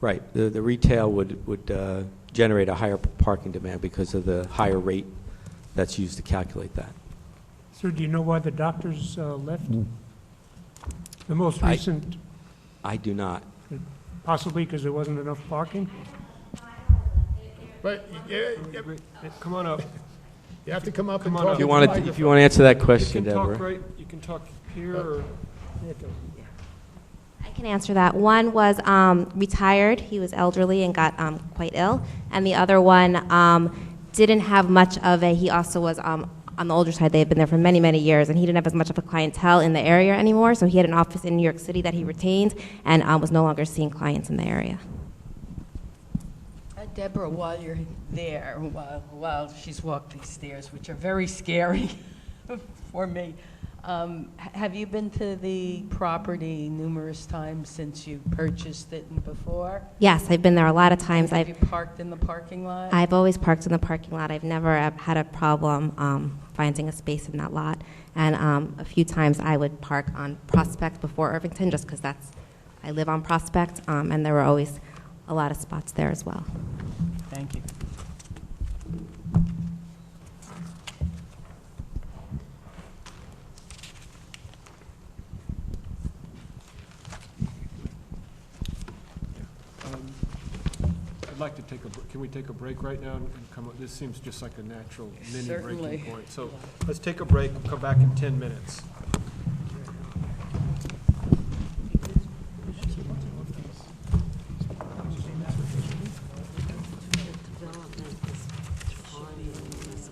S16: Right. The retail would generate a higher parking demand because of the higher rate that's used to calculate that.
S11: Sir, do you know why the doctors left? The most recent,
S16: I do not.
S11: possibly because there wasn't enough parking?
S3: But,
S1: Come on up.
S3: you have to come up and
S1: Come on
S3: talk.
S1: up.
S16: If you want to answer that question, Deborah.
S1: You can talk here or...
S6: I can answer that. One was retired. He was elderly and got quite ill. And the other one didn't have much of he also was on the older side. They had been there for many, many years, and he didn't have as much of a clientele in the area anymore, so he had an office in New York City that he retained and was no longer seeing clients in the area.
S2: Deborah, while you're there, while she's walked these stairs, which are very scary for me, have you been to the property numerous times since you purchased it before?
S6: Yes, I've been there a lot of times.
S2: Have you parked in the parking lot?
S6: I've always parked in the parking lot. I've never had a problem finding a space in that lot. And a few times I would park on Prospect before Irvington, just because I live on Prospect, and there were always a lot of spots there as well.
S2: Thank you.
S1: I'd like to can we take a break right now and come up? This seems just like a natural mini
S2: Certainly.
S1: breaking point. So let's take a break, we'll come back in 10 minutes.
S8: Development is on this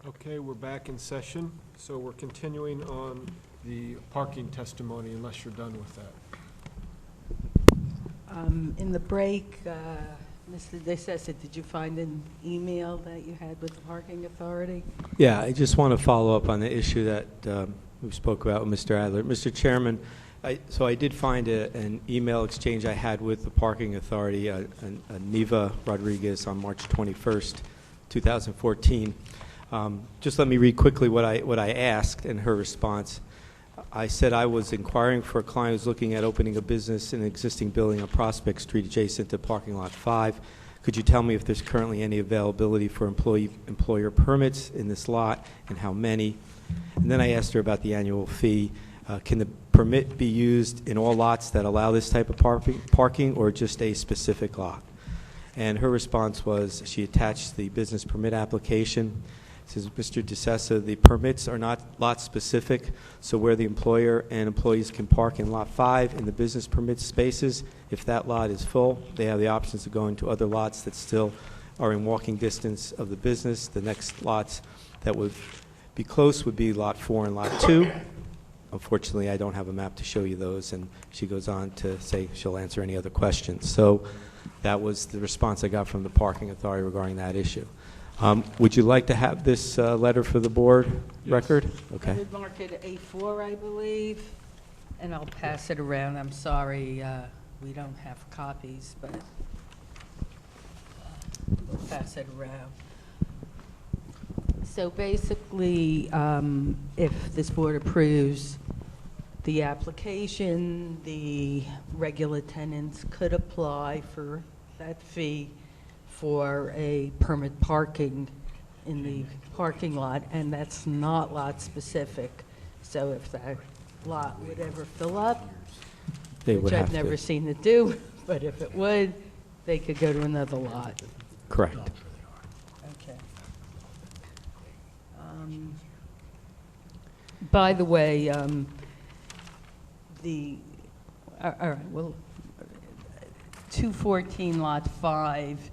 S1: Okay, we're back in session, so we're continuing on the parking testimony unless you're done with that.
S2: In the break, Mr. DeSessa, did you find an email that you had with the parking authority?
S16: Yeah, I just want to follow up on the issue that we spoke about with Mr. Adler. Mr. Chairman, so I did find an email exchange I had with the parking authority, Neva Rodriguez, on March 21st, 2014. Just let me read quickly what I asked and her response. I said I was inquiring for a client who's looking at opening a business in an existing building on Prospect Street adjacent to parking lot 5. Could you tell me if there's currently any availability for employer permits in this lot and how many? And then I asked her about the annual fee. Can the permit be used in all lots that allow this type of parking or just a specific lot? And her response was she attached the business permit application. Says, Mr. DeSessa, the permits are not lot-specific, so where the employer and employees can park in Lot 5 in the business permit spaces, if that lot is full, they have the options of going to other lots that still are in walking distance of the business. The next lots that would be close would be Lot 4 and Lot 2. Unfortunately, I don't have a map to show you those, and she goes on to say she'll answer any other questions. So that was the response I got from the parking authority regarding that issue. Would you like to have this letter for the board record? Okay.
S2: I did mark it A4, I believe, and I'll pass it around. I'm sorry, we don't have copies, but we'll pass it around. So basically, if this board approves the application, the regular tenants could apply for that fee for a permit parking in the parking lot, and that's not lot specific. So if that lot would ever fill up, which I've never seen it do, but if it would, they could go to another lot.
S16: Correct.
S2: Okay. By the way, all right, well, 214 Lot 5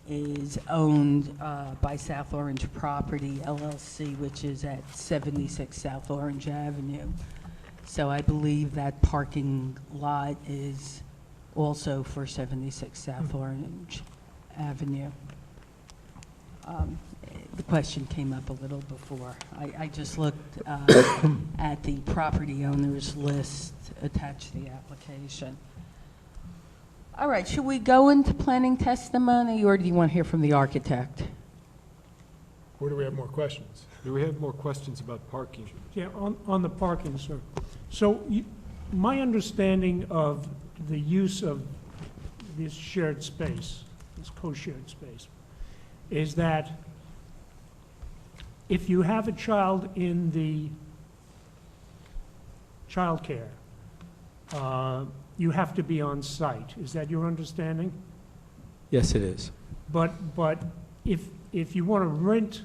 S2: is owned by South Orange Property, LLC, which is at 76 South Orange Avenue. So I believe that parking lot is also for 76 South Orange Avenue. The question came up a little before. I just looked at the property owner's list attached to the application. All right, should we go into planning testimony, or do you want to hear from the architect?
S3: Or do we have more questions?
S1: Do we have more questions about parking?
S11: Yeah, on the parking, sir. So my understanding of the use of this shared space, this co-shared space, is that if you have a child in the childcare, you have to be on site. Is that your understanding?
S16: Yes, it is.
S11: But if you want to rent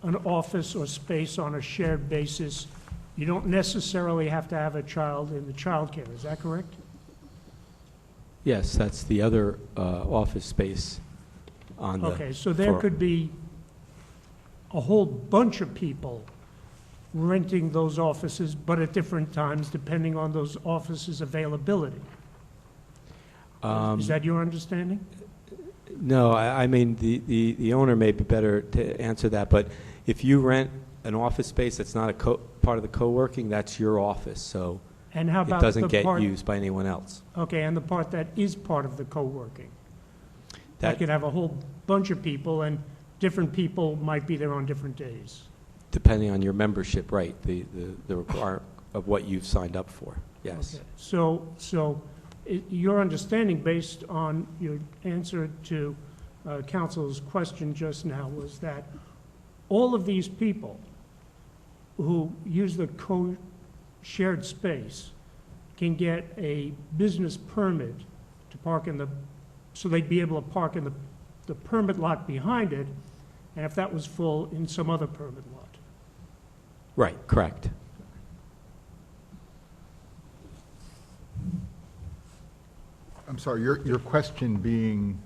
S11: an office or space on a shared basis, you don't necessarily have to have a child in the childcare. Is that correct?
S16: Yes, that's the other office space on the
S11: Okay, so there
S16: floor.
S11: could be a whole bunch of people renting those offices, but at different times, depending on those offices' availability. Is that your understanding?
S16: No, I mean, the owner may be better to answer that, but if you rent an office space that's not a part of the co-working, that's your office, so
S11: And how about
S16: it doesn't
S11: the
S16: get
S11: part-
S16: used by anyone else.
S11: Okay, and the part that is part of the co-working? That
S16: That-
S11: could have a whole bunch of people, and different people might be there on different days.
S16: Depending on your membership, right, the requirement of what you've signed up for, yes.
S11: Okay. So your understanding, based on your answer to Council's question just now, was that all of these people who use the co-shared space can get a business permit to park in so they'd be able to park in the permit lot behind it, and if that was full, in some other permit lot.
S16: Right, correct.
S5: I'm sorry, your question being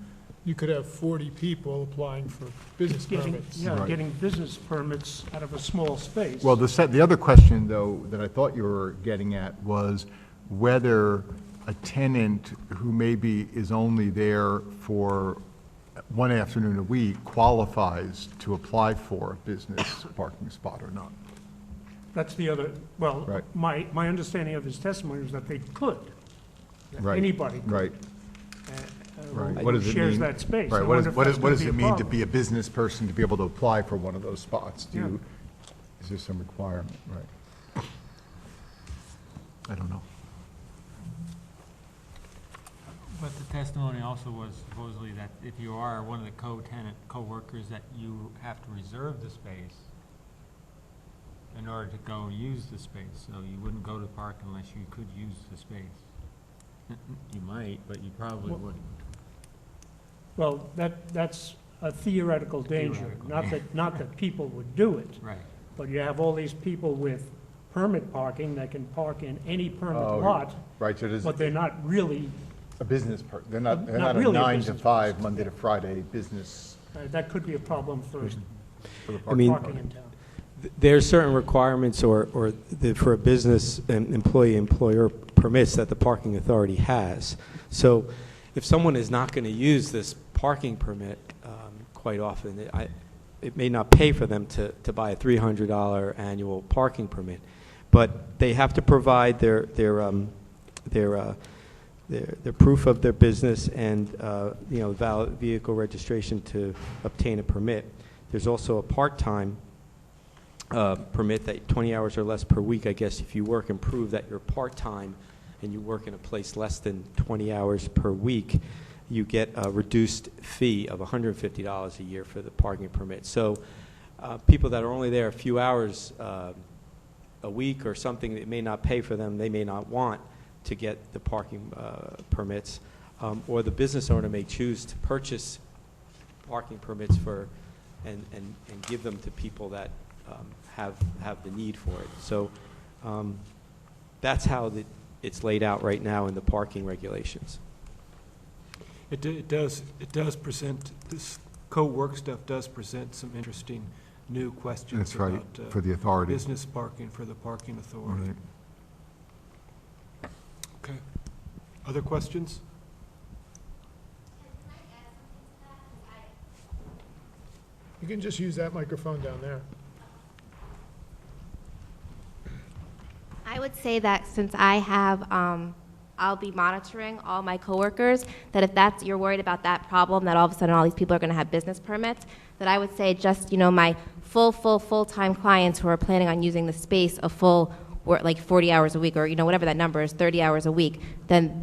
S3: You could have 40 people applying for business
S11: Getting,
S3: permits.
S11: yeah,
S5: Right.
S11: getting business permits out of a small space.
S5: Well, the other question, though, that I thought you were getting at was whether a tenant who maybe is only there for one afternoon a week qualifies to apply for a business parking spot or not.
S11: That's the other, well,
S5: Right.
S11: my understanding of his testimony was that they could. That
S5: Right.
S11: Anybody could.
S5: Right. Right.
S11: Who
S5: What does it
S11: shares
S5: mean?
S11: that space.
S5: Right,
S11: I
S5: what
S11: wonder if that's
S5: what
S11: gonna
S5: does
S11: be
S5: it
S11: a
S5: mean to
S11: problem.
S5: be a business person to be able to apply for one of those spots?
S11: Yeah.
S5: Is there some requirement, right? I don't know.
S10: But the testimony also was supposedly that if you are one of the co-tenant, co-workers, that you have to reserve the space in order to go use the space. So you wouldn't go to park unless you could use the space. You might, but you probably
S11: Well-
S10: wouldn't.
S11: Well, that's a theoretical danger,
S10: Theoretical,
S11: not that people would do it.
S10: Right.
S11: But you have all these people with permit parking that can park in any permit
S5: Oh,
S11: lot,
S5: Right, so there's
S11: but they're not really,
S5: a business, they're not
S11: Not
S5: a
S11: really a
S5: 9 to
S11: business
S5: 5, Monday to Friday business
S11: that could be a problem for
S5: for the
S16: I mean,
S11: parking in town.
S16: There are certain requirements for a business employer permits that the parking authority has. So if someone is not going to use this parking permit, quite often, it may not pay for them to buy a $300 annual parking permit, but they have to provide their proof of their business and valid vehicle registration to obtain a permit. There's also a part-time permit that 20 hours or less per week. I guess if you work and prove that you're part-time and you work in a place less than 20 hours per week, you get a reduced fee of $150 a year for the parking permit. So people that are only there a few hours a week or something, it may not pay for them, they may not want to get the parking permits, or the business owner may choose to purchase parking permits and give them to people that have the need for it. So that's how it's laid out right now in the parking regulations.
S1: It does present, this co-work stuff does present some interesting new questions
S5: That's right,
S1: about
S5: for the authority.
S1: business parking for the parking authority.
S5: Right.
S1: Okay. Other questions?
S3: You can just use that microphone down there.
S6: I would say that since I have, I'll be monitoring all my coworkers, that if you're worried about that problem, that all of a sudden all these people are going to have business permits, that I would say just, my full-time clients who are planning on using the space a full, or like 40 hours a week, or, whatever that number is, 30 hours a week, then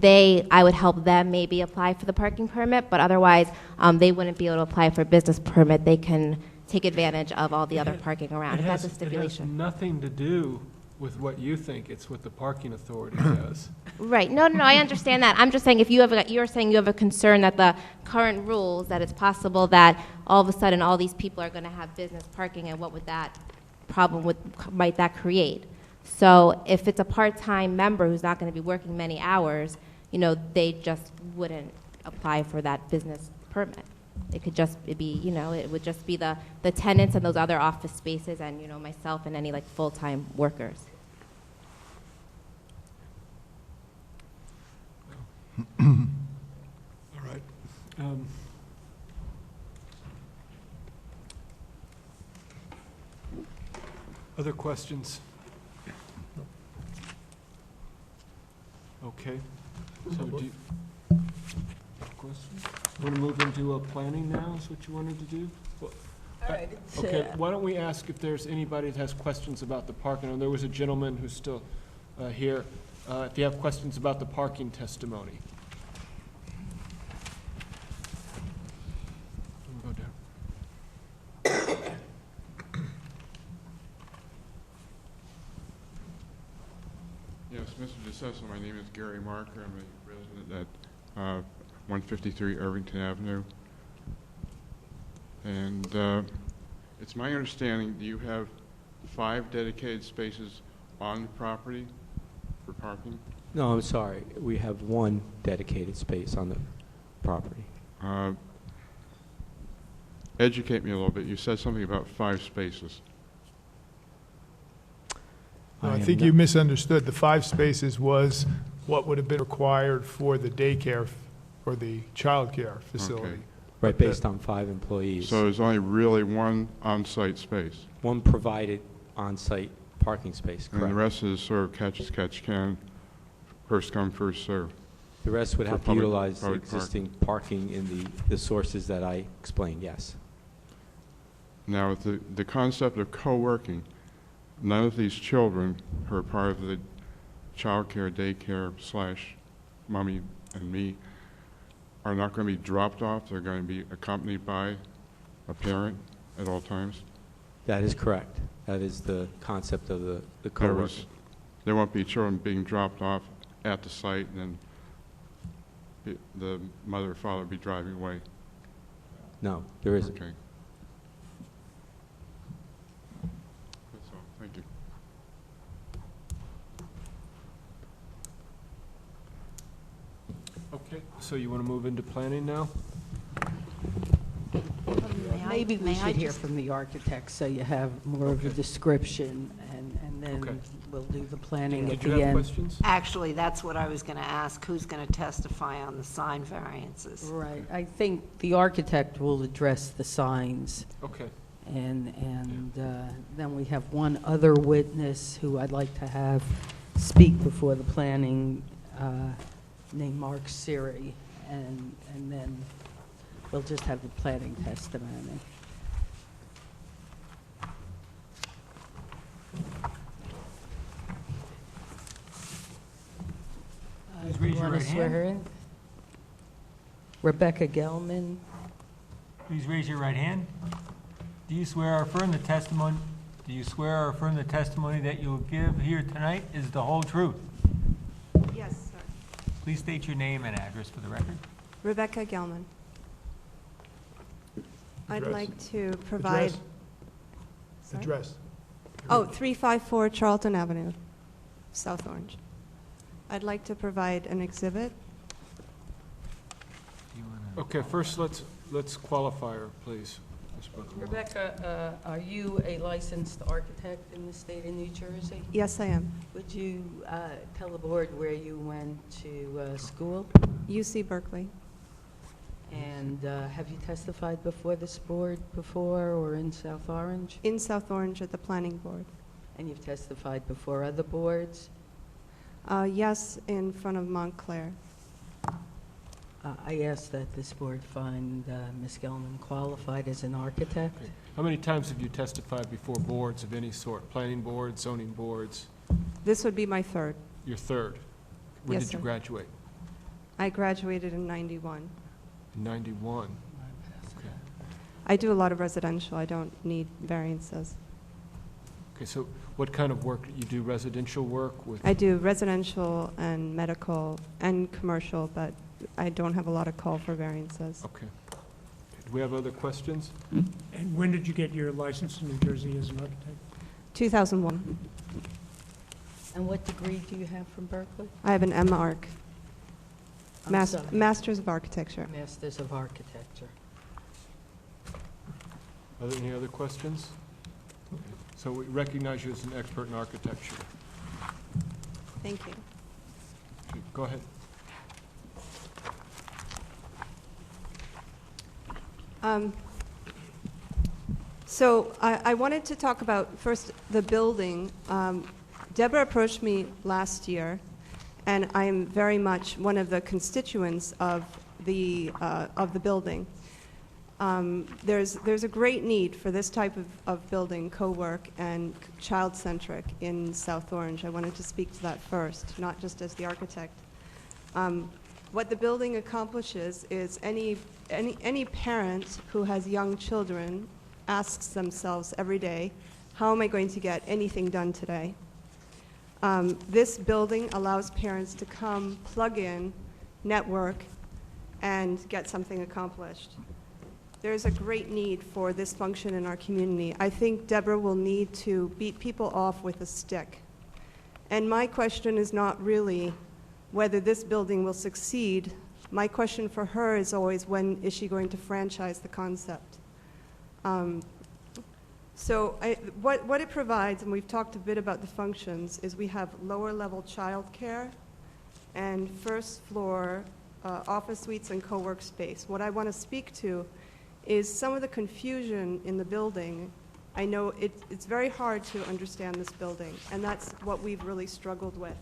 S6: I would help them maybe apply for the parking permit, but otherwise, they wouldn't be able to apply for a business permit. They can take advantage of all the other parking around, if that's a stipulation.
S1: It has nothing to do with what you think, it's what the parking authority does.
S6: Right. No, I understand that. I'm just saying you're saying you have a concern that the current rules, that it's possible that all of a sudden all these people are going to have business parking, and what would that problem might that create? So if it's a part-time member who's not going to be working many hours, they just wouldn't apply for that business permit. It could just be, it would just be the tenants and those other office spaces and, myself and any like full-time workers.
S1: All right. Other questions? Okay. So do you, questions? Want to move into planning now, is what you wanted to do? Okay, why don't we ask if there's anybody that has questions about the parking? And there was a gentleman who's still here. If you have questions about the parking testimony. Go down.
S14: Yes, Mr. DeCessa, my name is Gary Marker. I'm a resident at 153 Irvington Avenue. And it's my understanding that you have 5 dedicated spaces on the property for parking?
S16: No, I'm sorry. We have one dedicated space on the property.
S14: educate me a little bit. You said something about 5 spaces.
S3: No, I
S16: am
S3: think
S16: not-
S3: you misunderstood. The 5 spaces was what would have been required for the daycare or the childcare facility.
S14: Okay.
S16: Right, based on 5 employees.
S14: So there's only really 1 on-site space.
S16: One provided on-site parking space,
S14: And the
S16: correct.
S14: rest is sort of catch as catch can, first come, first serve.
S16: The rest would
S14: for
S16: have to
S14: public-
S16: utilize the
S14: public parking.
S16: existing parking in the sources that I explained, yes.
S14: Now, with the concept of co-working, none of these children who are part of the childcare, daycare / mommy and me are not going to be dropped off. They're going to be accompanied by a parent at all times.
S16: That is correct. That is the concept of the
S14: There was-
S16: co-working.
S14: There won't be children being dropped off at the site and then the mother or father be driving away.
S16: No, there isn't.
S14: Okay. That's all. Thank you.
S1: Okay, so you want to move into planning now?
S2: Maybe we
S17: may I
S2: should hear
S17: just-
S2: from the architect, so you have more of a description, and
S1: Okay.
S2: then we'll do the planning at
S1: Did you
S2: the
S1: have
S2: end.
S1: questions?
S8: Actually, that's what I was going to ask. Who's going to testify on the sign variances?
S2: Right, I think the architect will address the signs,
S1: Okay.
S2: and then we have one other witness who I'd like to have speak before the planning, named Mark Siri, and then we'll just have the planning testimony.
S10: Please raise
S2: You
S10: your
S2: want
S10: right
S2: to swear
S10: hand.
S2: her in? Rebecca Gelman.
S10: Please raise your right hand. Do you swear or affirm the testimony, that you will give here tonight is the whole truth?
S9: Yes, sir.
S10: Please state your name and address for the record.
S9: Rebecca Gelman. I'd
S3: Address.
S9: like to provide...
S3: Address.
S9: Sorry?
S3: Address.
S9: Oh, 354 Charlton Avenue, South Orange. I'd like to provide an exhibit.
S10: Do you wanna-
S1: Okay, first let's qualify her, please. Ms. Buckham.
S2: Rebecca, are you a licensed architect in the state of New Jersey?
S9: Yes, I am.
S2: Would you tell the board where you went to school?
S9: UC Berkeley.
S2: And have you testified before this board before or in South Orange?
S9: In South Orange at the Planning Board.
S2: And you've testified before other boards?
S9: Yes, in front of Montclair.
S2: I ask that this board find Ms. Gelman qualified as an architect.
S1: Okay. How many times have you testified before boards of any sort? Planning boards, zoning boards?
S9: This would be my third.
S1: Your third? When
S9: Yes,
S1: did you
S9: sir.
S1: graduate?
S9: I graduated in '91.
S1: In 91? Okay.
S9: I do a lot of residential. I don't need variances.
S1: Okay, so what kind of work? You do residential work with?
S9: I do residential and medical and commercial, but I don't have a lot of call for variances.
S1: Okay. Do we have other questions?
S11: And when did you get your license in New Jersey as an architect?
S9: 2001.
S2: And what degree do you have from Berkeley?
S9: I have an M.Arch.
S2: I'm sorry.
S9: Masters of Architecture.
S2: Masters of Architecture.
S1: Are there any other questions? Okay. So we recognize you as an expert in architecture.
S9: Thank you.
S1: Okay, go ahead.
S9: So I wanted to talk about, first, the building. Deborah approached me last year, and I am very much one of the constituents of the building. There's a great need for this type of building, co-work and child-centric in South Orange. I wanted to speak to that first, not just as the architect. What the building accomplishes is any parent who has young children asks themselves every day, how am I going to get anything done today? This building allows parents to come, plug in, network, and get something accomplished. There's a great need for this function in our community. I think Deborah will need to beat people off with a stick. And my question is not really whether this building will succeed. My question for her is always, when is she going to franchise the concept? What it provides, and we've talked a bit about the functions, is we have lower-level childcare and first-floor office suites and co-work space. What I want to speak to is some of the confusion in the building. I know it's very hard to understand this building, and that's what we've really struggled with.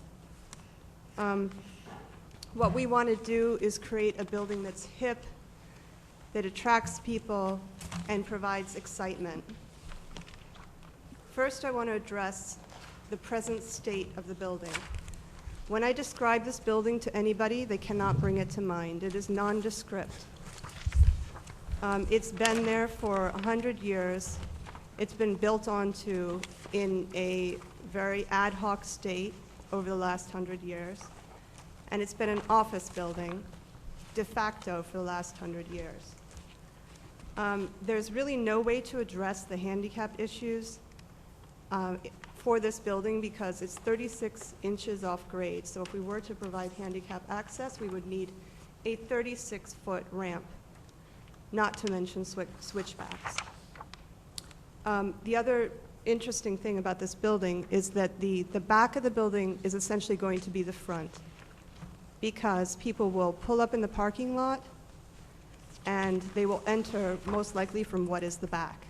S9: What we want to do is create a building that's hip, that attracts people, and provides excitement. First, I want to address the present state of the building. When I describe this building to anybody, they cannot bring it to mind. It is nondescript. It's been there for 100 years. It's been built onto in a very ad hoc state over the last 100 years. And it's been an office building de facto for the last 100 years. There's really no way to address the handicap issues for this building because it's 36 inches off grade. So if we were to provide handicap access, we would need a 36-foot ramp, not to mention switchbacks. The other interesting thing about this building is that the back of the building is essentially going to be the front because people will pull up in the parking lot and they will enter most likely from what is the back.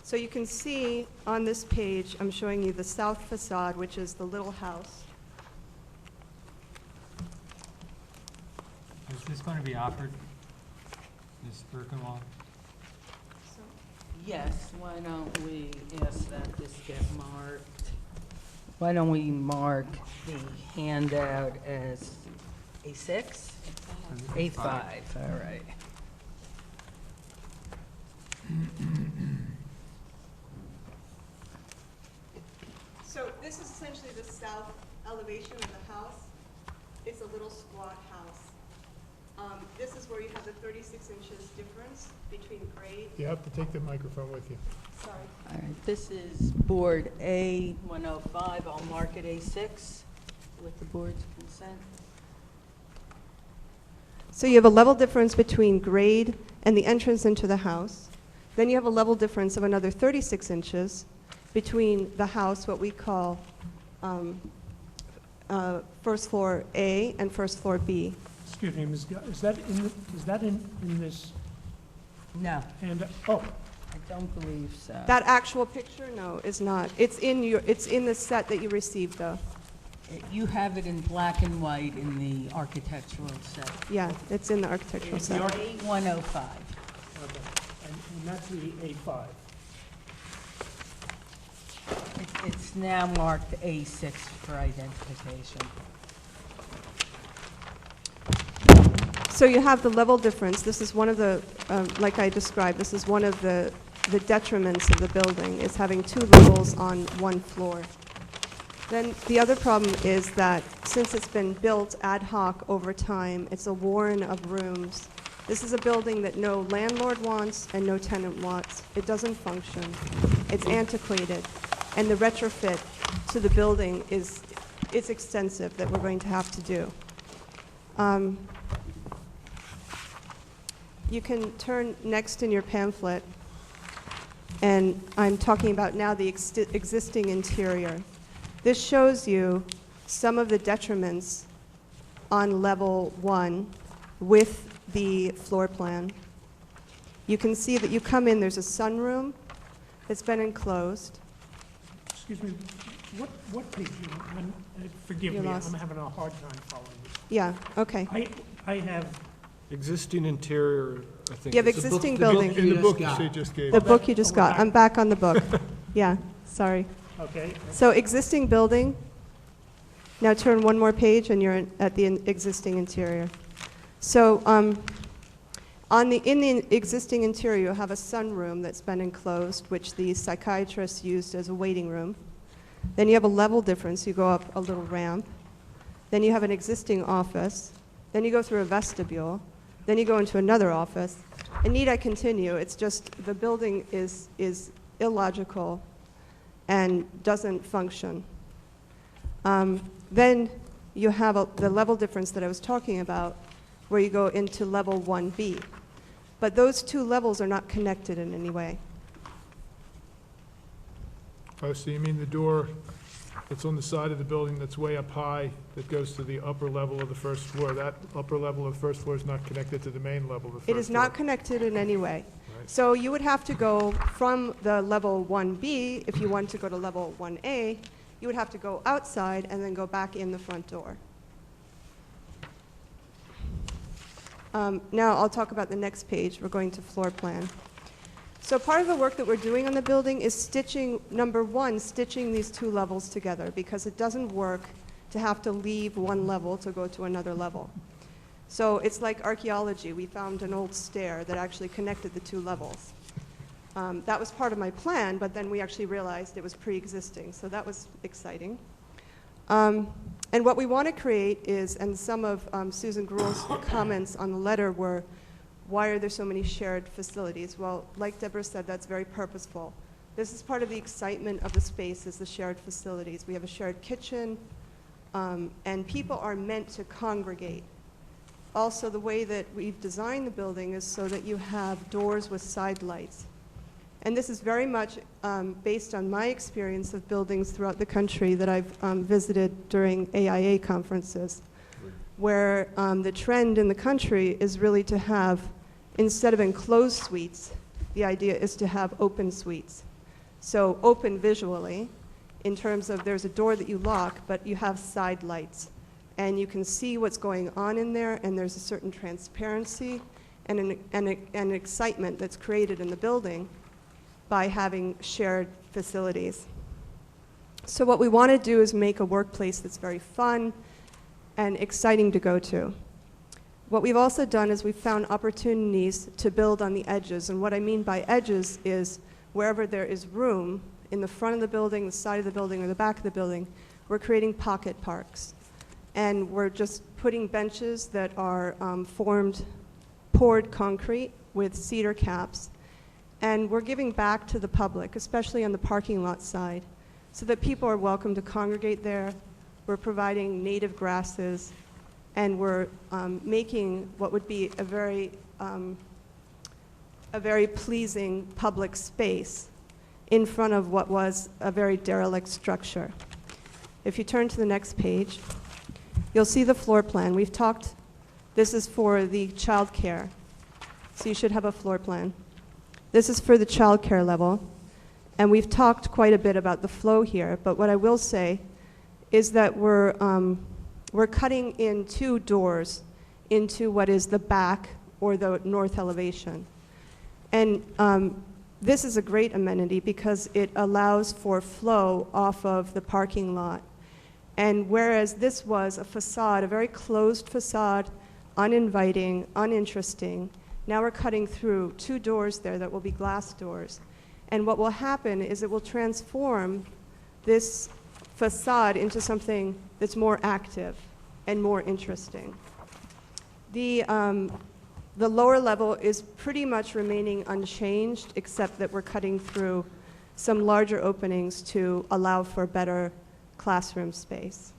S9: So you can see on this page, I'm showing you the south facade, which is the little house.
S10: Is this going to be offered, Ms. Birkenwald?
S2: Yes, why don't we ask that this get marked? Why don't we mark the handout as A6? A5, all right.
S9: So this is essentially the south elevation of the house. It's a little squat house. This is where you have the 36 inches difference between grade.
S3: You have to take the microphone with you.
S9: Sorry.
S2: All right, this is board A105. I'll mark it A6 with the board's consent.
S9: So you have a level difference between grade and the entrance into the house. Then you have a level difference of another 36 inches between the house, what we call first floor A and first floor B.
S11: Excuse me, Ms. Is that in this?
S2: No,
S11: And,
S2: I don't believe so.
S9: That actual picture, no, is not. It's in the set that you received, though.
S2: You have it in black and white in the architectural set.
S9: Yeah, it's in the architectural
S11: It's
S9: set.
S11: the
S2: A105.
S11: okay. And that's the A5.
S2: It's now marked A6 for identification.
S9: So you have the level difference. This is one of the, like I described, this is one of the detriments of the building, is having two levels on one floor. Then the other problem is that since it's been built ad hoc over time, it's a warren of rooms. This is a building that no landlord wants and no tenant wants. It doesn't function. It's antiquated. And the retrofit to the building is extensive that we're going to have to do. You can turn next in your pamphlet, and I'm talking about now the existing interior. This shows you some of the detriments on level 1 with the floor plan. You can see that you come in, there's a sunroom that's been enclosed.
S11: Excuse me, what page? Forgive
S9: You're
S11: me,
S9: lost.
S11: I'm having a hard time following this.
S9: Yeah, okay.
S11: I have,
S1: Existing interior, I think.
S9: You have
S1: is-
S9: existing building.
S3: In the book you just gave.
S9: The book you just got. I'm back on the book. Yeah, sorry.
S11: okay,
S9: So existing building. Now turn one more page and you're at the existing interior. So in the existing interior, you have a sunroom that's been enclosed, which the psychiatrists used as a waiting room. Then you have a level difference. You go up a little ramp. Then you have an existing office. Then you go through a vestibule. Then you go into another office. And need I continue? It's just the building is illogical and doesn't function. Then you have the level difference that I was talking about, where you go into level 1B. but those two levels are not connected in any way.
S3: Oh, so you mean the door that's on the side of the building that's way up high, that goes to the upper level of the first floor? That upper level of the first floor is not connected to the main level of the first floor?
S9: It is not connected in any way.
S3: Right.
S9: So you would have to go from the level 1B, if you want to go to level 1A, you would have to go outside and then go back in the front door. Now I'll talk about the next page. We're going to floor plan. So part of the work that we're doing on the building is stitching, number one, stitching these two levels together, because it doesn't work to have to leave one level to go to another level. So it's like archaeology. We found an old stair that actually connected the two levels. That was part of my plan, but then we actually realized it was pre-existing, so that was exciting. And what we want to create is, and some of Susan Gruel's comments on the letter were, why are there so many shared facilities? Well, like Deborah said, that's very purposeful. This is part of the excitement of the space, is the shared facilities. We have a shared kitchen, and people are meant to congregate. Also, the way that we've designed the building is so that you have doors with side lights. And this is very much based on my experience of buildings throughout the country that I've visited during AIA conferences, where the trend in the country is really to have, instead of enclosed suites, the idea is to have open suites. So open visually, in terms of there's a door that you lock, but you have side lights. And you can see what's going on in there, and there's a certain transparency and an excitement that's created in the building by having shared facilities. So what we want to do is make a workplace that's very fun and exciting to go to. What we've also done is we've found opportunities to build on the edges. And what I mean by edges is wherever there is room, in the front of the building, the side of the building, or the back of the building, we're creating pocket parks. And we're just putting benches that are poured concrete with cedar caps. And we're giving back to the public, especially on the parking lot side, so that people are welcome to congregate there. We're providing native grasses, and we're making what would be a very pleasing public space in front of what was a very derelict structure. If you turn to the next page, you'll see the floor plan. We've talked, this is for the child care, so you should have a floor plan. This is for the child care level, and we've talked quite a bit about the flow here, but what I will say is that we're cutting in two doors into what is the back or the north elevation. And this is a great amenity because it allows for flow off of the parking lot. And whereas this was a facade, a very closed facade, uninviting, uninteresting, now we're cutting through two doors there that will be glass doors. And what will happen is it will transform this facade into something that's more active and more interesting. The lower level is pretty much remaining unchanged, except that we're cutting through some larger openings to allow for better classroom space.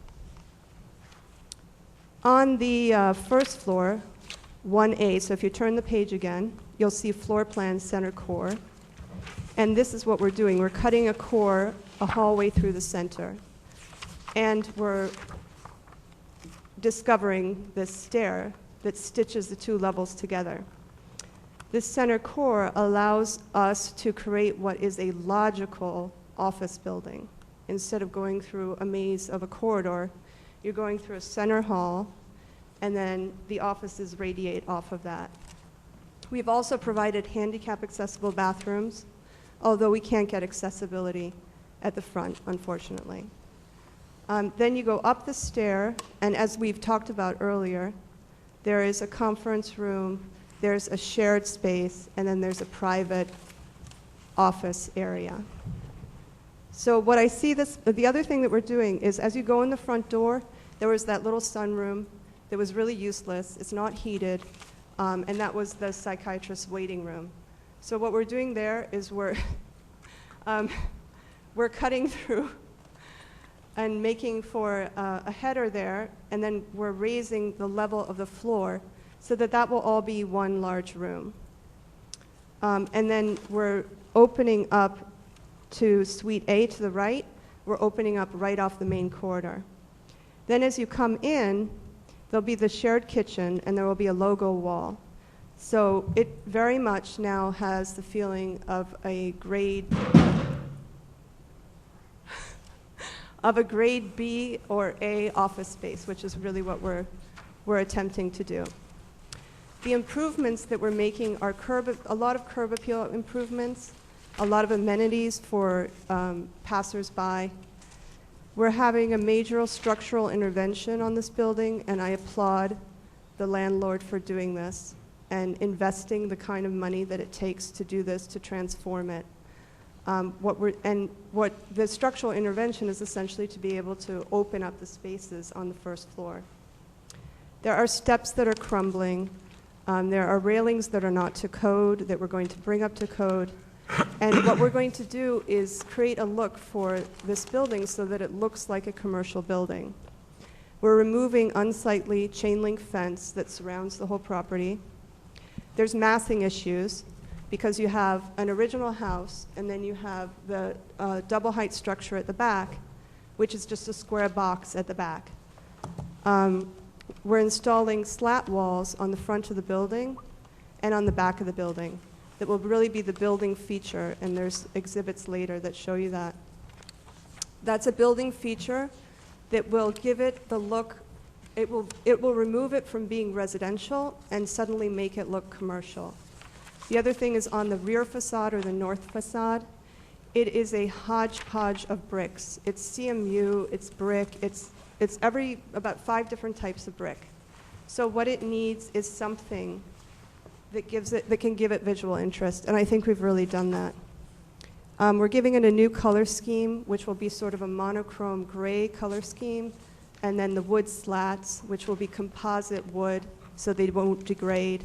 S9: On the first floor, 1A, so if you turn the page again, you'll see floor plan center core. And this is what we're doing. We're cutting a core, a hallway through the center. And we're discovering this stair that stitches the two levels together. This center core allows us to create what is a logical office building. Instead of going through a maze of a corridor, you're going through a center hall, and then the offices radiate off of that. We've also provided handicap-accessible bathrooms, although we can't get accessibility at the front, unfortunately. Then you go up the stair, and as we've talked about earlier, there is a conference room, there's a shared space, and then there's a private office area. So what I see the other thing that we're doing is as you go in the front door, there was that little sunroom that was really useless. It's not heated, and that was the psychiatrist's waiting room. So what we're doing there is we're cutting through and making for a header there, and then we're raising the level of the floor so that that will all be one large room. And then we're opening up to Suite A to the right. We're opening up right off the main corridor. Then as you come in, there'll be the shared kitchen, and there will be a logo wall. So it very much now has the feeling of a grade B or A office space, which is really what we're attempting to do. The improvements that we're making are a lot of curb appeal improvements, a lot of amenities for passersby. We're having a major structural intervention on this building, and I applaud the landlord for doing this and investing the kind of money that it takes to do this, to transform it. What the structural intervention is essentially to be able to open up the spaces on the first floor. There are steps that are crumbling. There are railings that are not to code that we're going to bring up to code. And what we're going to do is create a look for this building so that it looks like a commercial building. We're removing unsightly chain link fence that surrounds the whole property. There's massing issues because you have an original house and then you have the double height structure at the back, which is just a square box at the back. We're installing slat walls on the front of the building and on the back of the building. That will really be the building feature, and there's exhibits later that show you that. That's a building feature that will give it the look, it will remove it from being residential and suddenly make it look commercial. The other thing is on the rear facade or the north facade, it is a hodgepodge of bricks. It's CMU, it's brick, it's about 5 different types of brick. So what it needs is something that can give it visual interest, and I think we've really done that. We're giving it a new color scheme, which will be sort of a monochrome gray color scheme, and then the wood slats, which will be composite wood so they won't degrade,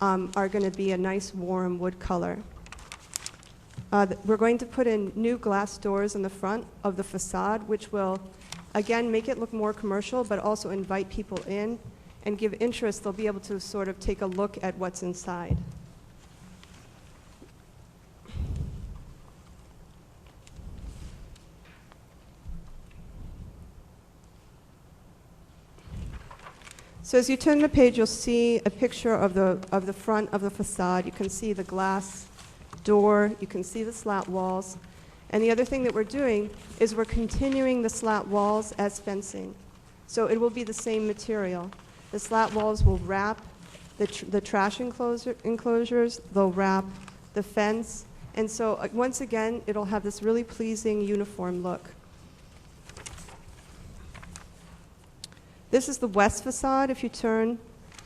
S9: are going to be a nice warm wood color. We're going to put in new glass doors in the front of the facade, which will, again, make it look more commercial, but also invite people in and give interest. They'll be able to sort of take a look at what's inside. So as you turn the page, you'll see a picture of the front of the facade. You can see the glass door. You can see the slat walls. And the other thing that we're doing is we're continuing the slat walls as fencing. So it will be the same material. The slat walls will wrap the trash enclosures, they'll wrap the fence, and so once again, it'll have this really pleasing uniform look. This is the west facade. If you turn,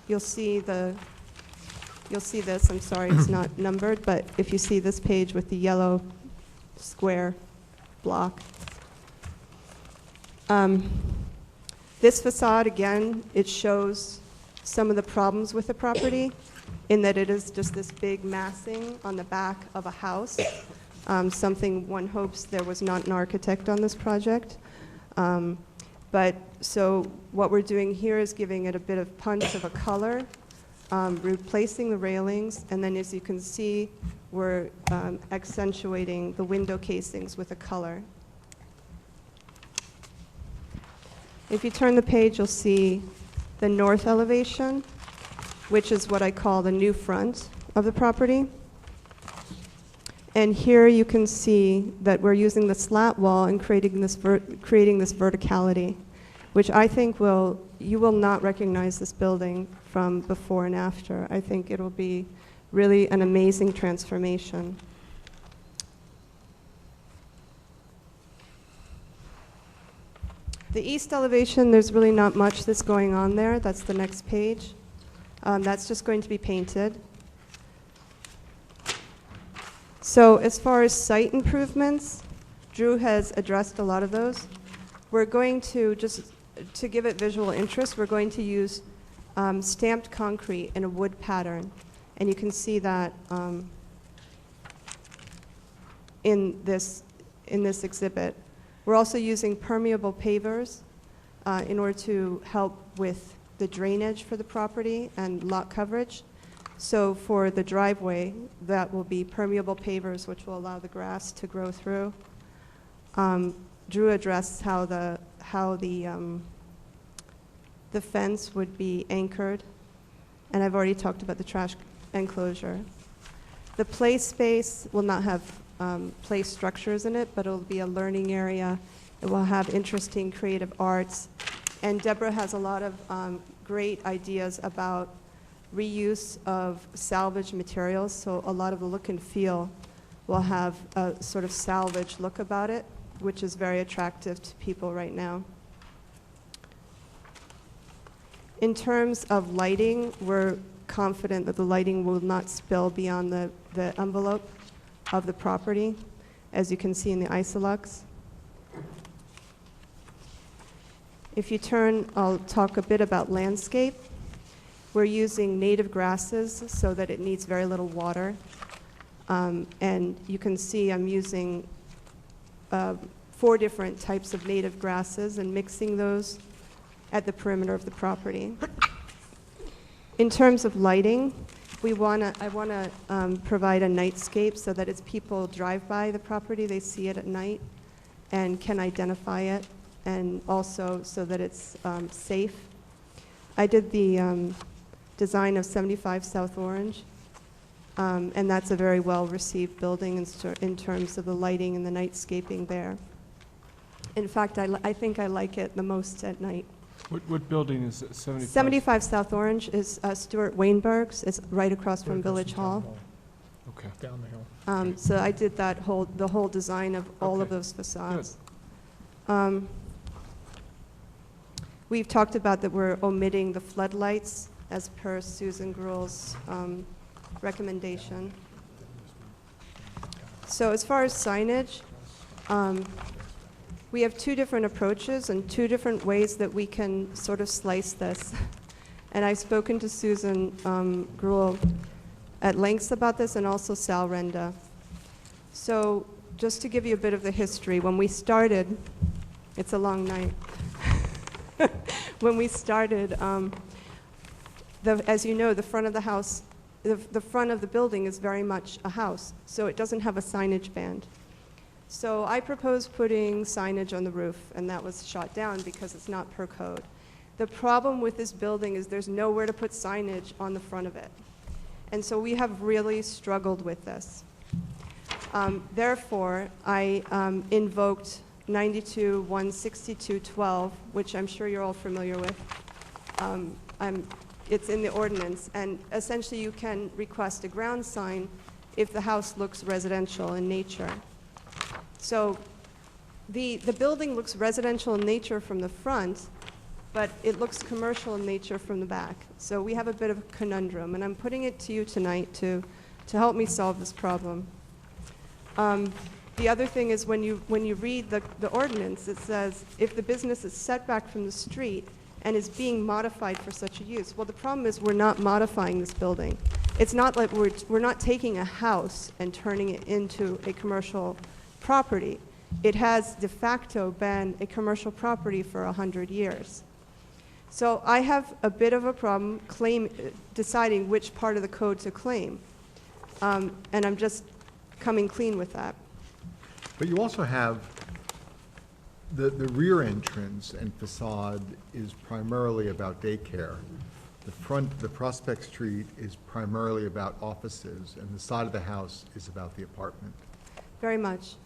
S9: you'll see this. I'm sorry, it's not numbered, but if you see this page with the yellow square block. This facade, again, it shows some of the problems with the property in that it is just this big massing on the back of a house, something one hopes there was not an architect on this project. But so what we're doing here is giving it a bit of punch of a color, replacing the railings, and then as you can see, we're accentuating the window casings with a color. If you turn the page, you'll see the north elevation, which is what I call the new front of the property. And here you can see that we're using the slat wall and creating this verticality, which I think you will not recognize this building from before and after. I think it'll be really an amazing transformation. The east elevation, there's really not much that's going on there. That's the next page. That's just going to be painted. So as far as site improvements, Drew has addressed a lot of those. We're going to, just to give it visual interest, we're going to use stamped concrete in a wood pattern. And you can see that in this exhibit. We're also using permeable pavers in order to help with the drainage for the property and lot coverage. So for the driveway, that will be permeable pavers, which will allow the grass to grow through. Drew addressed how the fence would be anchored, and I've already talked about the trash enclosure. The play space will not have play structures in it, but it'll be a learning area. It will have interesting creative arts. And Deborah has a lot of great ideas about reuse of salvage materials, so a lot of the look and feel will have a sort of salvage look about it, which is very attractive to people right now. In terms of lighting, we're confident that the lighting will not spill beyond the envelope of the property, as you can see in the Isolux. If you turn, I'll talk a bit about landscape. We're using native grasses so that it needs very little water. And you can see I'm using 4 different types of native grasses and mixing those at the perimeter of the property. In terms of lighting, I want to provide a nightscape so that as people drive by the property, they see it at night and can identify it, and also so that it's safe. I did the design of 75 South Orange, and that's a very well-received building in terms of the lighting and the nightscaping there. In fact, I think I like it the most at night.
S1: What building is it?
S9: 75 South Orange is Stuart Wainberg's. It's right across from Village Hall.
S1: Okay.
S3: Down the hill.
S9: So I did the whole design of all of those facades. We've talked about that we're omitting the floodlights as per Susan Gruel's recommendation. So as far as signage, we have 2 different approaches and 2 different ways that we can sort of slice this. And I've spoken to Susan Gruel at lengths about this, and also Sal Renda. So just to give you a bit of the history, when we started, it's a long night. When we started, as you know, the front of the house, the front of the building is very much a house, so it doesn't have a signage band. So I proposed putting signage on the roof, and that was shot down because it's not per code. The problem with this building is there's nowhere to put signage on the front of it. And so we have really struggled with this. Therefore, I invoked 92-162-12, which I'm sure you're all familiar with. It's in the ordinance, and essentially you can request a ground sign if the house looks residential in nature. So the building looks residential in nature from the front, but it looks commercial in nature from the back. So we have a bit of a conundrum, and I'm putting it to you tonight to help me solve this problem. The other thing is when you read the ordinance, it says if the business is set back from the street and is being modified for such a use. Well, the problem is we're not modifying this building. It's not like we're not taking a house and turning it into a commercial property. It has de facto been a commercial property for 100 years. So I have a bit of a problem deciding which part of the code to claim. And I'm just coming clean with that.
S5: But you also have, the rear entrance and facade is primarily about daycare. The front, the Prospect Street is primarily about offices, and the side of the house is about the apartment.
S9: Very much.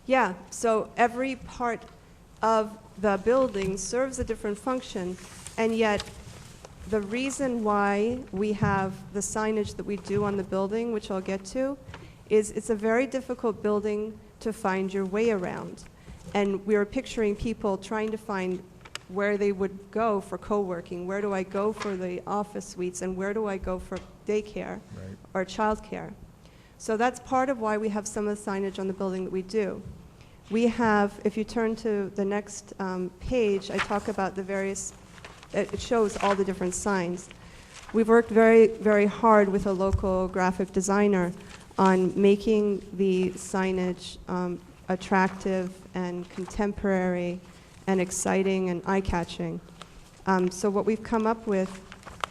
S9: Yeah, so every part of the building serves a different function, and yet the reason why we have the signage that we do on the building, which I'll get to, is it's a very difficult building to find your way around. And we were picturing people trying to find where they would go for co-working, where do I go for the office suites, and where do I go for daycare or childcare. So that's part of why we have some of the signage on the building that we do. We have, if you turn to the next page, I talk about the various, it shows all the different signs. We've worked very, very hard with a local graphic designer on making the signage attractive and contemporary and exciting and eye-catching. So what we've come up with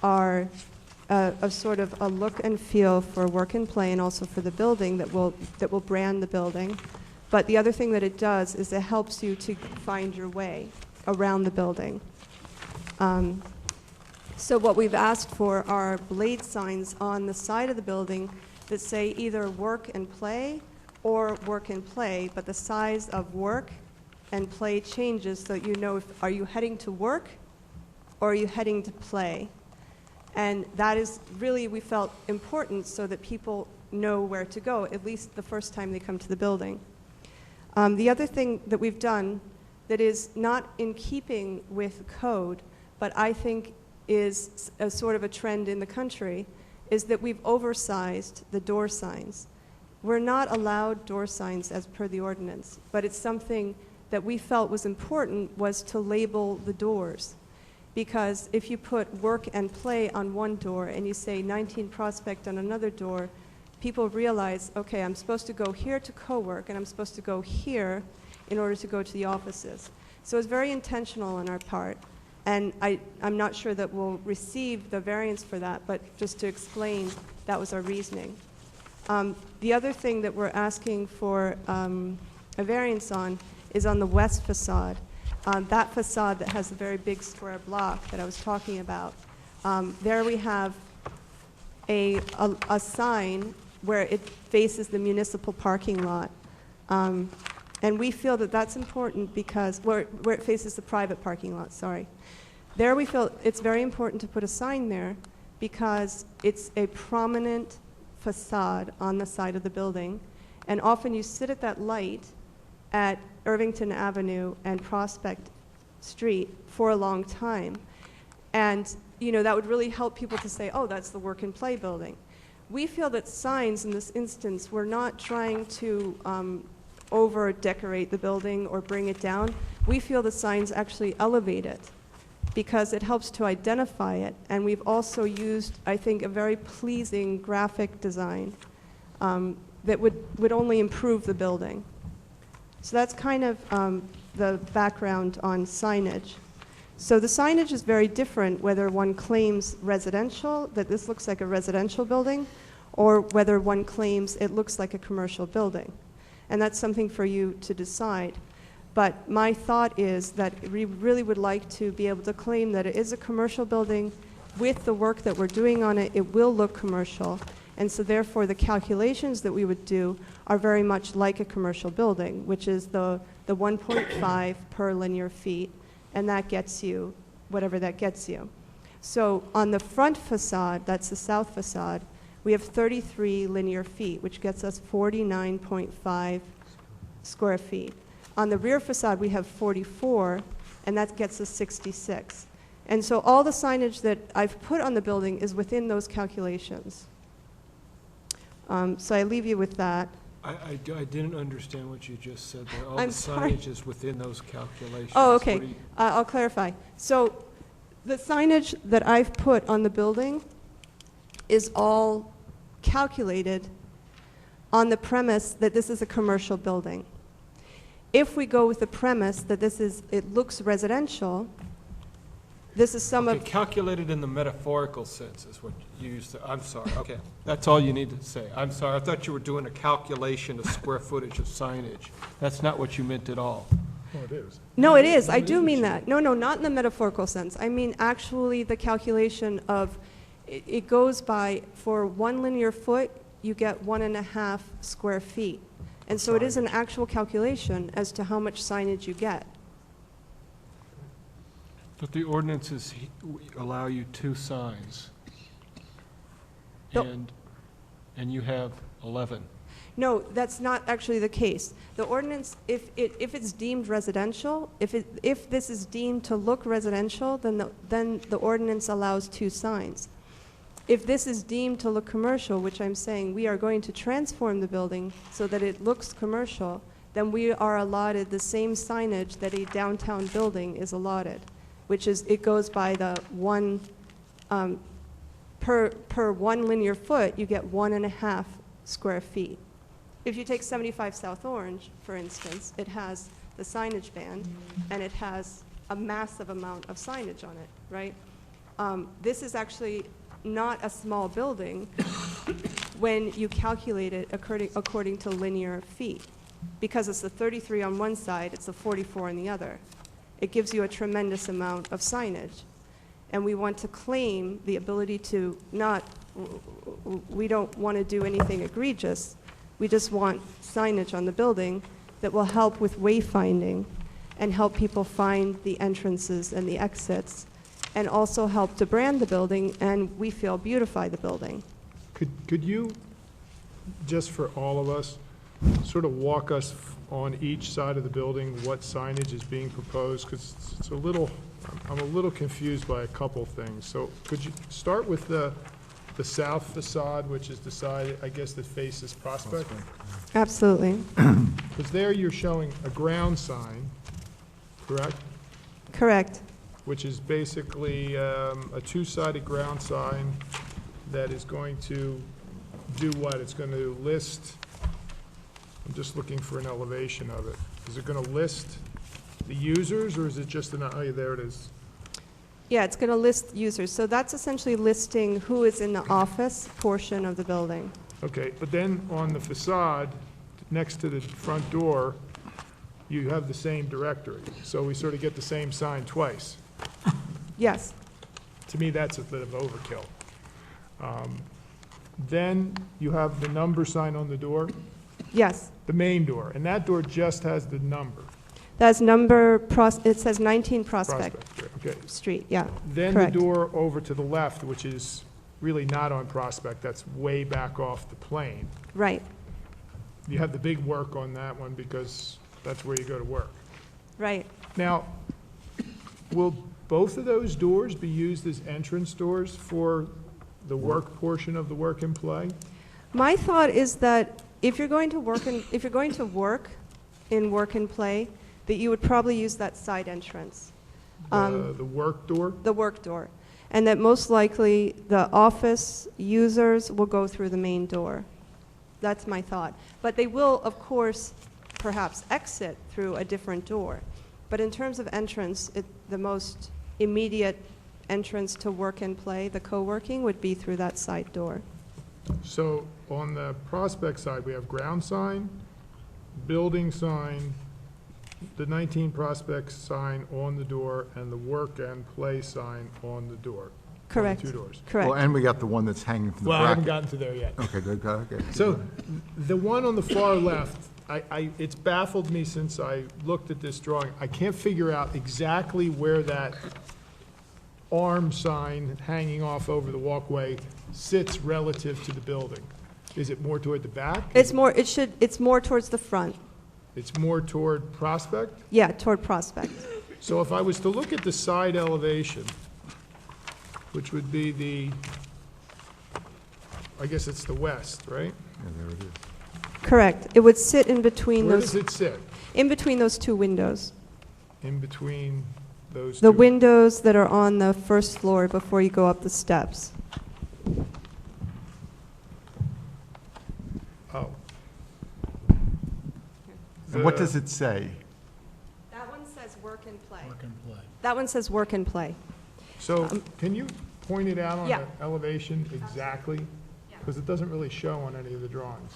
S9: are a sort of a look and feel for work and play, and also for the building that will brand the building. But the other thing that it does is it helps you to find your way around the building. So what we've asked for are blade signs on the side of the building that say either work and play or work and play, but the size of work and play changes so that you know if are you heading to work or are you heading to play. And that is really, we felt, important so that people know where to go, at least the first time they come to the building. The other thing that we've done that is not in keeping with code, but I think is a sort of a trend in the country, is that we've oversized the door signs. We're not allowed door signs as per the ordinance, but it's something that we felt was important, was to label the doors. Because if you put work and play on one door and you say 19 Prospect on another door, people realize, okay, I'm supposed to go here to co-work and I'm supposed to go here in order to go to the offices. So it's very intentional on our part. And I'm not sure that we'll receive the variance for that, but just to explain, that was our reasoning. The other thing that we're asking for a variance on is on the west facade. That facade that has a very big square block that I was talking about. There we have a sign where it faces the municipal parking lot. And we feel that that's important because, where it faces the private parking lot, sorry. There we feel it's very important to put a sign there because it's a prominent facade on the side of the building. And often you sit at that light at Irvington Avenue and Prospect Street for a long time. And, you know, that would really help people to say, oh, that's the work and play building. We feel that signs in this instance, we're not trying to over-decorate the building or bring it down. We feel the signs actually elevate it because it helps to identify it. And we've also used, I think, a very pleasing graphic design that would only improve the building. So that's kind of the background on signage. So the signage is very different whether one claims residential, that this looks like a residential building, or whether one claims it looks like a commercial building. And that's something for you to decide. But my thought is that we really would like to be able to claim that it is a commercial building. With the work that we're doing on it, it will look commercial. And so therefore the calculations that we would do are very much like a commercial building, which is the 1.5 per linear feet, and that gets you whatever that gets you. So on the front facade, that's the south facade, we have 33 linear feet, which gets us 49.5 square feet. On the rear facade, we have 44, and that gets us 66. And so all the signage that I've put on the building is within those calculations. So I leave you with that.
S1: I didn't understand what you just said there. All
S9: I'm
S1: the
S9: sorry.
S1: signage is within those calculations.
S9: Oh,
S1: What
S9: okay.
S1: do you-
S9: I'll clarify. So the signage that I've put on the building is all calculated on the premise that this is a commercial building. If we go with the premise that it looks residential, this is some
S1: Okay,
S9: of,
S1: calculated in the metaphorical sense is what you used to, I'm sorry, okay. That's all you need to say. I'm sorry, I thought you were doing a calculation of square footage of signage. That's not what you meant at all.
S3: Oh, it is.
S9: no, it is. I do mean that. No, not in the metaphorical sense. I mean actually the calculation of, it goes by, for 1 linear foot, you get 1.5 square feet. And so it is an actual calculation as to how much signage you get.
S1: But the ordinances allow you 2 signs.
S9: No.
S1: And you have 11.
S9: No, that's not actually the case. The ordinance, if it's deemed residential, if this is deemed to look residential, then the ordinance allows 2 signs. If this is deemed to look commercial, which I'm saying we are going to transform the building so that it looks commercial, then we are allotted the same signage that a downtown building is allotted, which is, it goes by the one, per 1 linear foot, you get 1.5 square feet. If you take 75 South Orange, for instance, it has the signage band, and it has a massive amount of signage on it, right? This is actually not a small building when you calculate it according to linear feet. Because it's the 33 on one side, it's the 44 on the other. It gives you a tremendous amount of signage. And we want to claim the ability to not, we don't want to do anything egregious. We just want signage on the building that will help with wayfinding and help people find the entrances and the exits, and also help to brand the building, and we feel beautify the building.
S3: Could you, just for all of us, sort of walk us on each side of the building what signage is being proposed? Because it's a little, I'm a little confused by a couple things. So could you start with the south facade, which is the side, I guess, that faces Prospect?
S9: Absolutely.
S3: Because there you're showing a ground sign, correct?
S9: Correct.
S3: Which is basically a two-sided ground sign that is going to do what? It's going to list, I'm just looking for an elevation of it. Is it going to list the users, or is it just an, oh, yeah, there it is.
S9: Yeah, it's going to list users. So that's essentially listing who is in the office portion of the building.
S3: Okay, but then on the facade, next to the front door, you have the same directory. So we sort of get the same sign twice.
S9: Yes.
S3: To me, that's a bit of overkill. Then you have the number sign on the door,
S9: Yes.
S3: the main door, and that door just has the number.
S9: That's number, it says 19 Prospect
S3: Okay.
S9: Street, yeah.
S3: Then
S9: Correct.
S3: the door over to the left, which is really not on Prospect, that's way back off the plane.
S9: Right,
S3: You have the big work on that one because that's where you go to work.
S9: right.
S3: Now, will both of those doors be used as entrance doors for the work portion of the work and play?
S9: My thought is that if you're going to work in work and play, that you would probably use that side entrance.
S3: The work door?
S9: The work door. And that most likely the office users will go through the main door. That's my thought. But they will, of course, perhaps exit through a different door. But in terms of entrance, the most immediate entrance to work and play, the co-working, would be through that side door.
S3: So on the Prospect side, we have ground sign, building sign, the 19 Prospect sign on the door, and the work and play sign on the door.
S9: Correct.
S3: On the two doors.
S9: Correct.
S5: Well, and we got the one that's hanging from the
S3: Well,
S5: bracket.
S3: I haven't gotten to there yet.
S5: Okay, good, okay.
S3: So the one on the far left, it's baffled me since I looked at this drawing. I can't figure out exactly where that arm sign hanging off over the walkway sits relative to the building. Is it more toward the back?
S9: It's more towards the front.
S3: It's more toward Prospect?
S9: Yeah, toward Prospect.
S3: So if I was to look at the side elevation, which would be the, I guess it's the west, right?
S5: Yeah, there it is.
S9: Correct. It would sit in between
S3: Where
S9: those.
S3: does it sit?
S9: In between those two windows.
S3: In between those two?
S9: The windows that are on the first floor before you go up the steps.
S3: Oh.
S5: And what
S3: The-
S5: does it say?
S9: That one says work and play.
S3: Work and play.
S9: That one says work and play.
S3: So can you point it out on
S9: Yeah.
S3: the elevation exactly? Because it doesn't really show on any of the drawings.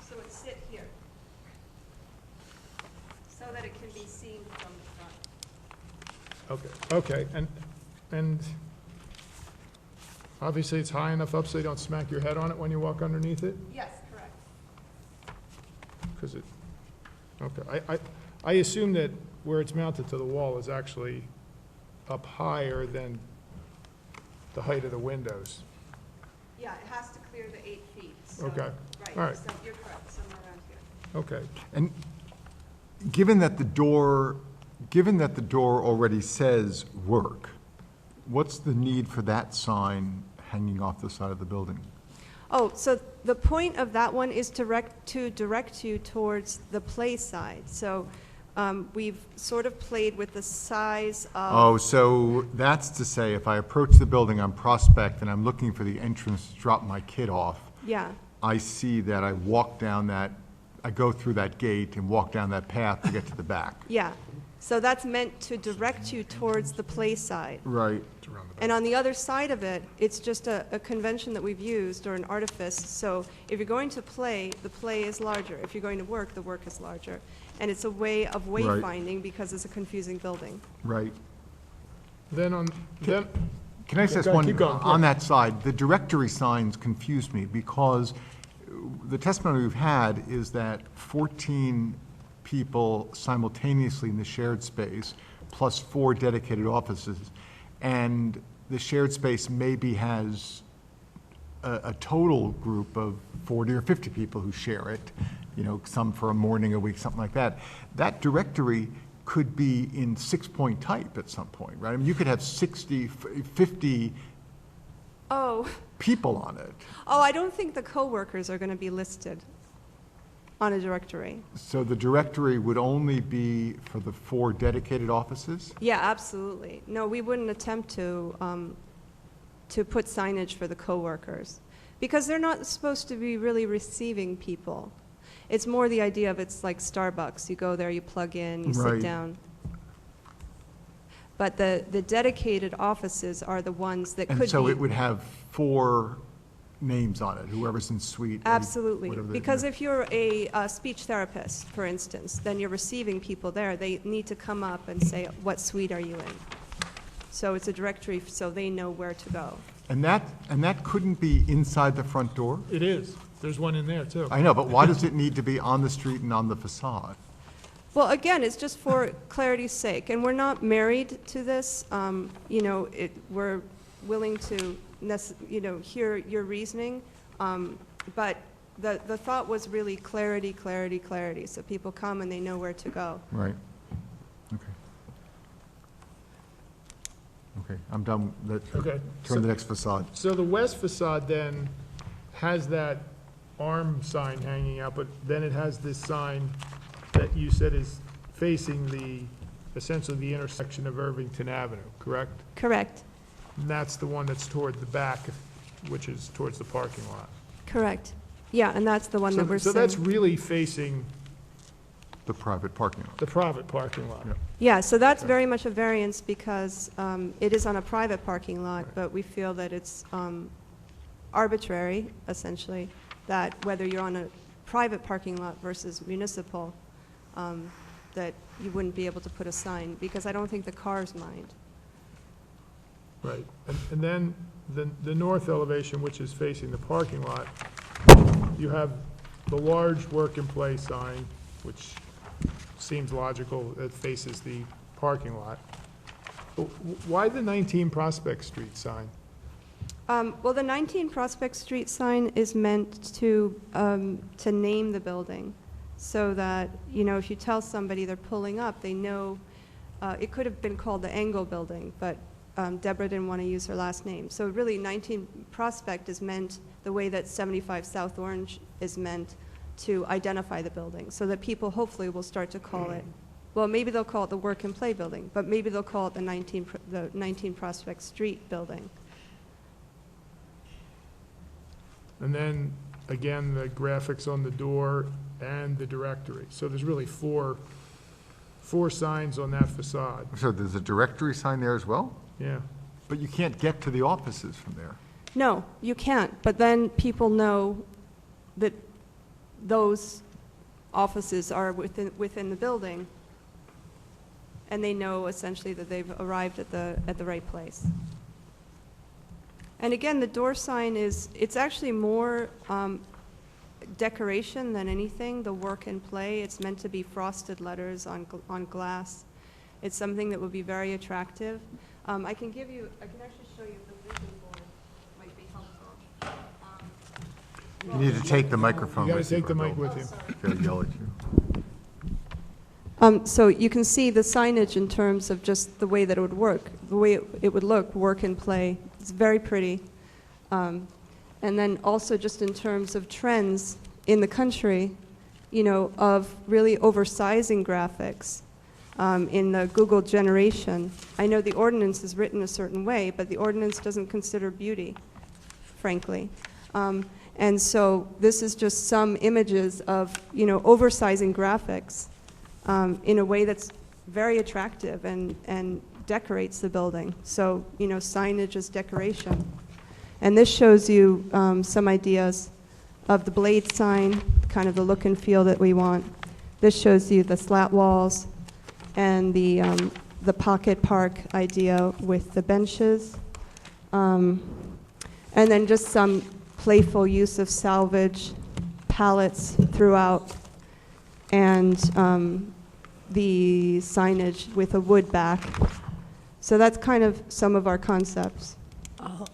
S9: So it sit here, so that it can be seen from the front.
S3: Okay, and obviously it's high enough up so you don't smack your head on it when you walk underneath it?
S9: Yes, correct.
S3: Because it, okay, I assume that where it's mounted to the wall is actually up higher than the height of the windows.
S9: Yeah, it has to clear the 8 feet. So,
S3: Okay.
S9: Right,
S3: All right.
S9: so you're correct, somewhere around here.
S3: Okay.
S5: And given that the door already says work, what's the need for that sign hanging off the side of the building?
S9: Oh, so the point of that one is to direct you towards the play side. So we've sort of played with the size of...
S5: Oh, so that's to say, if I approach the building on Prospect and I'm looking for the entrance to drop my kid off,
S9: Yeah,
S5: I see that I go through that gate and walk down that path to get to the back.
S9: yeah. So that's meant to direct you towards the play side.
S5: Right.
S9: And on the other side of it, it's just a convention that we've used, or an artifice. So if you're going to play, the play is larger. If you're going to work, the work is larger. And it's a way of wayfinding because it's a confusing building.
S5: Right.
S3: Then on, then,
S5: Can I say
S3: Go-
S5: one,
S3: keep going,
S5: on
S3: yeah.
S5: that side, the directory signs confuse me because the testimony we've had is that 14 people simultaneously in the shared space, plus 4 dedicated offices, and the shared space maybe has a total group of 40 or 50 people who share it, you know, some for a morning, a week, something like that. That directory could be in 6-point type at some point, right? I mean, you could have 60, 50
S9: Oh.
S5: people on it.
S9: Oh, I don't think the coworkers are going to be listed on a directory.
S5: So the directory would only be for the 4 dedicated offices?
S9: Yeah, absolutely. No, we wouldn't attempt to put signage for the coworkers because they're not supposed to be really receiving people. It's more the idea of it's like Starbucks. You go there, you plug in, you
S5: Right.
S9: sit down. But the dedicated offices are the ones that could be.
S5: And so it would have 4 names on it, whoever's in suite.
S9: Absolutely.
S5: whatever they-
S9: Because if you're a speech therapist, for instance, then you're receiving people there. They need to come up and say, what suite are you in? So it's a directory so they know where to go.
S5: And that couldn't be inside the front door?
S3: it is. There's one in there, too.
S5: I know, but why does it need to be on the street and on the facade?
S9: Well, again, it's just for clarity's sake, and we're not married to this. You know, we're willing to, hear your reasoning, but the thought was really clarity, clarity, clarity, so people come and they know where to go.
S5: Right. Okay. Okay, I'm done.
S3: Okay.
S5: Turn to the next facade.
S3: So the west facade then has that arm sign hanging out, but then it has this sign that you said is facing essentially the intersection of Irvington Avenue, correct?
S9: Correct,
S3: And that's the one that's toward the back, which is towards the parking lot.
S9: correct. Yeah, and that's the one that we're
S3: So
S9: saying.
S3: that's really facing
S5: The private parking lot.
S3: the private parking lot.
S5: Yeah.
S9: Yeah, so that's very much a variance because it is on a private parking lot, but we feel that it's arbitrary, essentially, that whether you're on a private parking lot versus municipal, that you wouldn't be able to put a sign, because I don't think the cars mind.
S3: Right. And then the north elevation, which is facing the parking lot, you have the large work and play sign, which seems logical, that faces the parking lot. But why the 19 Prospect Street sign?
S9: Well, the 19 Prospect Street sign is meant to name the building, so that, if you tell somebody they're pulling up, they know, it could have been called the Engel Building, but Deborah didn't want to use her last name. So really, 19 Prospect is meant the way that 75 South Orange is meant to identify the building, so that people hopefully will start to call it, well, maybe they'll call it the Work and Play Building, but maybe they'll call it the 19 Prospect Street Building.
S3: And then, again, the graphics on the door and the directory. So there's really four signs on that facade.
S5: So there's a directory sign there as well?
S3: Yeah.
S5: But you can't get to the offices from there.
S9: No, you can't, but then people know that those offices are within the building, and they know essentially that they've arrived at the right place. And again, the door sign it's actually more decoration than anything, the work and play. It's meant to be frosted letters on glass. It's something that would be very attractive. I can actually show you the vision board, might be helpful.
S5: You need to take the microphone
S3: You
S5: with
S3: gotta
S5: you.
S3: take the mic
S5: or
S3: with you.
S5: they'll yell at you.
S9: So you can see the signage in terms of just the way that it would work, the way it would look, work and play. It's very pretty. And then also just in terms of trends in the country, of really oversizing graphics in the Google generation. I know the ordinance is written a certain way, but the ordinance doesn't consider beauty, frankly. And so this is just some images of, oversizing graphics in a way that's very attractive and decorates the building. So, signage is decoration. And this shows you some ideas of the blade sign, kind of the look and feel that we want. This shows you the slat walls and the pocket park idea with the benches. And then just some playful use of salvage pallets throughout, and the signage with a wood back. So that's kind of some of our concepts.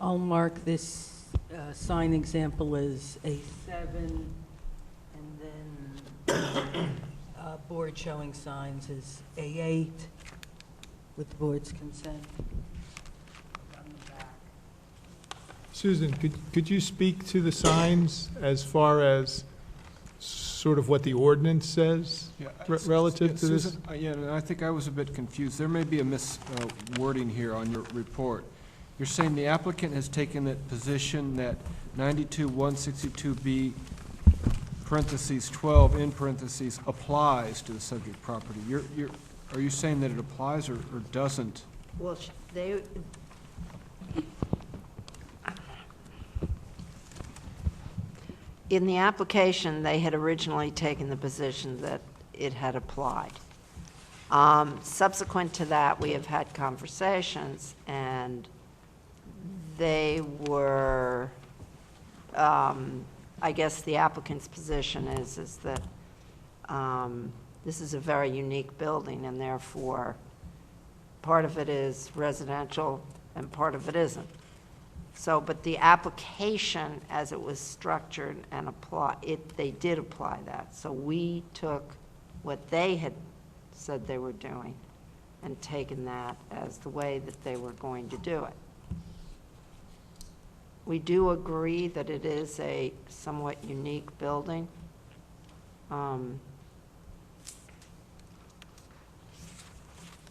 S2: I'll mark this sign example as A7, and then board showing signs as A8 with the board's consent. On the back.
S3: Susan, could you speak to the signs as far as sort of what the ordinance says relative to this?
S1: Susan, yeah, and I think I was a bit confused. There may be a miswording here on your report. You're saying the applicant has taken that position that 92-162B parentheses 12 in parentheses applies to the subject property. Are you saying that it applies or doesn't?
S8: Well, in the application, they had originally taken the position that it had applied. Subsequent to that, we have had conversations, and they were, I guess the applicant's position is that this is a very unique building, and therefore, part of it is residential and part of it isn't. So, but the application, as it was structured and they did apply that. So we took what they had said they were doing and taken that as the way that they were going to do it. We do agree that it is a somewhat unique building.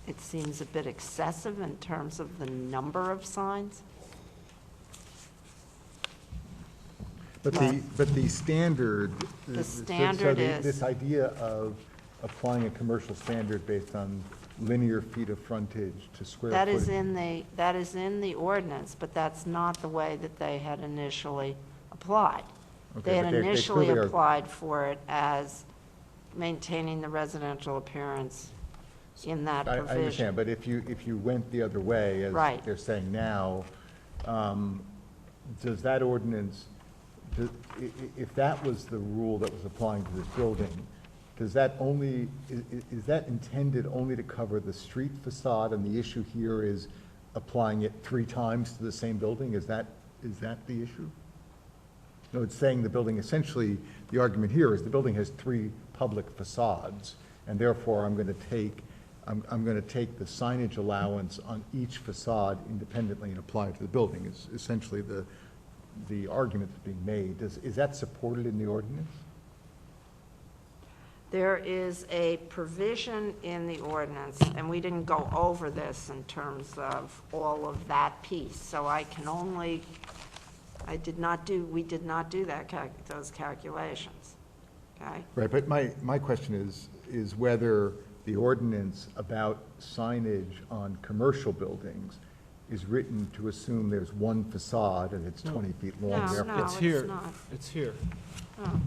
S8: It seems a bit excessive in terms of the number of signs.
S5: But the standard.
S8: The standard is.
S5: This idea of applying a commercial standard based on linear feet of frontage to square
S8: That
S5: footage.
S8: is in the ordinance, but that's not the way that they had initially applied.
S5: Okay,
S8: They had
S5: but they
S8: initially
S5: clearly are-
S8: applied for it as maintaining the residential appearance in that
S5: I
S8: provision.
S5: understand, but if you went the other way, as
S8: Right.
S5: they're saying now, does that ordinance, if that was the rule that was applying to this building, does that only, is that intended only to cover the street facade, and the issue here is applying it 3 times to the same building? Is that the issue? No, it's saying the building, essentially, the argument here is the building has 3 public facades, and therefore I'm going to take the signage allowance on each facade independently and apply it to the building, is essentially the argument that's being made. Is that supported in the ordinance?
S8: There is a provision in the ordinance, and we didn't go over this in terms of all of that piece, so I can only, we did not do those calculations, okay?
S5: Right, but my question is whether the ordinance about signage on commercial buildings is written to assume there's one facade and it's 20 feet long.
S8: No,
S5: therefore-
S8: no,
S1: It's
S8: it's
S1: here.
S8: not.
S1: It's here.
S8: Oh,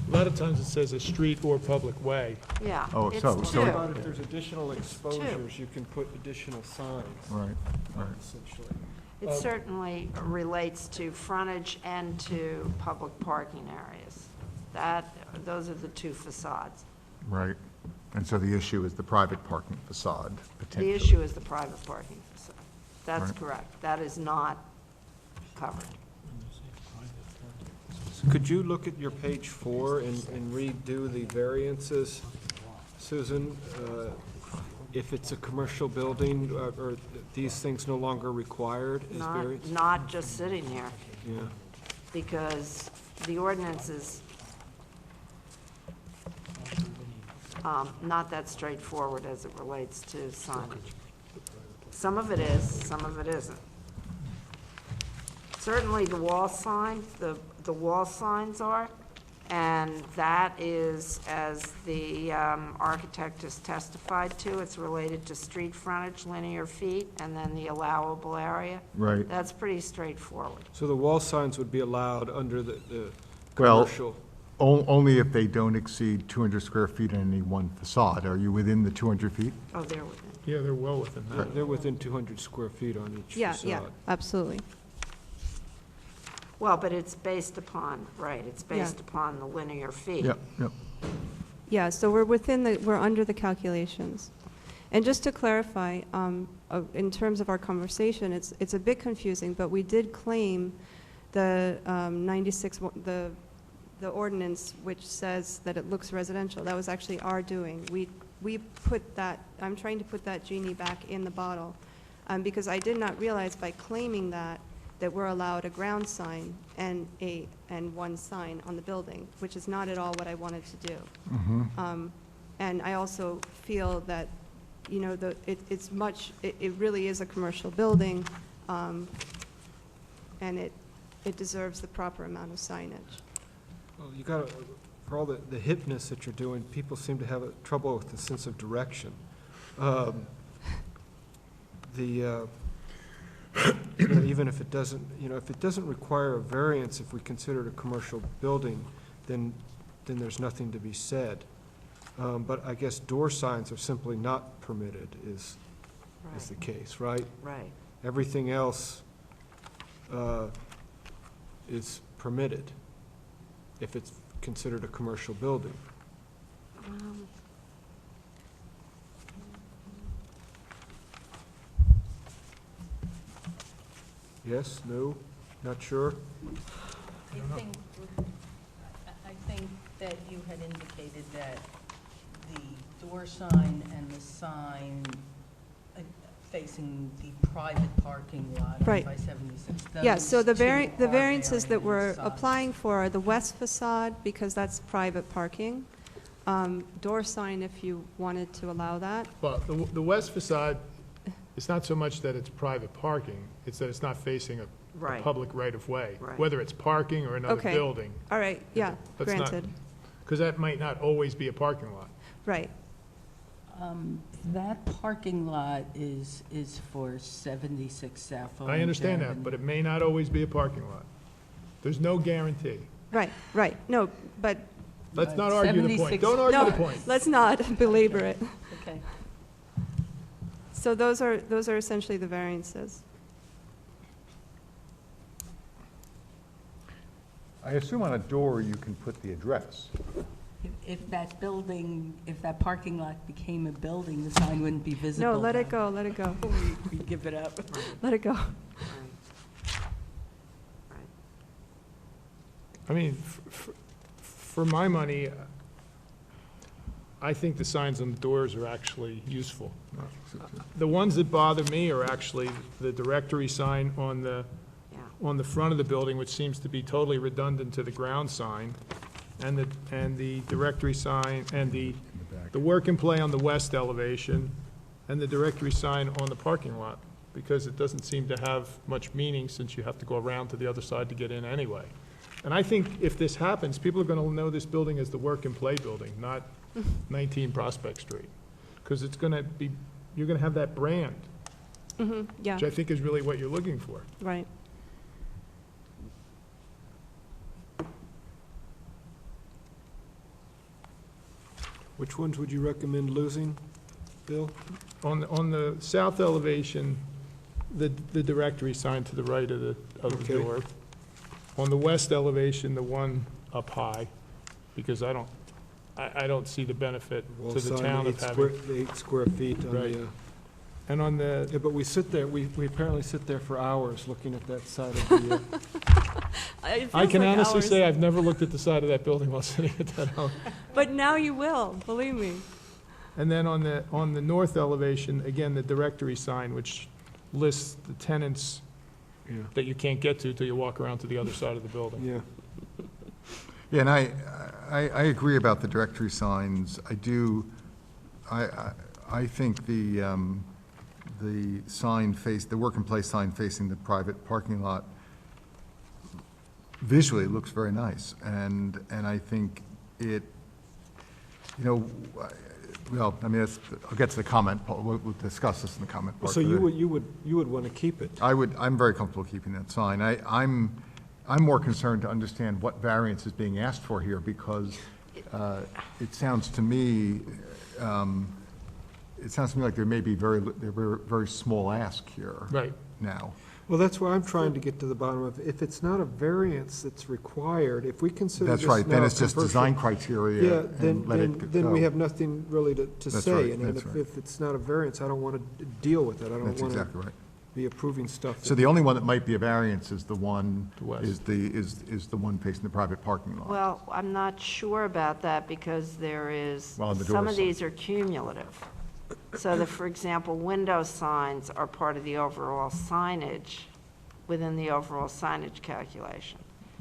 S3: A lot of times it says a street or public way.
S8: yeah,
S5: Oh,
S8: it's
S5: so-
S1: What
S5: so-
S1: about if
S8: two.
S1: there's additional exposures, you can put additional signs,
S5: Right, right.
S1: essentially.
S8: It certainly relates to frontage and to public parking areas. Those are the 2 facades.
S5: Right. And so the issue is the private parking facade,
S8: The
S5: potentially.
S8: issue is the private parking facade. That's
S5: Right.
S8: correct. That is not covered.
S1: So could you look at your page 4 and redo the variances, Susan? If it's a commercial building, or these things no longer required as variance?
S8: Not just sitting here,
S1: Yeah.
S8: because the ordinance is not that straightforward as it relates to signage. Some of it is, some of it isn't. Certainly the wall signs, the wall signs are, And that is, as the architect has testified to, it's related to street frontage, linear feet, and then the allowable area.
S5: Right.
S8: That's pretty straightforward.
S1: So the wall signs would be allowed under the
S5: Well,
S1: commercial?
S5: Only if they don't exceed 200 square feet in any one facade. Are you within the 200 feet?
S8: Oh, they're within.
S3: Yeah, they're well within that.
S1: They're within 200 square feet on each
S9: Yeah,
S1: facade.
S9: yeah, absolutely.
S8: Well, but it's based upon, right, it's based upon the linear feet.
S5: Yep, yep.
S9: Yeah, so we're under the calculations. And just to clarify, in terms of our conversation, it's a bit confusing, but we did claim the 96, the ordinance which says that it looks residential. That was actually our doing. We put that, I'm trying to put that genie back in the bottle, because I did not realize by claiming that we're allowed a ground sign and one sign on the building, which is not at all what I wanted to do. And I also feel that, you know, it really is a commercial building, and it deserves the proper amount of signage.
S1: Well, you gotta, for all the hipness that you're doing, people seem to have trouble with the sense of direction. You know, even if it doesn't, you know, if it doesn't require a variance, if we consider it a commercial building, then there's nothing to be said. But I guess door signs are simply not permitted is the case, right?
S8: Right.
S1: Everything else is permitted if it's considered a commercial building. Yes, no, not sure?
S2: I think that you had indicated that the door sign and the sign facing the private parking lot on
S9: Right.
S2: 576.
S9: Yeah, so the
S2: those two are
S9: variances that we're
S2: variance size.
S9: applying for are the west facade, because that's private parking. Door sign, if you wanted to allow that.
S3: Well, the west facade, it's not so much that it's private parking, it's that it's not facing a
S8: Right.
S3: public right-of-way.
S8: Right.
S3: Whether it's parking or another
S9: Okay.
S3: building.
S9: All right, yeah,
S3: That's not-
S9: granted.
S3: Because that might not always be a parking lot.
S9: Right.
S2: That parking lot is for 76 South Orange
S3: I understand that,
S2: Avenue.
S3: but it may not always be a parking lot. There's no guarantee.
S9: Right, right. No, but,
S3: Let's not argue the point.
S2: 76
S3: Don't
S9: no,
S3: argue the point.
S9: let's not belabor it.
S2: Okay.
S9: So those are essentially the variances.
S5: I assume on a door you can put the address.
S2: If that building, if that parking lot became a building, the sign wouldn't be visible.
S9: No, let it
S2: then.
S9: go, let it go.
S2: We give it up.
S9: Let it go.
S3: I mean, for my money, I think the signs on the doors are actually useful. The ones that bother me are actually the directory sign on the front of the building, which seems to be totally redundant to the ground sign, and the directory sign, and the work and play on the west elevation, and the directory sign on the parking lot, because it doesn't seem to have much meaning since you have to go around to the other side to get in anyway. And I think if this happens, people are going to know this building as the work and play building, not 19 Prospect Street, because it's going to be, you're going to have that brand,
S9: Yeah,
S3: which I think is really what you're looking for.
S9: right.
S1: Which ones would you recommend losing, Bill?
S3: On the south elevation, the directory sign to the right of the
S1: Okay.
S3: door. On the west elevation, the one up high, because I don't see the benefit
S1: Wall
S3: to the
S1: sign,
S3: town of having.
S1: 8 square feet on
S3: Right.
S1: the,
S3: And on the,
S1: yeah, but we sit there, we apparently sit there for hours looking at that side of the,
S3: I can honestly say I've never looked at the side of that building while sitting at that house.
S9: But now you will, believe me.
S3: And then on the north elevation, again, the directory sign, which lists the tenants
S1: yeah,
S3: that you can't get to till you walk around to the other side of the building.
S1: yeah.
S5: Yeah, and I agree about the directory signs. I do, I think the sign the work and play sign facing the private parking lot visually, it looks very nice, and I think it, you know, well, I mean, I'll get to the comment, we'll discuss this in the comment part.
S1: So you would want to keep it?
S5: I'm very comfortable keeping that sign. I'm more concerned to understand what variance is being asked for here, because it sounds to me like there may be very small ask here.
S3: Right.
S5: Now.
S1: Well, that's why I'm trying to get to the bottom of, if it's not a variance that's required, if we consider this
S5: That's right, then
S1: now
S5: it's just
S1: commercial-
S5: design criteria
S1: Yeah,
S5: and let it go.
S1: then we have nothing really to
S5: That's
S1: say.
S5: right,
S1: And
S5: that's right.
S1: if it's not a variance, I don't want to deal with it. I don't
S5: That's
S1: want
S5: exactly
S1: to
S5: right.
S1: be approving stuff.
S5: So the only one that might be a variance is the one,
S3: The west.
S5: is the one facing the private parking lot.
S8: Well, I'm not sure about that because there is,
S5: Well, on the door
S8: some of
S5: side.
S8: these are cumulative. So that, for example, window signs are part of the overall signage, within the overall signage calculation.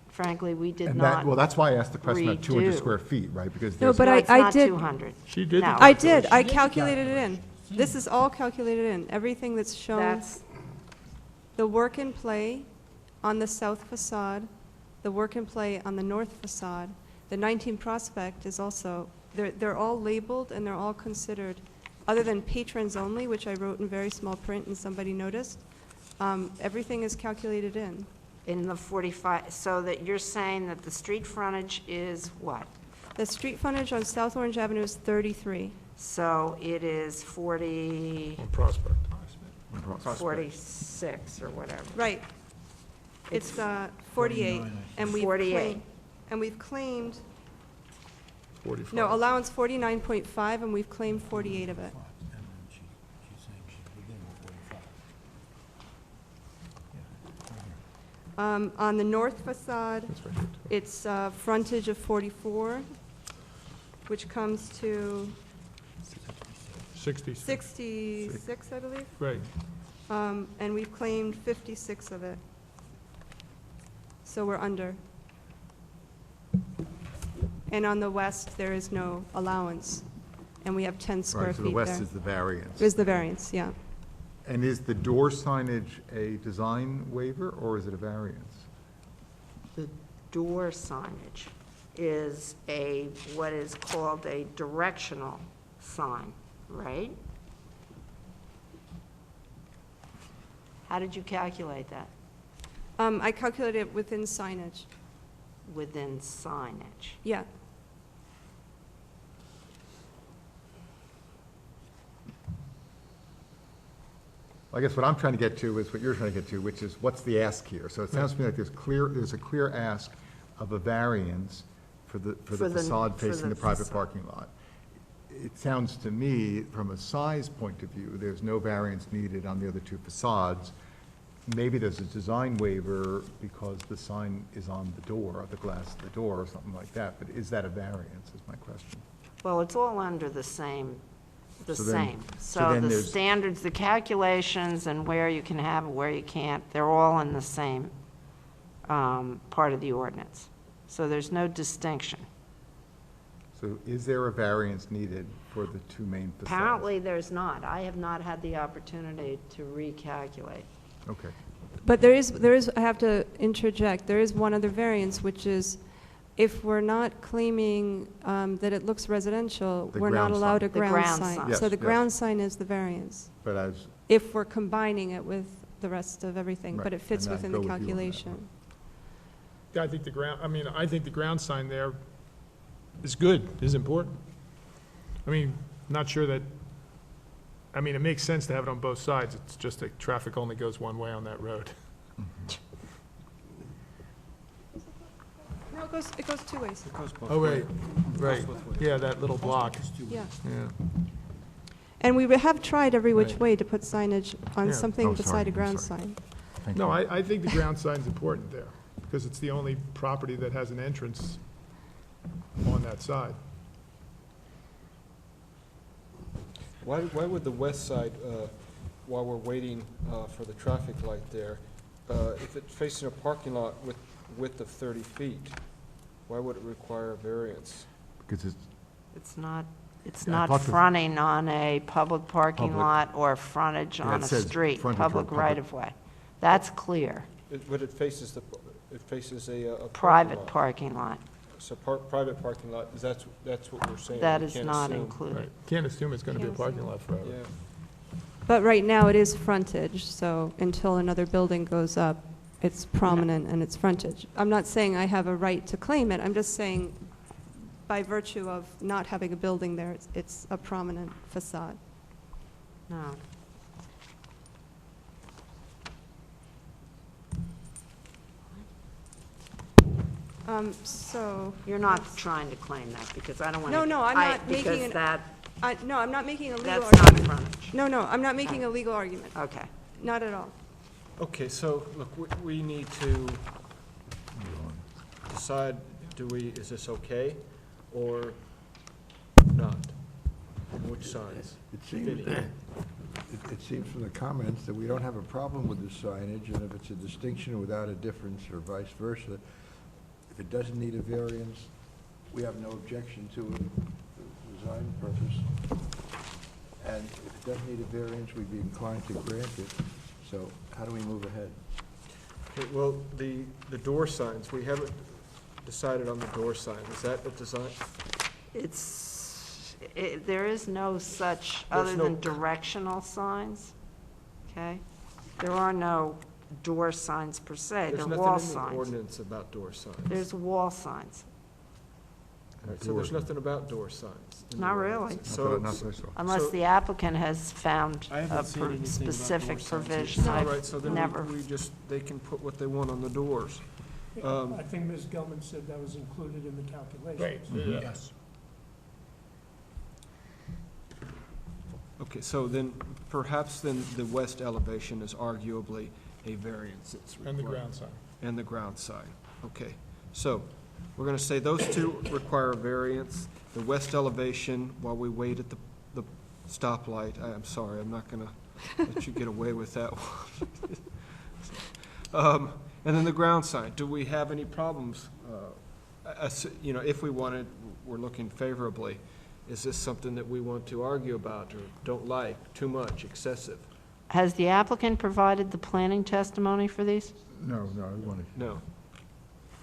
S8: Frankly, we did
S5: And
S8: not.
S5: that, well, that's why I asked the question about 200
S8: redo.
S5: square feet, right? Because
S9: No,
S5: there's,
S9: but
S8: No,
S9: I
S8: it's not
S9: did.
S8: 200.
S3: She did the
S8: No.
S9: I did, I calculated it in. This is all calculated in, everything that's shown.
S8: That's,
S9: The work and play on the south facade, the work and play on the north facade, the 19 Prospect is also, they're all labeled and they're all considered, other than patrons only, which I wrote in very small print and somebody noticed, everything is calculated in.
S8: in the 45, so that you're saying that the street frontage is what?
S9: The street frontage on South Orange Avenue is 33.
S8: So it is 40,
S3: On Prospect.
S8: 46 or whatever.
S9: Right. It's 48, and we've
S8: 48.
S9: claimed, and we've claimed,
S3: 45.
S9: no, allowance 49.5, and we've claimed 48 of it. On the north facade,
S3: That's right here, too.
S9: it's frontage of 44, which comes to
S3: 60.
S9: 66, I believe.
S3: Right.
S9: And we've claimed 56 of it. So we're under. And on the west, there is no allowance, and we have 10 square
S5: right,
S9: feet
S5: so
S9: there.
S5: the west is the variance.
S9: Is the variance, yeah.
S5: And is the door signage a design waiver, or is it a variance?
S8: The door signage is what is called a directional sign, right? How did you calculate that?
S9: I calculated it within signage,
S8: Within signage.
S9: yeah.
S5: I guess what I'm trying to get to is what you're trying to get to, which is what's the ask here? So it sounds to me like there's a clear ask of a variance for the facade facing the private
S8: facade.
S5: parking lot. It sounds to me, from a size point of view, there's no variance needed on the other two facades. Maybe there's a design waiver because the sign is on the door, the glass of the door, or something like that, but is that a variance, is my question.
S8: Well, it's all under the same,
S5: So then-
S8: same.
S5: so
S8: So
S5: then
S8: the
S5: there's-
S8: standards, the calculations, and where you can have it, where you can't, they're all in the same part of the ordinance. So there's no distinction.
S5: So is there a variance needed for the two main facades?
S8: Apparently, there's not. I have not had the opportunity to recalculate.
S5: Okay.
S9: But there is, I have to interject, there is one other variance, which is if we're not claiming that it looks residential,
S5: The
S9: we're not
S5: ground
S9: allowed a
S5: sign.
S8: The
S9: ground
S8: ground
S9: sign.
S8: sign.
S5: Yes,
S9: So the
S5: yes.
S9: ground sign is the variance,
S5: But as,
S9: if we're combining it with the rest of everything, but
S5: Right,
S9: it fits
S5: and I'd
S9: within
S5: go
S9: the
S5: with you on that.
S9: calculation.
S3: Yeah, I think the ground sign there is good, is important. I mean, not sure that, I mean, it makes sense to have it on both sides. It's just that traffic only goes one way on that road.
S9: No, it goes two ways,
S1: It goes both
S3: Oh,
S1: ways.
S3: right.
S1: both ways.
S3: Yeah, that little block.
S9: yeah.
S3: Yeah.
S9: And we have tried every which
S3: Right.
S9: way to put signage on
S3: Yeah.
S9: something
S5: Oh, sorry,
S9: beside a
S5: I'm
S9: ground
S5: sorry.
S9: sign.
S5: thank
S3: No,
S5: you.
S3: I think the ground sign's important there, because it's the only property that has an entrance on that side.
S1: Why would the west side, while we're waiting for the traffic light there, if it's facing a parking lot with width of 30 feet, why would it require a variance?
S5: Because it's,
S8: It's not
S5: Yeah, I thought the-
S8: fronting on a public parking
S5: Public.
S8: lot or frontage
S5: Yeah,
S8: on
S5: it
S8: a
S5: says
S8: street,
S5: frontage or
S8: public
S5: public.
S8: right-of-way. That's clear.
S1: But it faces it faces a parking
S8: Private
S1: lot.
S8: parking lot.
S1: So private parking lot, is that's what we're saying.
S8: That
S1: We
S8: is
S1: can't
S8: not
S1: assume.
S8: included.
S3: Can't assume it's going to be a
S9: Can't
S3: parking
S9: assume.
S3: lot forever.
S1: Yeah.
S9: But right now, it is frontage, so until another building goes up, it's prominent and it's frontage. I'm not saying I have a right to claim it, I'm just saying by virtue of not having a building there, it's a prominent facade.
S8: No.
S9: So.
S8: You're not trying to claim that, because I don't want to.
S9: No, I'm not making
S8: Because
S9: an.
S8: that,
S9: No, I'm not making a legal
S8: that's not
S9: argument.
S8: frontage.
S9: No, I'm not making a legal argument,
S8: Okay.
S9: not at all.
S1: Okay, so, look, we need to decide, is this okay or not? And which signs?
S13: It seems, it seems from the comments that we don't have a problem with the signage, and if it's a distinction without a difference or vice versa, if it doesn't need a variance, we have no objection to it for design purpose. And if it doesn't need a variance, we'd be inclined to grant it. So how do we move ahead?
S1: Okay, well, the door signs, we haven't decided on the door sign. Is that a design?
S8: There is no such,
S1: There's
S8: other
S1: no-
S8: than directional signs, okay? There are no door signs per se,
S1: There's
S8: they're wall
S1: nothing in the
S8: signs.
S1: ordinance about door signs.
S8: There's wall signs,
S1: All right, so there's nothing about door signs. in the
S8: Not
S1: ordinance.
S8: really.
S1: So,
S5: Not that I saw.
S8: unless
S1: So-
S8: the applicant has found
S1: I
S8: a
S1: haven't seen anything about
S8: specific
S1: door signs.
S8: provision.
S1: All
S8: I've
S1: right, so then
S8: never.
S1: we just, they can put what they want on the doors.
S11: I think Ms. Gelman said that was included in the calculations.
S3: Yes.
S1: Okay, so then, perhaps then the west elevation is arguably a variance that's required.
S3: And the ground sign.
S1: And the ground sign. Okay, so we're going to say those two require a variance. The west elevation, while we wait at the stoplight, I'm sorry, I'm not going to let you get away with that one. And then the ground sign, do we have any problems? If we wanted, we're looking favorably. Is this something that we want to argue about or don't like, too much, excessive?
S8: Has the applicant provided the planning testimony for these?
S13: No, I want to.
S1: No.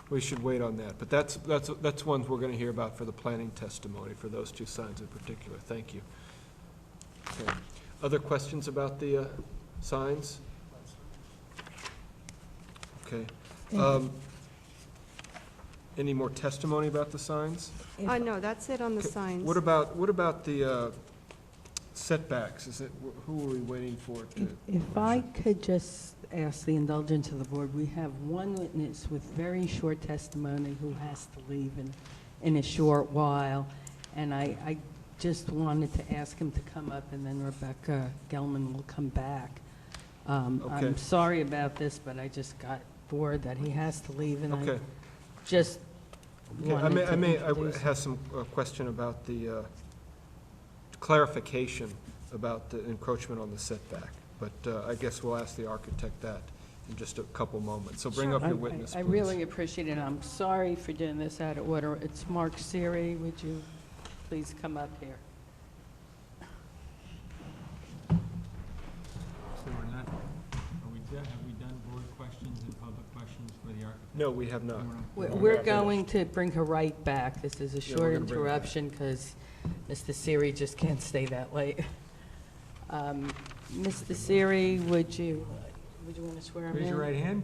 S1: We should wait on that, but that's ones we're going to hear about for the planning testimony, for those two signs in particular. Thank you. Okay. Other questions about the signs? Okay. Any more testimony about the signs?
S9: No, that's it on the
S1: Okay,
S9: signs.
S1: What about the setbacks? Who are we waiting for to?
S2: If I could just ask the indulgence of the board, we have one witness with very short testimony who has to leave in a short while, and I just wanted to ask him to come up, and then Rebecca Gelman will come back.
S1: Okay.
S2: I'm sorry about this, but I just got bored that he has to leave, and I
S1: Okay.
S2: just
S1: Okay,
S2: wanted to
S1: I
S2: introduce
S1: have some question about the clarification about the encroachment on the setback, but I guess we'll ask the architect that in just a couple moments. So bring up your witness,
S2: I
S1: please.
S2: really appreciate it. I'm sorry for doing this out of order. It's Mark Siri. Would you please come up here?
S10: So we're not, have we done board questions and public questions for the architect?
S1: No, we have not.
S2: We're going to bring her right back. This is a
S1: Yeah, we're
S2: short
S1: gonna bring her back.
S2: interruption because Mr. Siri just can't stay that late. Mr. Siri, would you want to swear him in?
S10: Raise your right hand.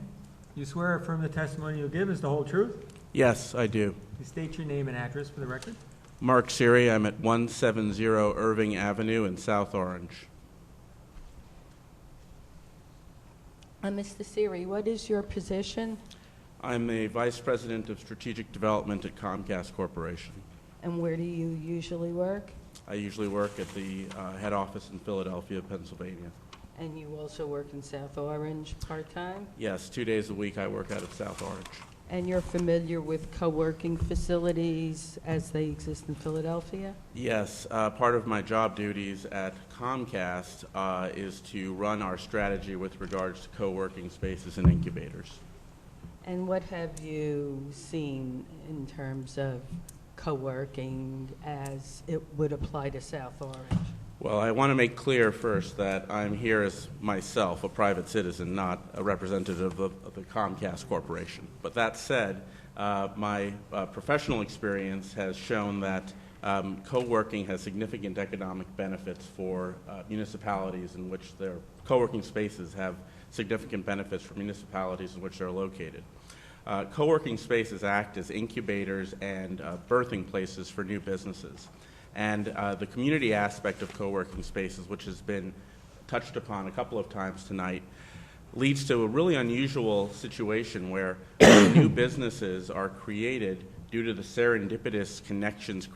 S10: You swear or affirm the testimony you'll give is the whole truth?
S17: Yes, I do.
S10: You state your name and address for the record.
S17: Mark Siri, I'm at 170 Irving Avenue in South Orange.
S2: Mr. Siri, what is your position
S17: I'm the Vice President of Strategic Development at Comcast Corporation.
S2: and where do you usually work?
S17: I usually work at the head office in Philadelphia, Pennsylvania.
S2: And you also work in South Orange part-time?
S17: Yes, 2 days a week I work out of South Orange.
S2: And you're familiar with co-working facilities as they exist in Philadelphia?
S17: Yes, part of my job duties at Comcast is to run our strategy with regards to co-working spaces and incubators.
S2: And what have you seen in terms of co-working as it would apply to South Orange?
S17: Well, I want to make clear first that I'm here as myself, a private citizen, not a representative of the Comcast Corporation. But that said, my professional experience has shown that co-working has significant economic benefits for municipalities in which their co-working spaces have significant benefits for municipalities in which they're located. Co-working spaces act as incubators and birthing places for new businesses. And the community aspect of co-working spaces, which has been touched upon a couple of times tonight, leads to a really unusual situation where new businesses are created due to the serendipitous connections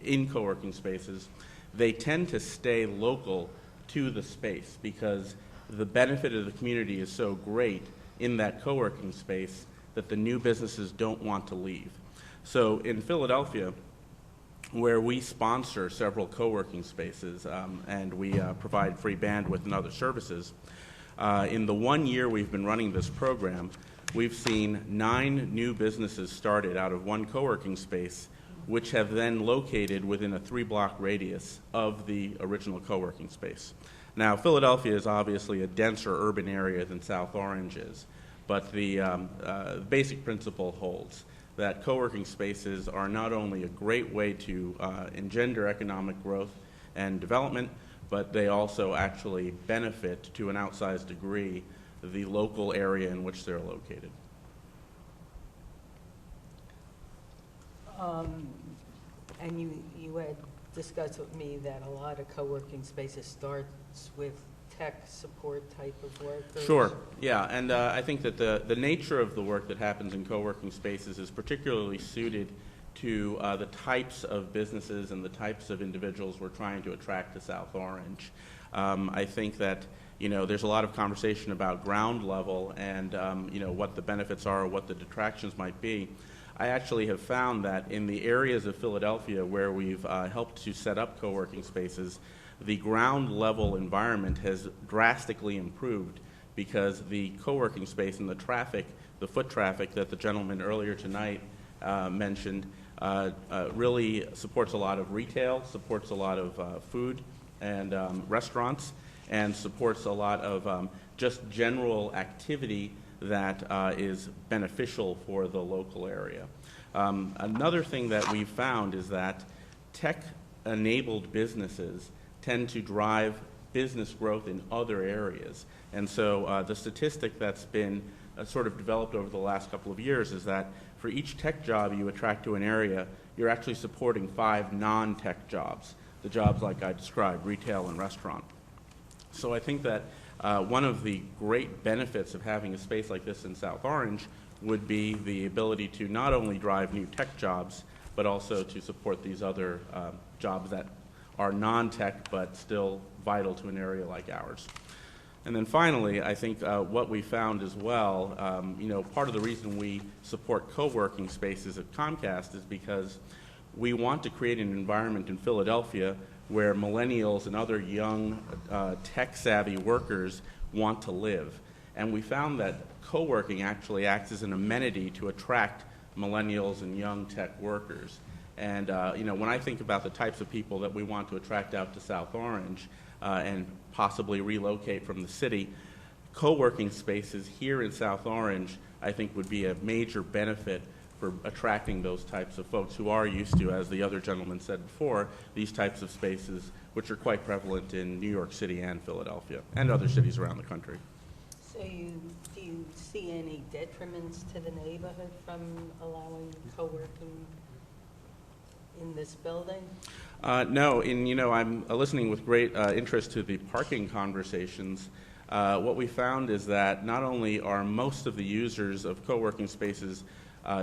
S17: in co-working spaces. They tend to stay local to the space because the benefit of the community is so great in that co-working space that the new businesses don't want to leave. So in Philadelphia, where we sponsor several co-working spaces and we provide free bandwidth and other services, in the 1 year we've been running this program, we've seen 9 new businesses started out of one co-working space, which have then located within a 3-block radius of the original co-working space. Now, Philadelphia is obviously a denser urban area than South Orange is, but the basic principle holds that co-working spaces are not only a great way to engender economic growth and development, but they also actually benefit to an outsized degree the local area in which they're located.
S2: And you had discussed with me that a lot of co-working spaces starts with tech support type of work?
S17: Sure, yeah, and I think that the nature of the work that happens in co-working spaces is particularly suited to the types of businesses and the types of individuals we're trying to attract to South Orange. I think that there's a lot of conversation about ground level and what the benefits are, what the detractions might be. I actually have found that in the areas of Philadelphia where we've helped to set up co-working spaces, the ground level environment has drastically improved because the co-working space and the traffic, the foot traffic that the gentleman earlier tonight mentioned, really supports a lot of retail, supports a lot of food and restaurants, and supports a lot of just general activity that is beneficial for the local area. Another thing that we've found is that tech-enabled businesses tend to drive business growth in other areas. And so the statistic that's been sort of developed over the last couple of years is that for each tech job you attract to an area, you're actually supporting 5 non-tech jobs, the jobs like I described, retail and restaurant. So I think that one of the great benefits of having a space like this in South Orange would be the ability to not only drive new tech jobs, but also to support these other jobs that are non-tech but still vital to an area like ours. And then finally, I think what we found as well, part of the reason we support co-working spaces at Comcast is because we want to create an environment in Philadelphia where millennials and other young tech-savvy workers want to live. And we found that co-working actually acts as an amenity to attract millennials and young tech workers. And when I think about the types of people that we want to attract out to South Orange and possibly relocate from the city, co-working spaces here in South Orange I think would be a major benefit for attracting those types of folks who are used to, as the other gentleman said before, these types of spaces which are quite prevalent in New York City and Philadelphia and other cities around the country.
S2: So do you see any detriments to the neighborhood from allowing co-working in this building?
S17: No, I'm listening with great interest to the parking conversations. What we found is that not only are most of the users of co-working spaces,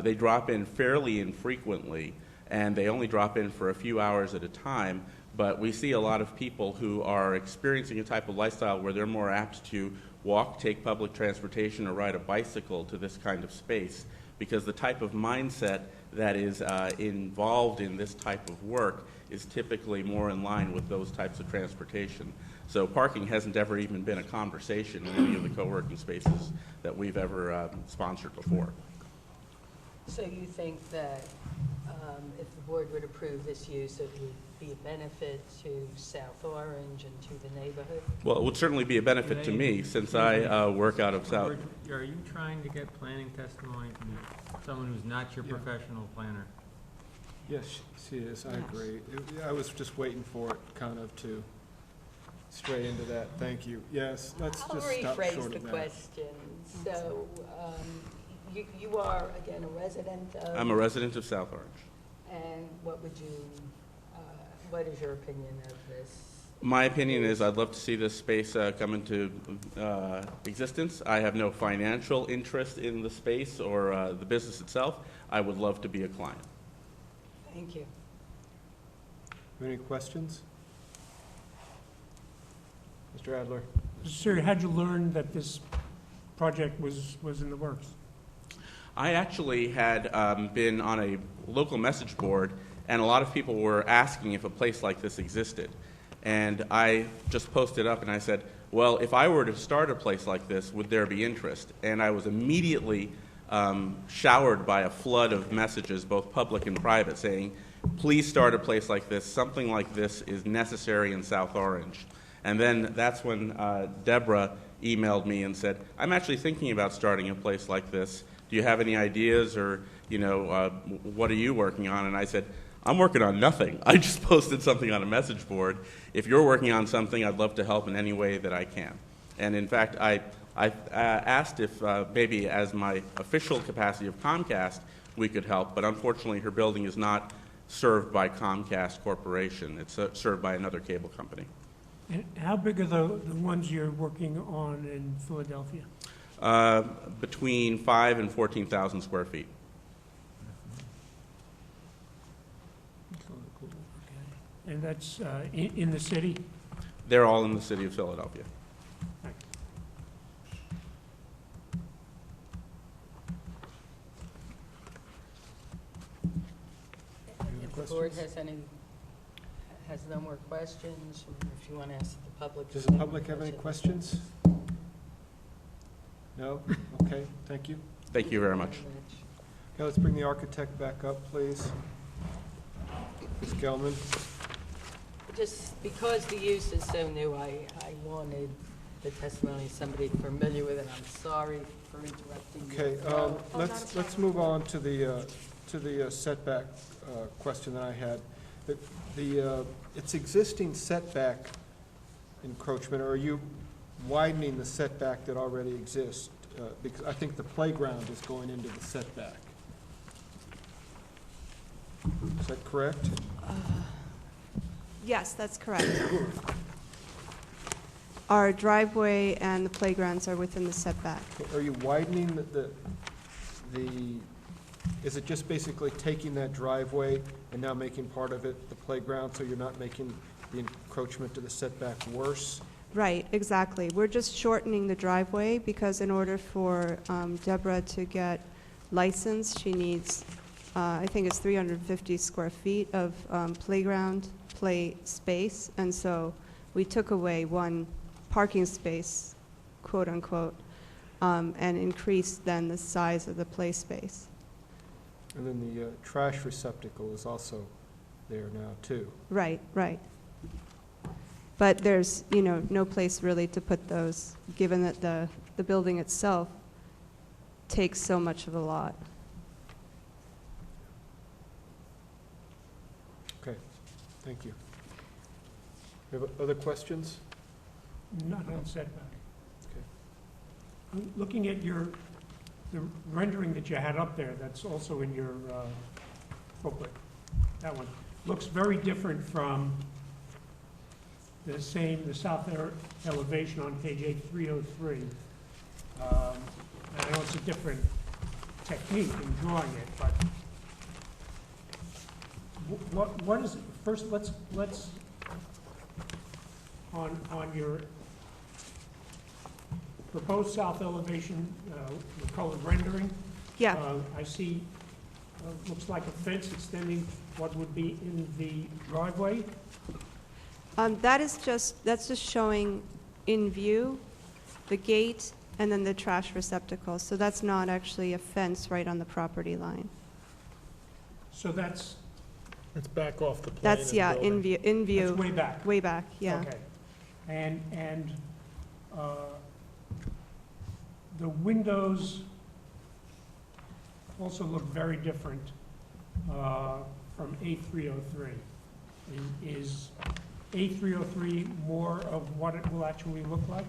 S17: they drop in fairly infrequently, and they only drop in for a few hours at a time, but we see a lot of people who are experiencing a type of lifestyle where they're more apt to walk, take public transportation, or ride a bicycle to this kind of space, because the type of mindset that is involved in this type of work is typically more in line with those types of transportation. So parking hasn't ever even been a conversation in any of the co-working spaces that we've ever sponsored before.
S2: So you think that if the board would approve this use, it would be a benefit to South Orange and to the neighborhood?
S17: Well, it would certainly be a benefit to me, since I work out of South.
S10: Are you trying to get planning testimony from someone who's not your professional planner?
S1: Yes, she is, I agree. I was just waiting for it kind of to stray into that. Thank you. Yes, let's
S2: I'll
S1: just stop
S2: rephrase
S1: short
S2: the
S1: of that.
S2: question. So you are, again, a resident of?
S17: I'm a resident of South Orange.
S2: And what would you, what is your opinion of this?
S17: My opinion is I'd love to see this space come into existence. I have no financial interest in the space or the business itself. I would love to be a client.
S2: Thank you.
S1: Any questions? Mr. Adler?
S11: Sir, how'd you learn that this project was in the works?
S17: I actually had been on a local message board, and a lot of people were asking if a place like this existed. And I just posted up and I said, well, if I were to start a place like this, would there be interest? And I was immediately showered by a flood of messages, both public and private, saying, please start a place like this. Something like this is necessary in South Orange. And then that's when Deborah emailed me and said, I'm actually thinking about starting a place like this. Do you have any ideas, or, what are you working on? And I said, I'm working on nothing. I just posted something on a message board. If you're working on something, I'd love to help in any way that I can. And in fact, I asked if maybe as my official capacity of Comcast, we could help, but unfortunately her building is not served by Comcast Corporation. It's served by another cable company.
S11: And how big are the ones you're working on in Philadelphia?
S17: Between 5,000 and 14,000 square feet.
S11: And that's in the city?
S17: They're all in the city of Philadelphia.
S2: If the board has no more questions, or if you want to ask the public.
S1: Does the public have any questions? No? Okay, thank you.
S17: Thank you very much.
S1: Okay, let's bring the architect back up, please. Ms. Gelman.
S2: Just because the use is so new, I wanted the testimony of somebody familiar with it. I'm sorry for interrupting you.
S1: Okay, let's move on to the setback question that I had. Its existing setback encroachment, or are you widening the setback that already exists? Because I think the playground is going into the setback. Is that correct?
S9: Yes, that's correct. Our driveway and the playgrounds are within the setback.
S1: Are you widening is it just basically taking that driveway and now making part of it the playground, so you're not making the encroachment to the setback worse?
S9: Right, exactly. We're just shortening the driveway because in order for Deborah to get licensed, she needs, I think it's 350 square feet of playground play space, and so we took away one parking space, quote unquote, and increased then the size of the play space.
S1: And then the trash receptacle is also there now, too.
S9: Right, right. But there's, no place really to put those, given that the building itself takes so much of the lot.
S1: Okay, thank you. We have other questions?
S11: Not on setback.
S1: Okay.
S11: I'm looking at the rendering that you had up there, that's also in your booklet. That one looks very different from the south elevation on page 8303. I know it's a different technique in drawing it, but what is it? First, let's on your proposed south elevation, the colored rendering.
S9: Yeah.
S11: I see, looks like a fence extending what would be in the driveway.
S9: That's just showing in view the gate and then the trash receptacle. So that's not actually a fence right on the property line.
S11: So that's,
S3: It's back off the plane
S9: That's,
S3: of the
S9: yeah,
S3: building.
S9: in view.
S11: that's way back.
S9: Way back, yeah.
S11: Okay. And the windows also look very different from A303. Is A303 more of what it will actually look like?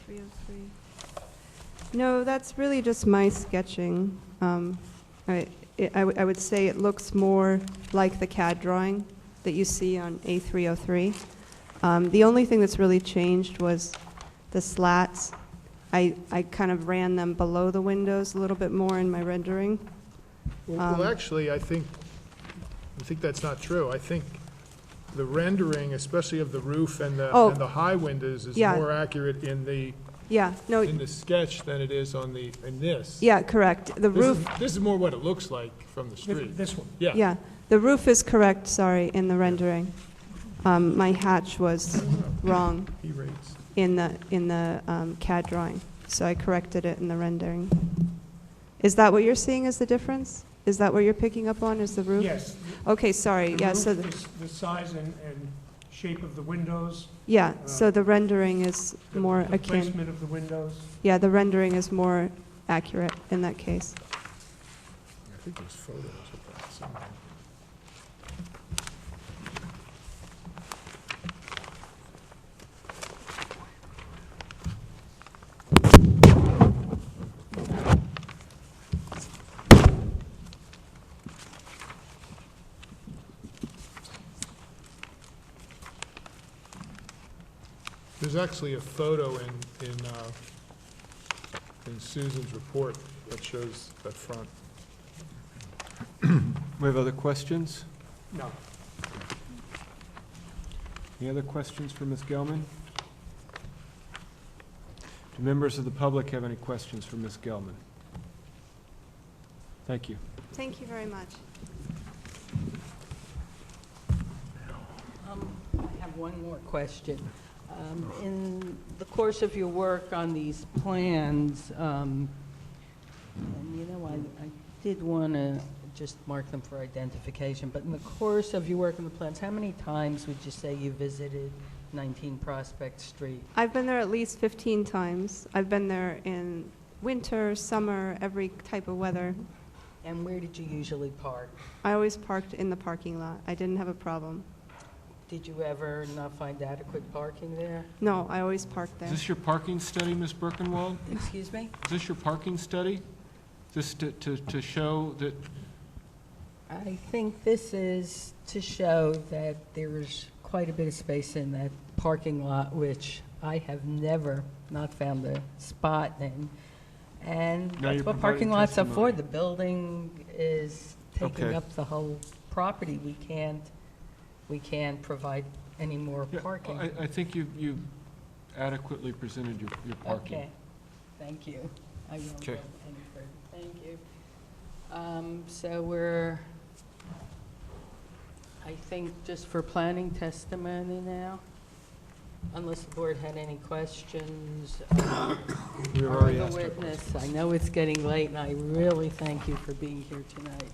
S9: A303. No, that's really just my sketching. I would say it looks more like the CAD drawing that you see on A303. The only thing that's really changed was the slats. I kind of ran them below the windows a little bit more in my rendering.
S3: Well, actually, I think that's not true. I think the rendering, especially of the roof and the high windows, is
S9: Yeah.
S3: more accurate in the
S9: Yeah, no,
S3: in the sketch than it is in this.
S9: yeah, correct. The roof,
S3: This is more what it looks like from the street.
S11: This one?
S3: Yeah.
S9: yeah, the roof is correct, sorry, in the rendering. My hatch was wrong
S3: P rates.
S9: in the CAD drawing, so I corrected it in the rendering. Is that what you're seeing as the difference? Is that what you're picking up on, is the roof?
S11: Yes.
S9: Okay, sorry,
S11: The
S9: yeah,
S11: roof
S9: so,
S11: is the size and shape of the windows.
S9: yeah, so the rendering is more
S11: The
S9: akin.
S11: placement of the windows.
S9: Yeah, the rendering is more accurate in that case.
S3: I think there's photos of that somewhere. There's actually a photo in Susan's report that shows that front.
S1: We have other questions?
S11: No.
S1: Any other questions for Ms. Gelman? Do members of the public have any questions for Ms. Gelman? Thank you.
S9: Thank you very much.
S2: I have one more question. In the course of your work on these plans, and you know, I did want to just mark them for identification, but in the course of your work on the plans, how many times would you say you visited 19 Prospect Street?
S9: I've been there at least 15 times. I've been there in winter, summer, every type of weather.
S2: And where did you usually park?
S9: I always parked in the parking lot. I didn't have a problem.
S2: Did you ever not find adequate parking there?
S9: No, I always parked there.
S1: Is this your parking study, Ms. Birkenwald?
S2: Excuse me?
S1: Is this your parking study? Is this to show that,
S2: I think this is to show that there is quite a bit of space in that parking lot, which I have never not found a spot in. And
S1: Now
S2: that's
S1: you're
S2: what parking
S1: providing
S2: lots are for.
S1: testimony.
S2: The building is taking
S1: Okay.
S2: up the whole property. We can't provide any more
S1: yeah,
S2: parking.
S1: I think you adequately presented your parking.
S2: Okay, thank you. I won't go
S1: Okay.
S2: any further. Thank you. So we're, I think, just for planning testimony now, unless the board had any questions.
S1: We
S2: Our
S1: already
S2: other
S1: asked our
S2: witness, I know it's getting late, and I really thank you for being here tonight.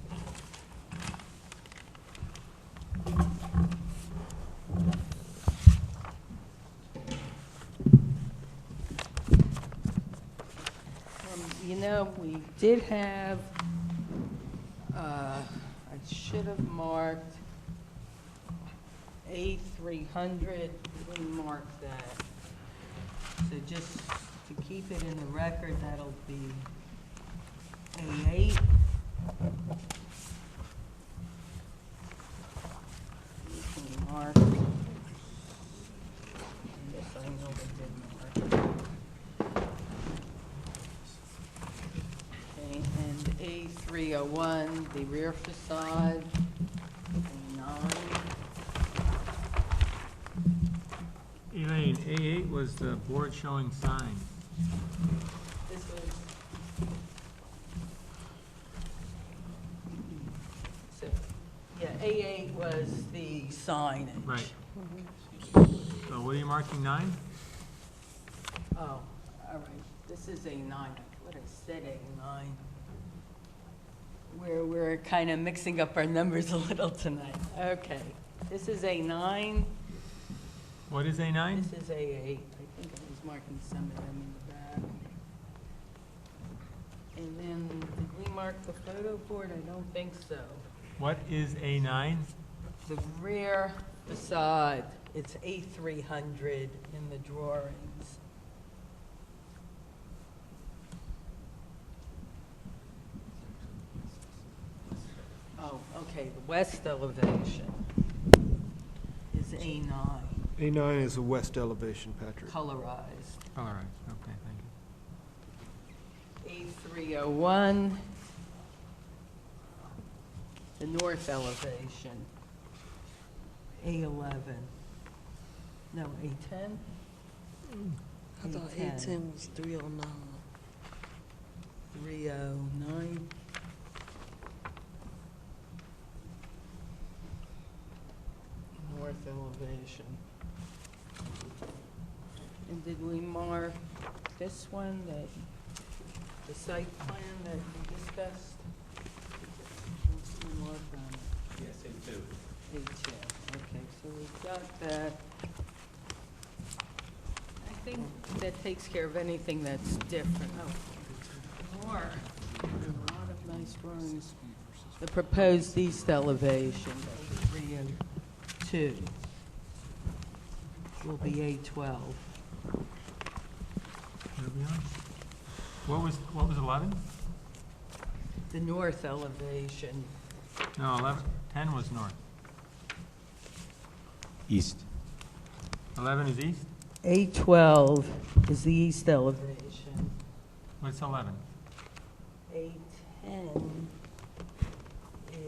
S2: You know, we did have, I should have marked A300, didn't mark that. So just to keep it in the record, that'll be A8. You can mark. Yes, I know we did mark. Okay, and A301, the rear facade, A9.
S10: Elaine, A8 was the board showing sign.
S2: This was. So, yeah, A8 was the signage.
S10: Right. So what are you marking, 9?
S2: Oh, all right, this is A9, I thought I said A9. We're kind of mixing up our numbers a little tonight. Okay, this is A9.
S10: What is A9?
S2: This is A8. I think I was marking some of them in the back. And then, did we mark the photo board? I don't think so.
S10: What is A9?
S2: The rear facade, it's A300 in the drawings. Oh, okay, the west elevation is A9,
S1: A9 is the west elevation, Patrick.
S2: colorized.
S10: All right, okay, thank you.
S2: A301, the north elevation. A11, no, A10?
S18: I thought A10 was 309.
S2: 309. North elevation. And did we mark this one, the site plan that we discussed? What's the mark on it?
S17: Yes, A2.
S2: A2, okay, so we've got that. I think that takes care of anything that's different. Oh, more. A lot of nice drawings. The proposed east elevation, 302, will be A12.
S10: Where are we on? What was 11?
S2: The north elevation,
S10: No, 10 was north.
S16: East.
S10: 11 is east?
S2: A12 is the east elevation.
S10: What's 11?
S2: A10 is,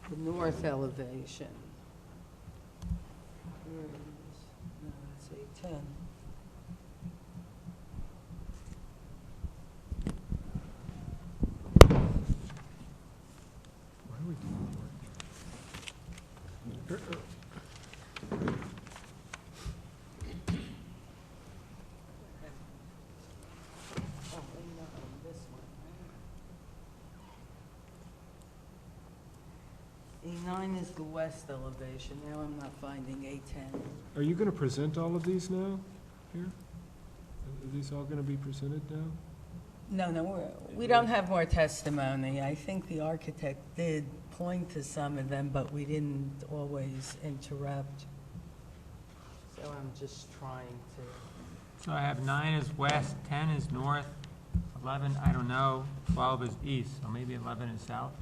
S2: the north elevation. Where is, no, it's A10.
S1: Why are we doing
S2: Oh, no, this one. A9 is the west elevation. Now I'm not finding A10.
S1: Are you going to present all of these now, here? Are these all going to be presented now?
S2: No, we don't have more testimony. I think the architect did point to some of them, but we didn't always interrupt. So I'm just trying to,
S10: So I have 9 is west, 10 is north, 11, I don't know, 12 is east, so maybe 11 is south?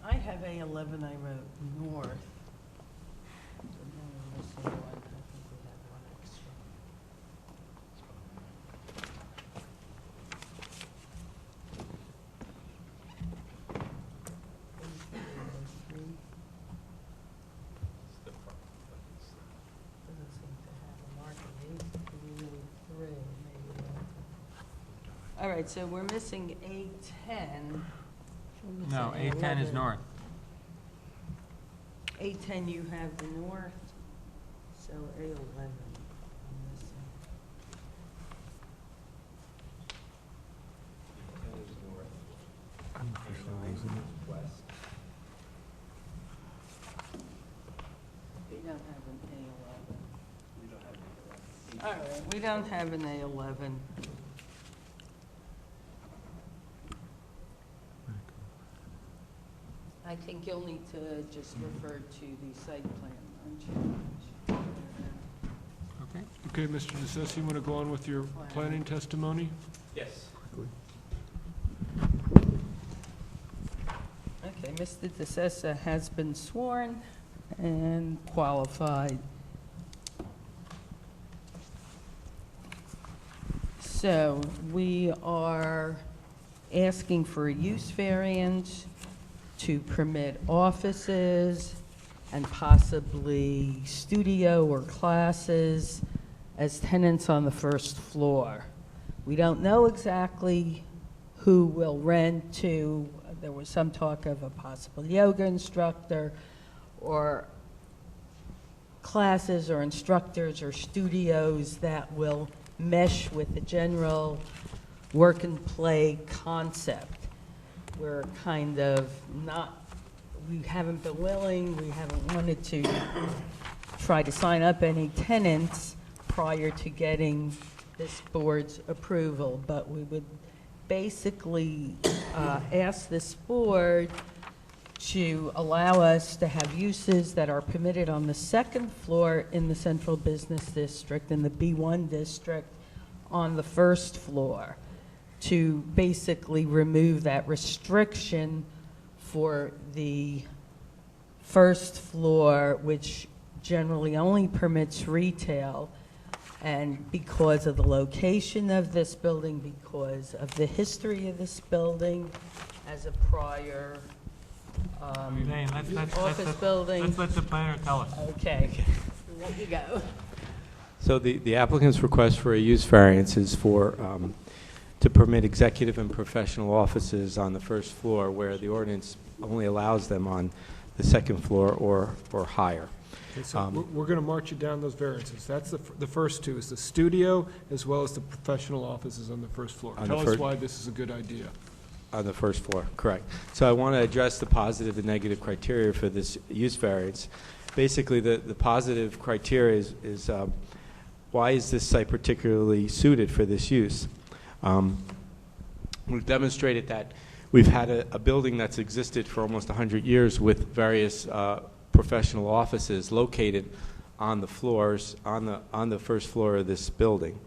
S2: I have A11, I wrote north. So now we're missing one. I think we have one extra. Doesn't seem to have a marking. A3, maybe. All right, so we're missing A10.
S10: No, A10 is north.
S2: A10 you have the north, so A11 I'm missing. We don't have an A11. All right, we don't have an A11. I think you'll need to just refer to the site plan, aren't you?
S10: Okay.
S1: Okay, Mr. DeSessa, you want to go on with your planning testimony?
S17: Yes.
S2: Okay, Mr. DeSessa has been sworn and qualified. So we are asking for a use variance to permit offices and possibly studio or classes as tenants on the first floor. We don't know exactly who will rent to. There was some talk of a possible yoga instructor or classes or instructors or studios that will mesh with the general work and play concept. We're kind of not, we haven't been willing, we haven't wanted to try to sign up any tenants prior to getting this board's approval, but we would basically ask this board to allow us to have uses that are permitted on the second floor in the central business district, in the B1 district, on the first floor, to basically remove that restriction for the first floor, which generally only permits retail. And because of the location of this building, because of the history of this building as a prior
S10: Elaine,
S2: office building.
S10: Let's let the planner tell us.
S2: Okay, let you go.
S16: So the applicant's request for a use variance is for, to permit executive and professional offices on the first floor, where the ordinance only allows them on the second floor or higher.
S1: Okay, so we're going to march you down those variances. That's the first two, is the studio as well as the professional offices on the first floor. Tell us why this is a good idea.
S16: On the first floor, correct. So I want to address the positive and negative criteria for this use variance. Basically, the positive criteria is why is this site particularly suited for this use? We've demonstrated that we've had a building that's existed for almost 100 years with various professional offices located on the floors, on the first floor of this building.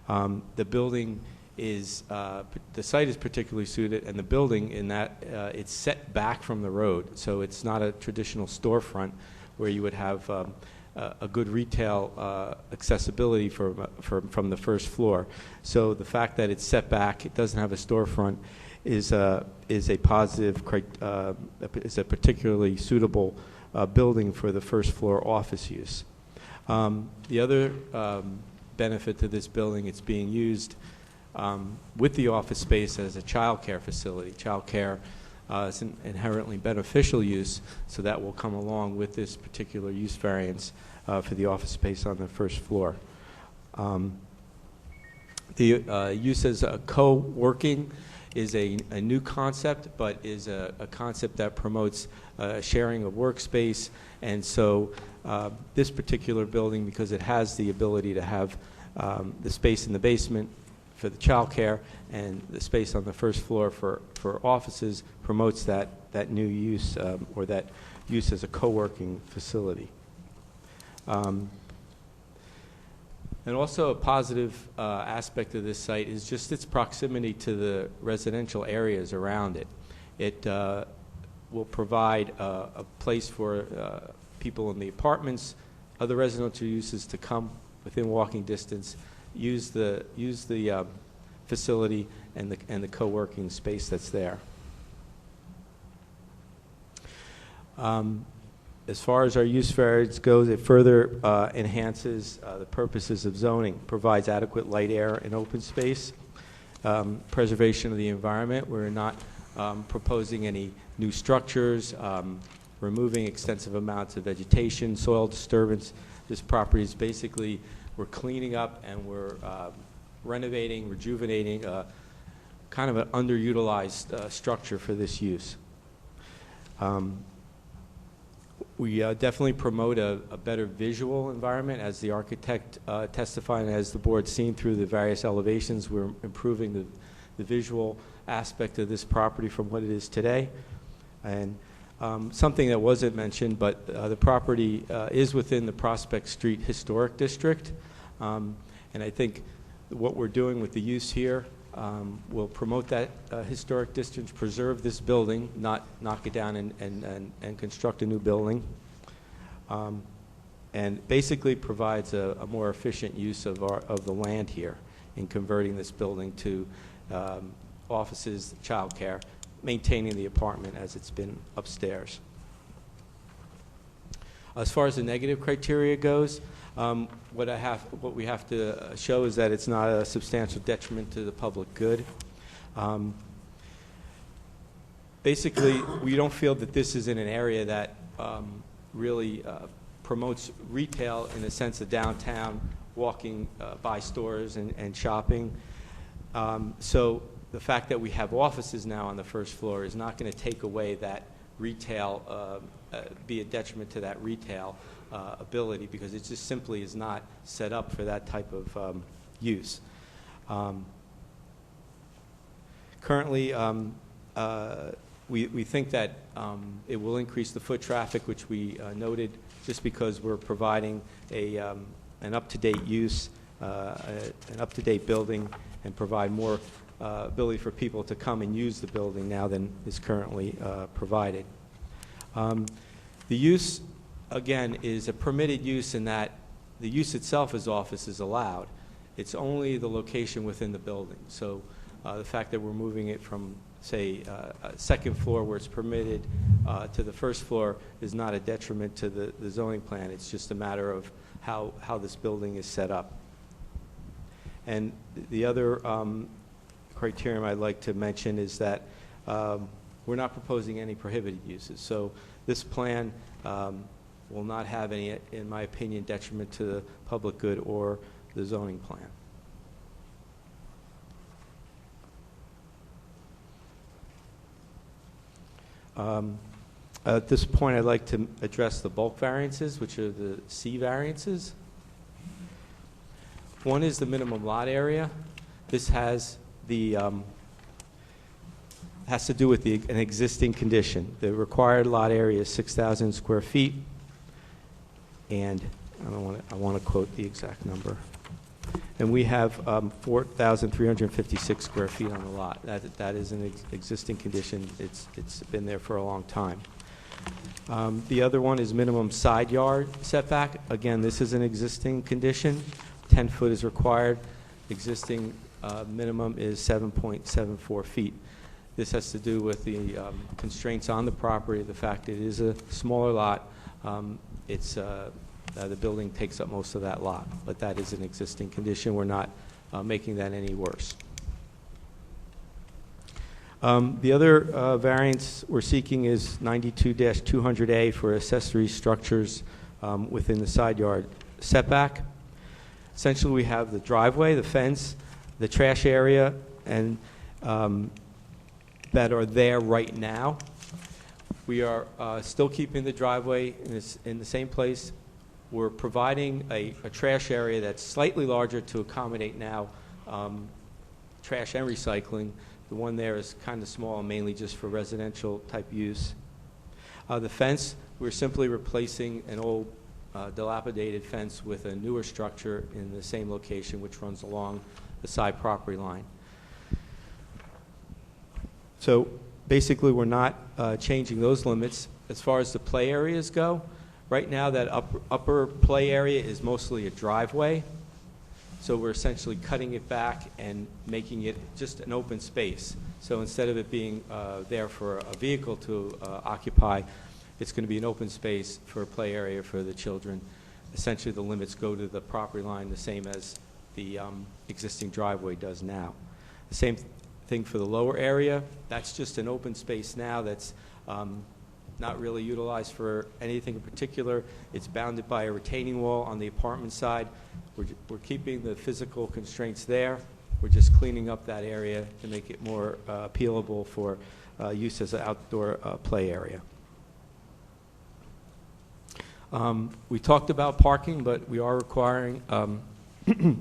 S16: The building is, the site is particularly suited, and the building in that it's set back from the road, so it's not a traditional storefront where you would have a good retail accessibility from the first floor. So the fact that it's set back, it doesn't have a storefront, is a positive, is a particularly suitable building for the first floor office use. The other benefit to this building, it's being used with the office space as a child care facility. Child care is an inherently beneficial use, so that will come along with this particular use variance for the office space on the first floor. The use as a co-working is a new concept, but is a concept that promotes sharing of workspace. And so this particular building, because it has the ability to have the space in the basement for the child care and the space on the first floor for offices, promotes that new use or that use as a co-working facility. And also a positive aspect of this site is just its proximity to the residential areas around it. It will provide a place for people in the apartments, other residential uses to come within walking distance, use the facility and the co-working space that's there. As far as our use variance goes, it further enhances the purposes of zoning, provides adequate light, air, and open space, preservation of the environment. We're not proposing any new structures, removing extensive amounts of vegetation, soil disturbance. This property is basically, we're cleaning up and we're renovating, rejuvenating kind of an underutilized structure for this use. We definitely promote a better visual environment, as the architect testified, and as the board's seen through the various elevations. We're improving the visual aspect of this property from what it is today. And something that wasn't mentioned, but the property is within the Prospect Street Historic District. And I think what we're doing with the use here will promote that historic district, preserve this building, not knock it down and construct a new building, and basically provides a more efficient use of the land here in converting this building to offices, childcare, maintaining the apartment as it's been upstairs. As far as the negative criteria goes, what we have to show is that it's not a substantial detriment to the public good. Basically, we don't feel that this is in an area that really promotes retail in the sense of downtown, walking by stores and shopping. So the fact that we have offices now on the first floor is not going to take away that retail, be a detriment to that retail ability, because it just simply is not set up for that type of use. Currently, we think that it will increase the foot traffic, which we noted, just because we're providing an up-to-date use, an up-to-date building, and provide more ability for people to come and use the building now than is currently provided. The use, again, is a permitted use in that the use itself as office is allowed. It's only the location within the building. So the fact that we're moving it from, say, a second floor where it's permitted to the first floor is not a detriment to the zoning plan. It's just a matter of how this building is set up. And the other criterion I'd like to mention is that we're not proposing any prohibited uses. So this plan will not have any, in my opinion, detriment to the public good or the zoning plan. At this point, I'd like to address the bulk variances, which are the C variances. One is the minimum lot area. This has the has to do with an existing condition. The required lot area is 6,000 square feet, and I want to quote the exact number. And we have 4,356 square feet on the lot. That is an existing condition. It's been there for a long time. The other one is minimum side yard setback. Again, this is an existing condition. 10 foot is required. Existing minimum is 7.74 feet. This has to do with the constraints on the property, the fact it is a smaller lot. The building takes up most of that lot, but that is an existing condition. We're not making that any worse. The other variance we're seeking is 92-200A for accessory structures within the side yard setback. Essentially, we have the driveway, the fence, the trash area, and that are there right now. We are still keeping the driveway in the same place. We're providing a trash area that's slightly larger to accommodate now trash and recycling. The one there is kind of small, mainly just for residential type use. The fence, we're simply replacing an old dilapidated fence with a newer structure in the same location, which runs along the side property line. So basically, we're not changing those limits. As far as the play areas go, right now that upper play area is mostly a driveway. So we're essentially cutting it back and making it just an open space. So instead of it being there for a vehicle to occupy, it's going to be an open space for a play area for the children. Essentially, the limits go to the property line the same as the existing driveway does now. The same thing for the lower area. That's just an open space now that's not really utilized for anything in particular. It's bounded by a retaining wall on the apartment side. We're keeping the physical constraints there. We're just cleaning up that area to make it more appealable for use as an outdoor play area. We talked about parking, but we are requiring,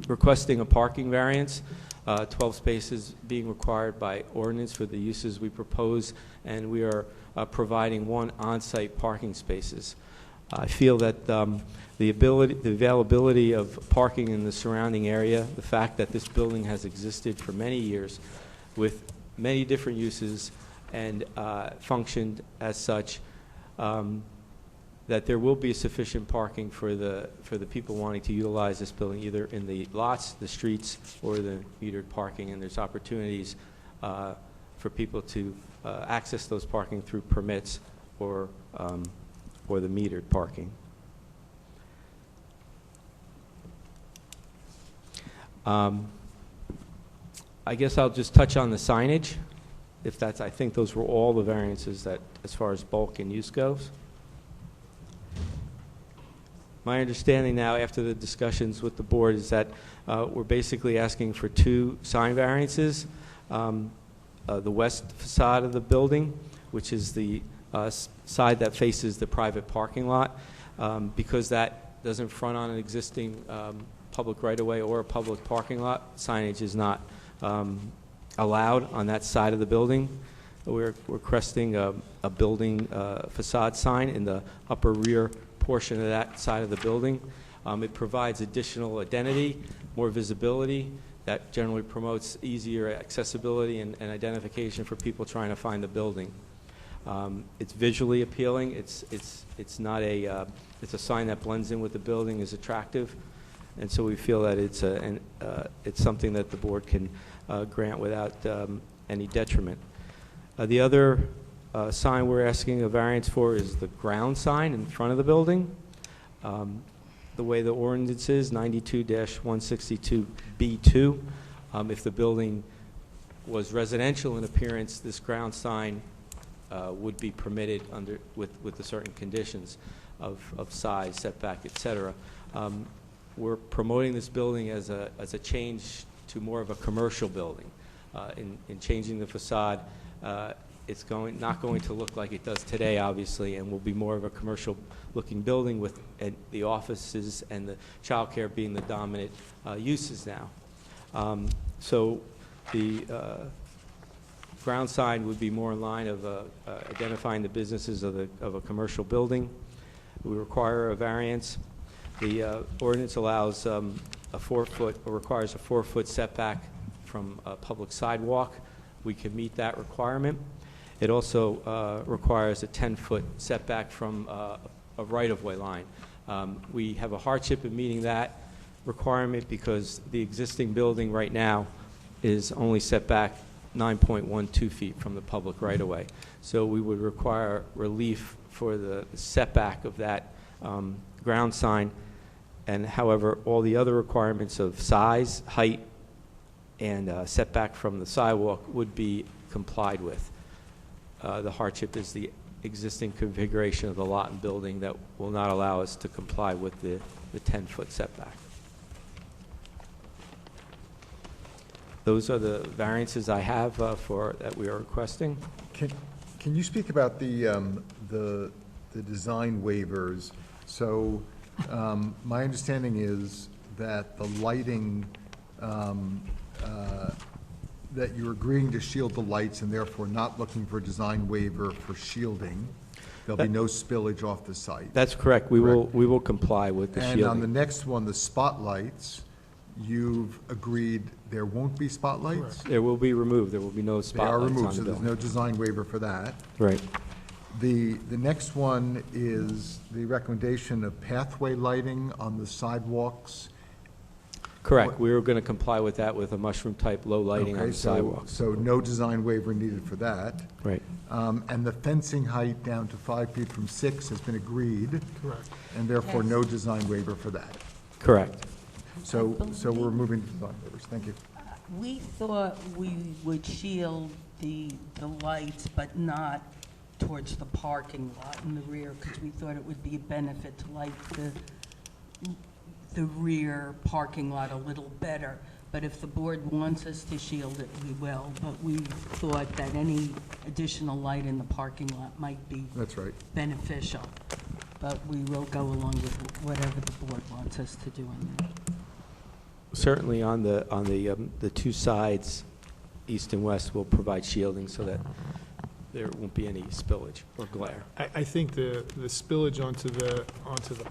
S16: requesting a parking variance. 12 spaces being required by ordinance for the uses we propose, and we are providing 1 on-site parking spaces. I feel that the availability of parking in the surrounding area, the fact that this building has existed for many years with many different uses and functioned as such, that there will be sufficient parking for the people wanting to utilize this building, either in the lots, the streets, or the metered parking. And there's opportunities for people to access those parking through permits or the metered parking. I guess I'll just touch on the signage. If that's, I think those were all the variances that, as far as bulk and use goes. My understanding now, after the discussions with the board, is that we're basically asking for 2 sign variances. The west facade of the building, which is the side that faces the private parking lot, because that doesn't front on an existing public right-of-way or a public parking lot, signage is not allowed on that side of the building. We're requesting a building facade sign in the upper rear portion of that side of the building. It provides additional identity, more visibility, that generally promotes easier accessibility and identification for people trying to find the building. It's visually appealing. It's not a it's a sign that blends in with the building, is attractive, and so we feel that it's something that the board can grant without any detriment. The other sign we're asking a variance for is the ground sign in front of the building. The way the ordinance is, 92-162B2, if the building was residential in appearance, this ground sign would be permitted with the certain conditions of size, setback, etc. We're promoting this building as a change to more of a commercial building. In changing the facade, it's not going to look like it does today, obviously, and will be more of a commercial-looking building with the offices and the child care being the dominant uses now. So the ground sign would be more in line of identifying the businesses of a commercial building. We require a variance. The ordinance allows a 4-foot, or requires a 4-foot setback from a public sidewalk. We can meet that requirement. It also requires a 10-foot setback from a right-of-way line. We have a hardship in meeting that requirement because the existing building right now is only set back 9.12 feet from the public right-of-way. So we would require relief for the setback of that ground sign, and however, all the other requirements of size, height, and setback from the sidewalk would be complied with. The hardship is the existing configuration of the lot and building that will not allow us to comply with the 10-foot setback. Those are the variances I have that we are requesting.
S5: Can you speak about the design waivers? So my understanding is that the lighting, that you're agreeing to shield the lights and therefore not looking for a design waiver for shielding. There'll be no spillage off the site.
S16: That's correct. We will comply with the shielding.
S5: And on the next one, the spotlights, you've agreed there won't be spotlights?
S16: There will be removed. There will be no spotlights on the building.
S5: They are removed, so there's no design waiver for that.
S16: Right.
S5: The next one is the recommendation of pathway lighting on the sidewalks.
S16: Correct. We were going to comply with that with a mushroom-type low lighting on the sidewalks.
S5: So no design waiver needed for that.
S16: Right.
S5: And the fencing height down to 5 feet from 6 has been agreed.
S3: Correct.
S5: And therefore no design waiver for that.
S16: Correct.
S5: So we're moving to design waivers. Thank you.
S2: We thought we would shield the lights, but not towards the parking lot in the rear, because we thought it would be a benefit to light the rear parking lot a little better. But if the board wants us to shield it, we will. But we thought that any additional light in the parking lot might be beneficial. But we will go along with whatever the board wants us to do on that.
S16: Certainly on the two sides, east and west, will provide shielding so that there won't be any spillage or glare.
S3: I think the spillage onto the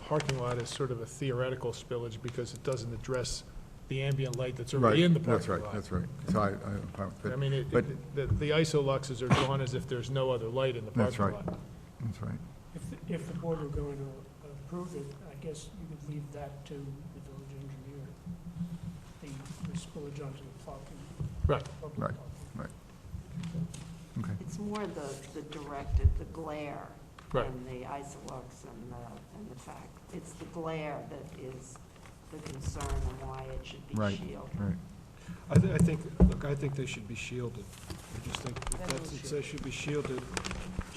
S3: parking lot is sort of a theoretical spillage because it doesn't address the ambient light that's already in the parking lot.
S5: That's right. So I'm fine with it.
S3: I mean, the isoluxes are drawn as if there's no other light in the parking lot.
S5: That's right.
S11: If the board were going to approve it, I guess you could leave that to the village engineer, the spillage onto the parking.
S3: Right.
S5: Right. Okay.
S8: It's more the directed, the glare,
S3: right,
S8: and the isolux and the fact. It's the glare that is the concern and why it should be shielded.
S5: Right.
S1: I think they should be shielded. I just think if they should be shielded,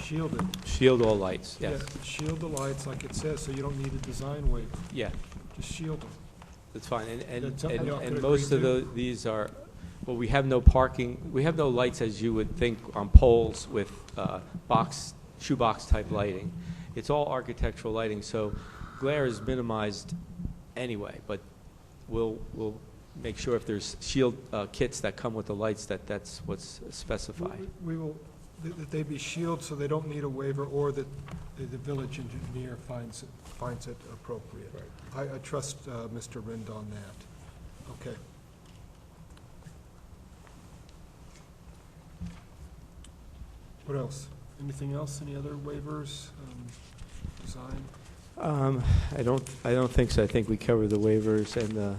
S1: Shield it.
S16: Shield all lights, yes.
S1: Yeah, shield the lights like it says, so you don't need a design waiver.
S16: Yeah,
S1: Just shield them.
S16: that's fine.
S1: That's something y'all could
S16: And most
S1: agree
S16: of these are, well, we have no parking, we have no lights as you would think on poles with shoebox type lighting. It's all architectural lighting, so glare is minimized anyway, but we'll make sure if there's shield kits that come with the lights that's what's specified.
S1: We will, that they be shielded so they don't need a waiver, or that the village engineer finds it appropriate. I trust Mr. Rind on that. Okay. What else? Anything else? Any other waivers? Design?
S16: I don't think so. I think we covered the waivers, and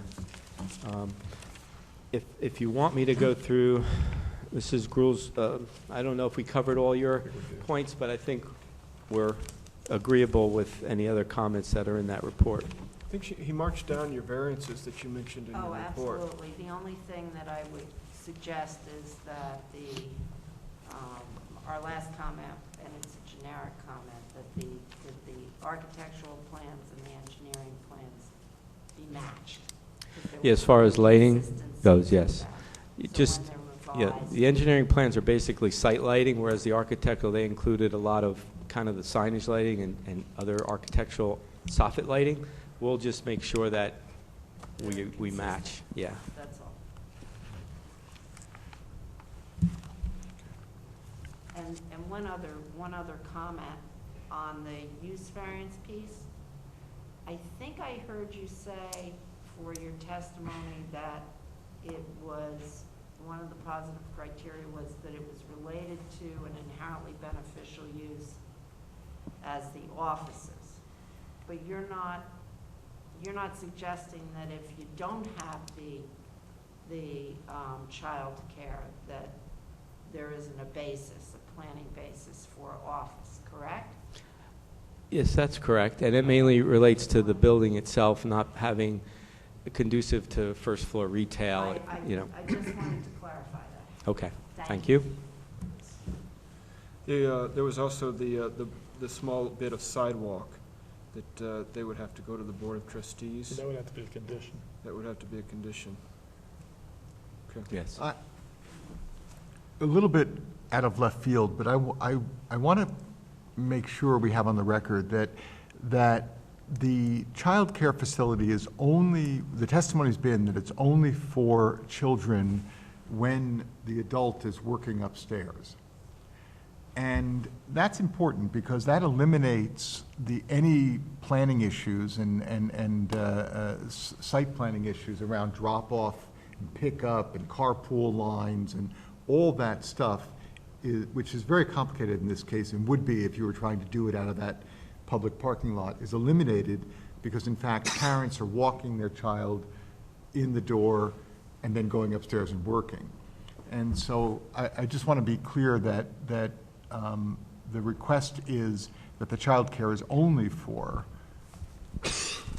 S16: if you want me to go through Mrs. Gruhl's, I don't know if we covered all your points, but I think we're agreeable with any other comments that are in that report.
S1: I think he marched down your variances that you mentioned in your report.
S8: Oh, absolutely. The only thing that I would suggest is that our last comment, and it's a generic comment, that the architectural plans and the engineering plans be matched.
S16: Yeah, as far as lighting goes, yes.
S8: So
S16: Yeah, the engineering plans are basically site lighting, whereas the architectural, they included a lot of kind of the signage lighting and other architectural soffit lighting. We'll just make sure that we match, yeah.
S8: That's all. And one other comment on the use variance piece. I think I heard you say for your testimony that it was, one of the positive criteria was that it was related to an inherently beneficial use as the offices. But you're not suggesting that if you don't have the child care, that there isn't a basis, a planning basis for office, correct?
S16: Yes, that's correct, and it mainly relates to the building itself not having conducive to first floor retail, you know.
S8: I just wanted to clarify that.
S16: Okay, thank you.
S1: There was also the small bit of sidewalk that they would have to go to the Board of Trustees.
S3: That would have to be a condition.
S1: That would have to be a condition. Okay.
S16: Yes.
S5: A little bit out of left field, but I want to make sure we have on the record that the child care facility is only, the testimony's been that it's only for children when the adult is working upstairs. And that's important because that eliminates any planning issues and site planning issues around drop-off and pickup and carpool lines and all that stuff, which is very complicated in this case and would be if you were trying to do it out of that public parking lot, is eliminated because in fact parents are walking their child in the door and then going upstairs and working. And so I just want to be clear that the request is that the child care is only for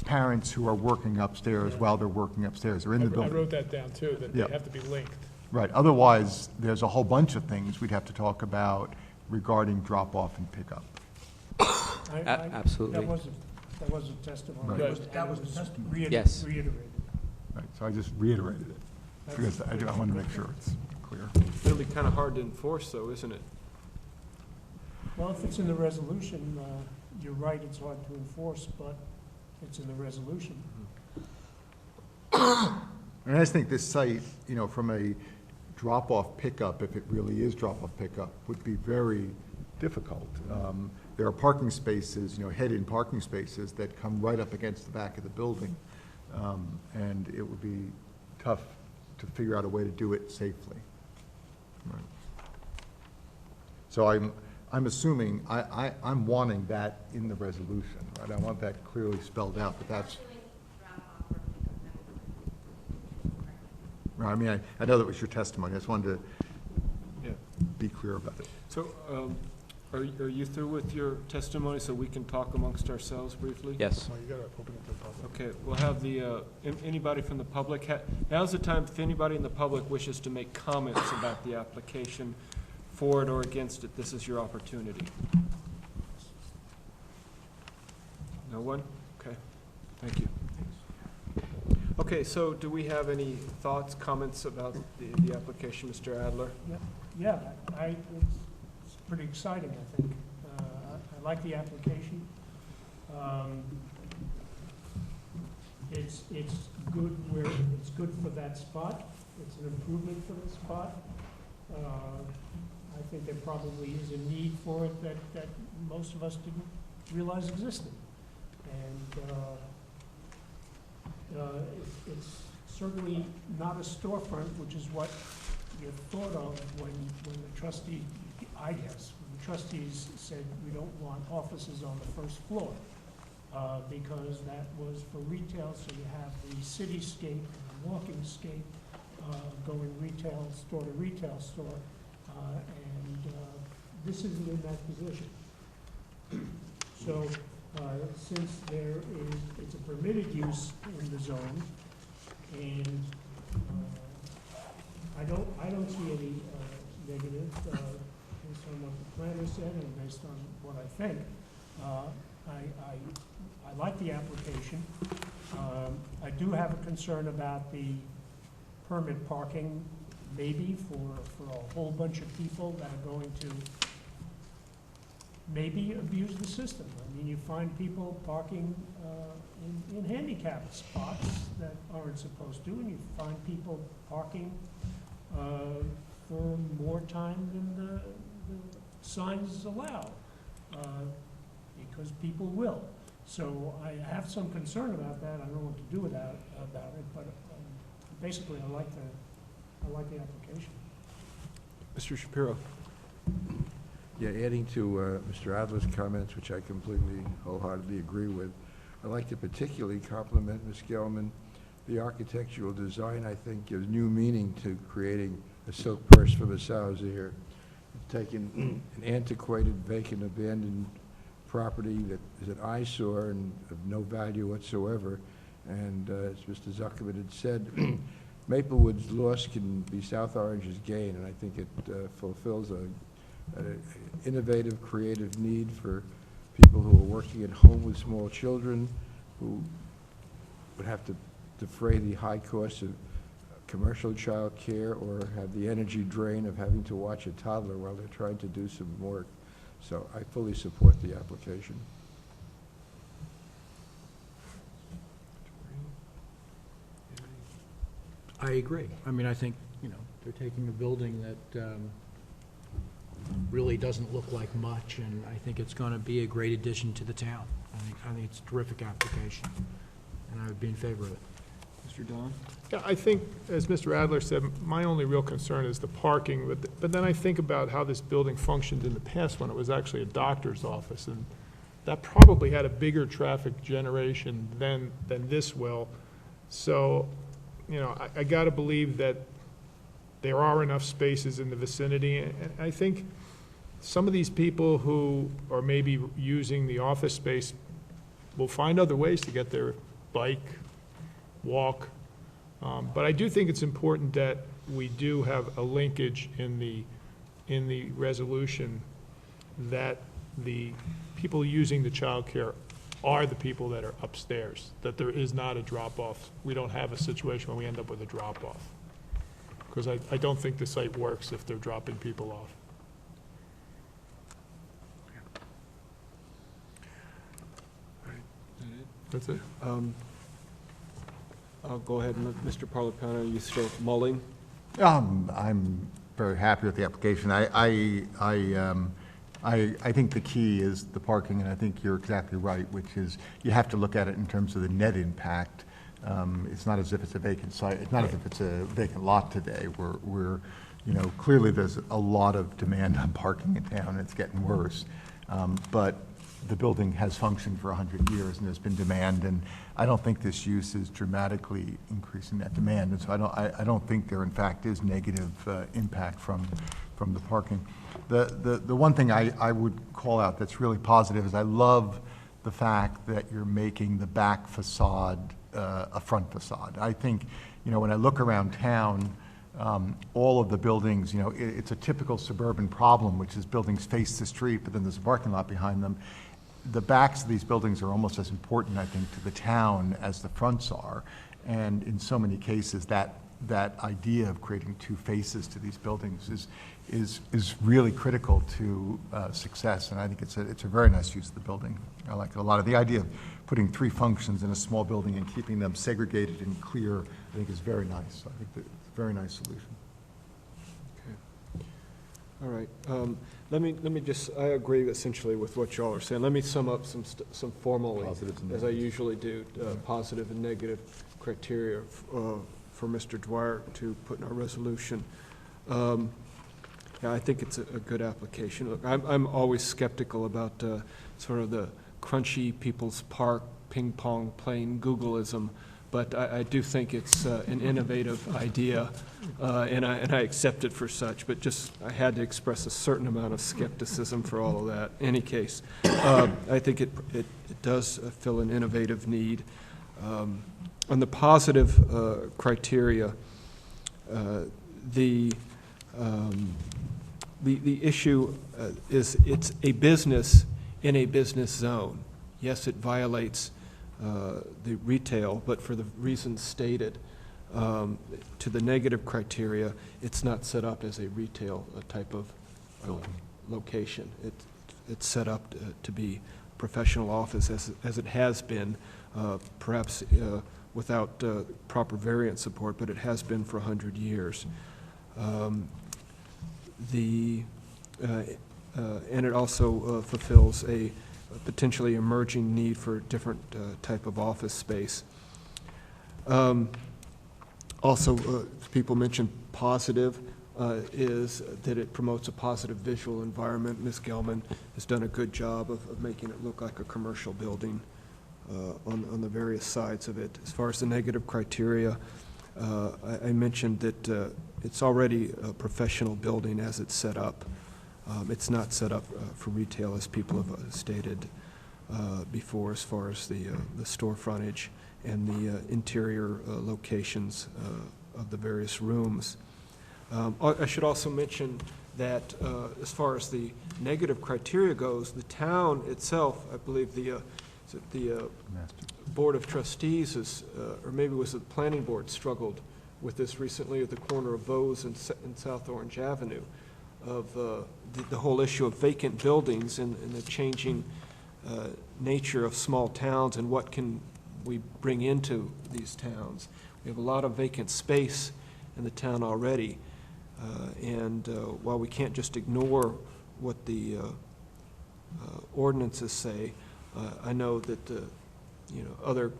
S5: parents who are working upstairs while they're working upstairs or in the building.
S3: I wrote that down too, that they have to be linked.
S5: Right, otherwise, there's a whole bunch of things we'd have to talk about regarding drop-off and pickup.
S16: Absolutely.
S11: That was a testimony.
S5: Right.
S11: That was a testimony.
S16: Yes.
S11: Reiterated.
S5: Right, so I just reiterated it, because I want to make sure it's clear.
S1: It'll be kind of hard to enforce though, isn't it?
S11: Well, if it's in the resolution, you're right, it's hard to enforce, but it's in the resolution.
S5: And I just think this site, you know, from a drop-off pickup, if it really is drop-off pickup, would be very difficult. There are parking spaces, you know, head-in parking spaces that come right up against the back of the building. And it would be tough to figure out a way to do it safely. Right. So I'm assuming, I'm wanting that in the resolution, right? I want that clearly spelled out, but that's. Right, I mean, I know that was your testimony. I just wanted to be clear about it.
S1: So, are you through with your testimony so we can talk amongst ourselves briefly?
S16: Yes.
S3: Well, you got to open it to the public.
S1: Okay, we'll have anybody from the public, now's the time if anybody in the public wishes to make comments about the application for it or against it, this is your opportunity. No one? Okay, thank you. Okay, so do we have any thoughts, comments about the application, Mr. Adler?
S11: Yeah, it's pretty exciting, I think. I like the application. It's good it's good for that spot. It's an improvement for the spot. I think there probably is a need for it that most of us didn't realize existed. And it's certainly not a storefront, which is what you thought of when the trustee, I guess, when the trustees said we don't want offices on the first floor, because that was for retail, so you have the cityscape and the walking scape going retail store to retail store, and this isn't in that position. So since it's a permitted use in the zone, and I don't see any negative based on what the planner said and based on what I think. I like the application. I do have a concern about the permit parking, maybe for a whole bunch of people that are going to maybe abuse the system. I mean, you find people parking in handicapped spots that aren't supposed to, and you find people parking for more time than the signs allow, because people will. So I have some concern about that. I don't know what to do about it, but basically I like the application.
S1: Mr. Shapiro.
S13: Yeah, adding to Mr. Adler's comments, which I completely wholeheartedly agree with, I'd like to particularly compliment Ms. Gelman. The architectural design, I think, gives new meaning to creating a silk purse for the Sauzier. Taking an antiquated, vacant, abandoned property that is an eyesore and of no value whatsoever, and as Mr. Zuckerman had said, Maplewood's loss can be South Orange's gain, and I think it fulfills an innovative, creative need for people who are working at home with small children, who would have to defray the high cost of commercial child care or have the energy drain of having to watch a toddler while they're trying to do some work. So I fully support the application.
S3: I agree. I mean, I think, they're taking a building that really doesn't look like much, and I think it's going to be a great addition to the town. I think it's a terrific application, and I would be in favor of it.
S1: Mr. Don?
S3: Yeah, I think, as Mr. Adler said, my only real concern is the parking, but then I think about how this building functioned in the past when it was actually a doctor's office, and that probably had a bigger traffic generation than this will. So, I got to believe that there are enough spaces in the vicinity, and I think some of these people who are maybe using the office space will find other ways to get their bike, walk. But I do think it's important that we do have a linkage in the resolution that the people using the childcare are the people that are upstairs, that there is not a drop-off. We don't have a situation where we end up with a drop-off. Because I don't think the site works if they're dropping people off. That's it.
S1: I'll go ahead and Mr. Parlapano, are you still mulling?
S5: I'm very happy with the application. I think the key is the parking, and I think you're exactly right, which is you have to look at it in terms of the net impact. It's not as if it's a vacant site. It's not as if it's a vacant lot today. We're clearly there's a lot of demand on parking in town. It's getting worse, but the building has functioned for 100 years, and there's been demand, and I don't think this use is dramatically increasing that demand. And so I don't think there, in fact, is negative impact from the parking. The one thing I would call out that's really positive is I love the fact that you're making the back facade a front facade. I think, when I look around town, all of the buildings, it's a typical suburban problem, which is buildings face the street, but then there's a parking lot behind them. The backs of these buildings are almost as important, I think, to the town as the fronts are. And in so many cases, that idea of creating two faces to these buildings is really critical to success. And I think it's a very nice use of the building. I like it a lot. Of the idea of putting three functions in a small building and keeping them segregated and clear, I think is very nice. I think that it's a very nice solution.
S1: Okay. All right. Let me just, I agree essentially with what y'all are saying. Let me sum up some formally, as I usually do, positive and negative criteria for Mr. Dwyer to put in our resolution. Yeah, I think it's a good application. Look, I'm always skeptical about sort of the crunchy People's Park ping pong playing Googleism, but I do think it's an innovative idea, and I accept it for such. But just I had to express a certain amount of skepticism for all of that. In any case, I think it does fill an innovative need. On the positive criteria, the issue is it's a business in a business zone. Yes, it violates the retail, but for the reasons stated, to the negative criteria, it's not set up as a retail type of location. It's set up to be professional office as it has been, perhaps without proper variant support, but it has been for 100 years. And it also fulfills a potentially emerging need for different type of office space. Also, people mention positive is that it promotes a positive visual environment. Ms. Gelman has done a good job of making it look like a commercial building on the various sides of it. As far as the negative criteria, I mentioned that it's already a professional building as it's set up. It's not set up for retail, as people have stated before, as far as the store frontage and the interior locations of the various rooms. I should also mention that as far as the negative criteria goes, the town itself, I believe the Board of Trustees is, or maybe it was the Planning Board, struggled with this recently at the corner of Bose and South Orange Avenue, of the whole issue of vacant buildings and the changing nature of small towns and what can we bring into these towns. We have a lot of vacant space in the town already, and while we can't just ignore what the ordinances say, I know that other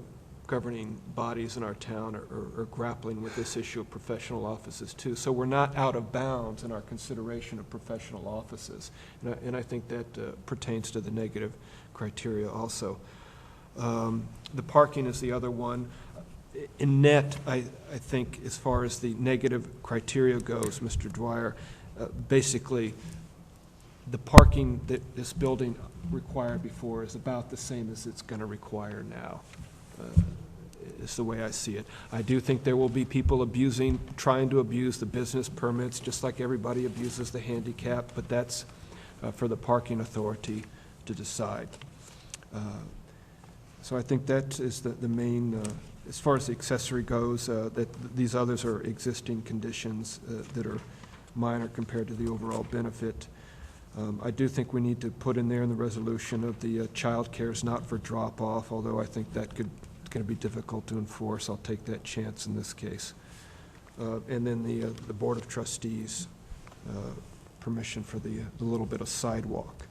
S1: governing bodies in our town are grappling with this issue of professional offices too. So we're not out of bounds in our consideration of professional offices. And I think that pertains to the negative criteria also. The parking is the other one. In net, I think as far as the negative criteria goes, Mr. Dwyer, basically the parking that this building required before is about the same as it's going to require now. Is the way I see it. I do think there will be people trying to abuse the business permits, just like everybody abuses the handicap, but that's for the parking authority to decide. So I think that is the main, as far as the accessory goes, that these others are existing conditions that are minor compared to the overall benefit. I do think we need to put in there in the resolution of the child care is not for drop-off, although I think that going to be difficult to enforce. I'll take that chance in this case. And then the Board of Trustees, permission for the little bit of sidewalk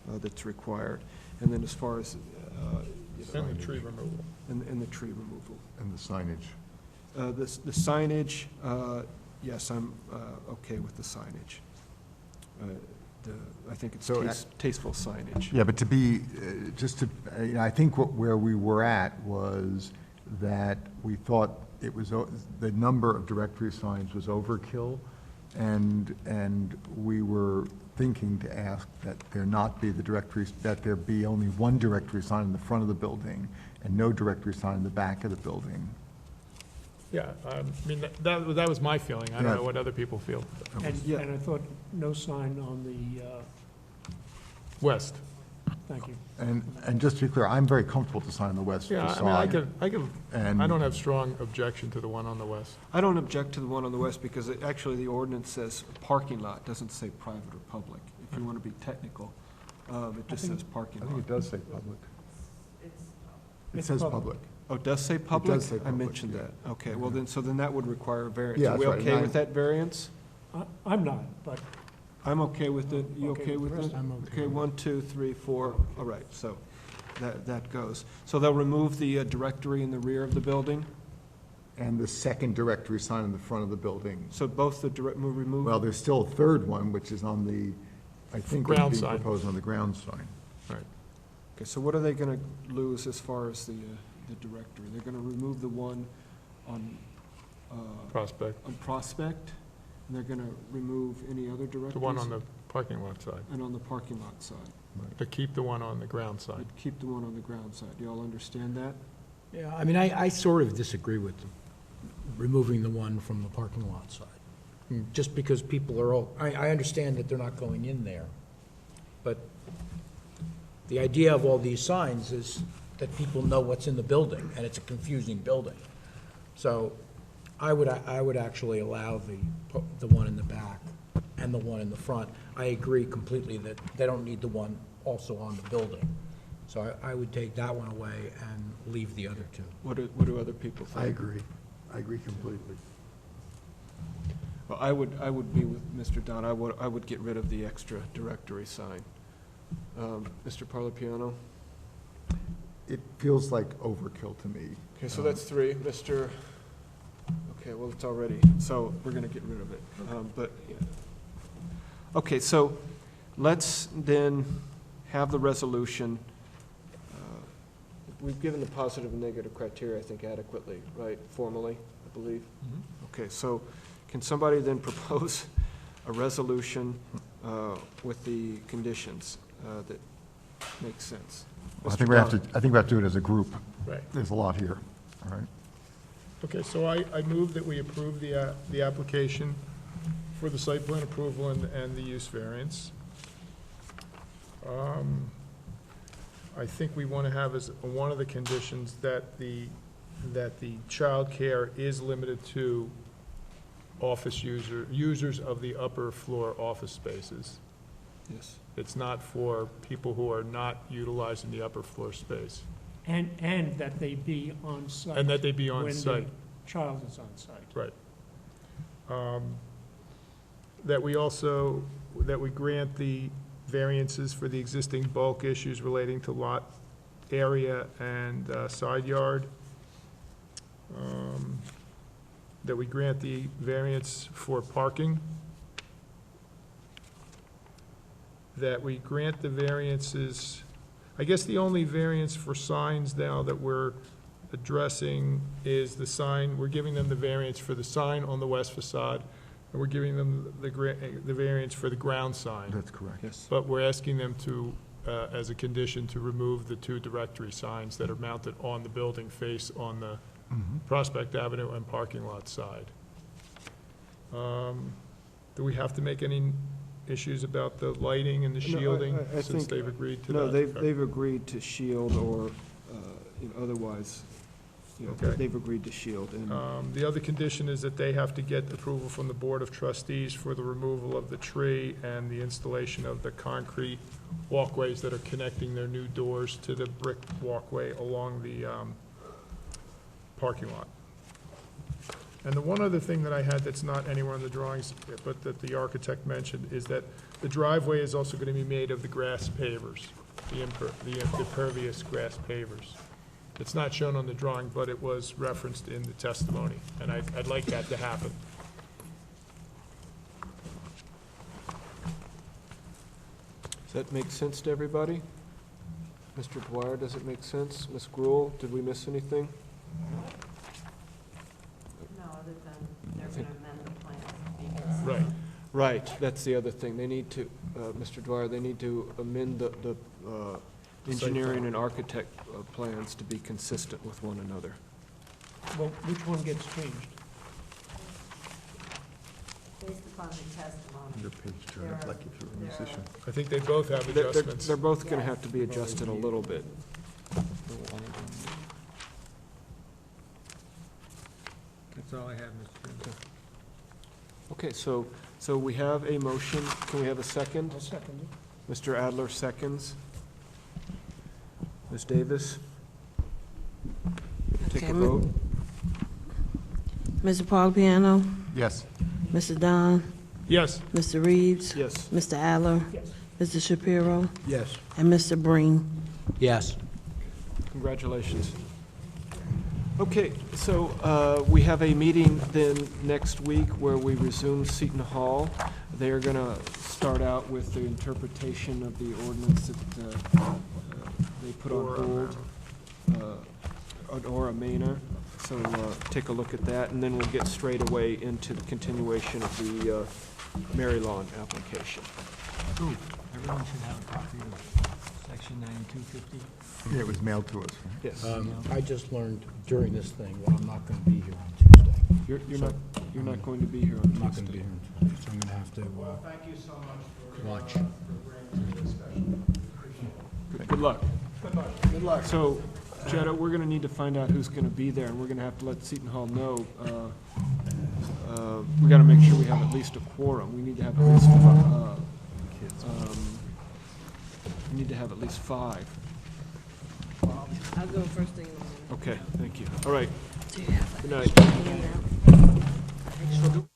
S1: that's required. And then as far as...
S3: and the tree removal.
S1: And the tree removal.
S5: And the signage.
S1: The signage, yes, I'm okay with the signage. I think it's tasteful signage.
S5: Yeah, but to be, I think where we were at was that we thought it was, the number of directory signs was overkill, and we were thinking to ask that there not be the directories, that there be only one directory sign in the front of the building and no directory sign in the back of the building.
S3: Yeah, I mean, that was my feeling. I don't
S5: Yeah.
S3: know what other people feel.
S11: And I thought no sign on the,
S3: West.
S11: thank you.
S5: And just to be clear, I'm very comfortable with the sign on the west
S3: Yeah,
S5: facade.
S3: I mean,
S5: And-
S3: I don't have strong objection to the one on the west.
S1: I don't object to the one on the west because actually the ordinance says parking lot, doesn't say private or public. If you want to be technical, it just says parking
S5: I
S1: lot.
S5: think it does say public. It
S11: It's
S5: says
S11: public.
S5: public.
S1: Oh, it does say public?
S5: does say
S1: I
S5: public,
S1: mentioned
S5: yeah.
S1: that. Okay, well then, so then that would require a variance.
S5: Yeah,
S1: Are we
S5: that's right.
S1: okay
S5: And
S1: with that variance?
S11: I'm not, but
S1: I'm okay with it. You
S11: Okay
S1: okay
S11: with
S1: with
S11: the
S1: it?
S11: rest?
S3: I'm okay.
S1: Okay, 1, 2, 3, 4. All right, so that goes. So they'll remove the directory in the rear of the building?
S5: And the second directory sign in the front of the building.
S1: So both the remove?
S5: Well, there's still a third one, which is on the, I think it's
S3: Ground
S5: being
S3: sign.
S5: proposed on the ground sign.
S3: Right.
S1: Okay, so what are they going to lose as far as the directory? They're going to remove the one on
S3: Prospect.
S1: Prospect, and they're going to remove any other directories?
S3: The one on the parking lot side.
S1: And on the parking lot side.
S3: But keep the one on the ground side.
S1: But keep the one on the ground side. Do you all understand that?
S19: Yeah, I mean, I sort of disagree with removing the one from the parking lot side. Just because people are all, I understand that they're not going in there, but the idea of all these signs is that people know what's in the building, and it's a confusing building. So I would actually allow the one in the back and the one in the front. I agree completely that they don't need the one also on the building. So I would take that one away and leave the other two.
S1: What do other people think?
S5: I agree completely.
S1: Well, I would be with Mr. Don. I would get rid of the extra directory sign. Mr. Parlapiano?
S5: It feels like overkill to me.
S1: Okay, so that's 3. Mr., okay, well, it's already, so we're going to get rid of it. But, yeah. Okay, so let's then have the resolution. We've given the positive and negative criteria, I think, adequately, right, formally, I believe? Okay, so can somebody then propose a resolution with the conditions that make sense?
S5: Well, I
S1: Mr.
S5: think we have
S1: Don?
S5: to do it as a group.
S3: Right.
S5: There's a lot here, all right?
S3: Okay, so I move that we approve the application for the site plan approval and the use variance. I think we want to have as one of the conditions that the childcare is limited to office users of the upper floor office spaces.
S1: Yes.
S3: It's not for people who are not utilizing the upper floor space.
S11: And that they be on site.
S3: And that they be on site.
S11: When the child is on site.
S3: Right. That we grant the variances for the existing bulk issues relating to lot area and side yard. That we grant the variance for parking. That we grant the variances, I guess the only variance for signs now that we're addressing is the sign, we're giving them the variance for the sign on the west facade, and we're giving them the variance for the ground sign.
S5: That's correct.
S1: Yes.
S3: But we're asking them to, as a condition, to remove the 2 directory signs that are mounted on the building face on the Prospect Avenue and parking lot side. Do we have to make any issues about the lighting and the shielding,
S1: I
S3: since
S1: think-
S3: they've agreed to that?
S1: No,
S3: Okay.
S1: they've agreed to shield or, otherwise,
S3: Okay.
S1: they've agreed to shield. And
S3: The other condition is that they have to get approval from the Board of Trustees for the removal of the tree and the installation of the concrete walkways that are connecting their new doors to the brick walkway along the parking lot. And the one other thing that I had that's not anywhere in the drawings, but that the architect mentioned, is that the driveway is also going to be made of the grass pavers, the impervious grass pavers. It's not shown on the drawing, but it was referenced in the testimony, and I'd like that to happen.
S1: Does that make sense to everybody? Mr. Dwyer, does it make sense? Ms. Gruhl, did we miss anything?
S8: No, other than they're going to amend the plans.
S3: Right.
S1: Right, that's the other thing. They need to, Mr. Dwyer, they need to amend the engineering and architect plans to be consistent with one another.
S11: Well, which one gets changed?
S8: Based upon the testimony.
S5: Your page turn up like if you were a musician.
S3: I think they both have
S1: They're-
S3: adjustments.
S1: They're both going to have to be adjusted a little bit.
S10: That's all I have, Mr. Chairman.
S1: Okay, so we have a motion. Can we have a second?
S11: I'll second it.
S1: Mr. Adler seconds. Ms. Davis? Take a
S18: Okay,
S1: vote.
S18: Mr. Paul Piano,
S5: Yes.
S18: Mr. Don,
S3: Yes.
S18: Mr. Reeves,
S1: Yes.
S18: Mr. Adler,
S11: Yes.
S18: Mr. Shapiro,
S13: Yes.
S18: and Mr. Breen.
S19: Yes.
S1: Congratulations. Okay, so we have a meeting then next week where we resume Seton Hall. They are going to start out with the interpretation of the ordinance that they put on hold, an ora maina. So take a look at that, and then we'll get straight away into the continuation of the Mary Lawn application.
S10: Ooh, everyone should have a copy of section 9250.
S5: Yeah, it was mailed to us.
S1: Yes.
S19: I just learned during this thing that I'm not going to be here on Tuesday.
S1: You're not going to be here on
S19: I'm not going to
S1: Tuesday.
S19: be here on Tuesday, so I'm going to have to
S3: Thank you so much for
S19: watch.
S3: bringing this discussion.
S1: Good luck.
S3: Good luck. Good luck.
S1: So, Jetta, we're going to need to find out who's going to be there, and we're going to have to let Seton Hall know. We got to make sure we have at least a quorum. We need to have at least, we need to have at least 5.
S18: I'll go first thing in the morning.
S1: Okay, thank you. All right.
S18: Do you have
S1: Good night.
S18: a handout?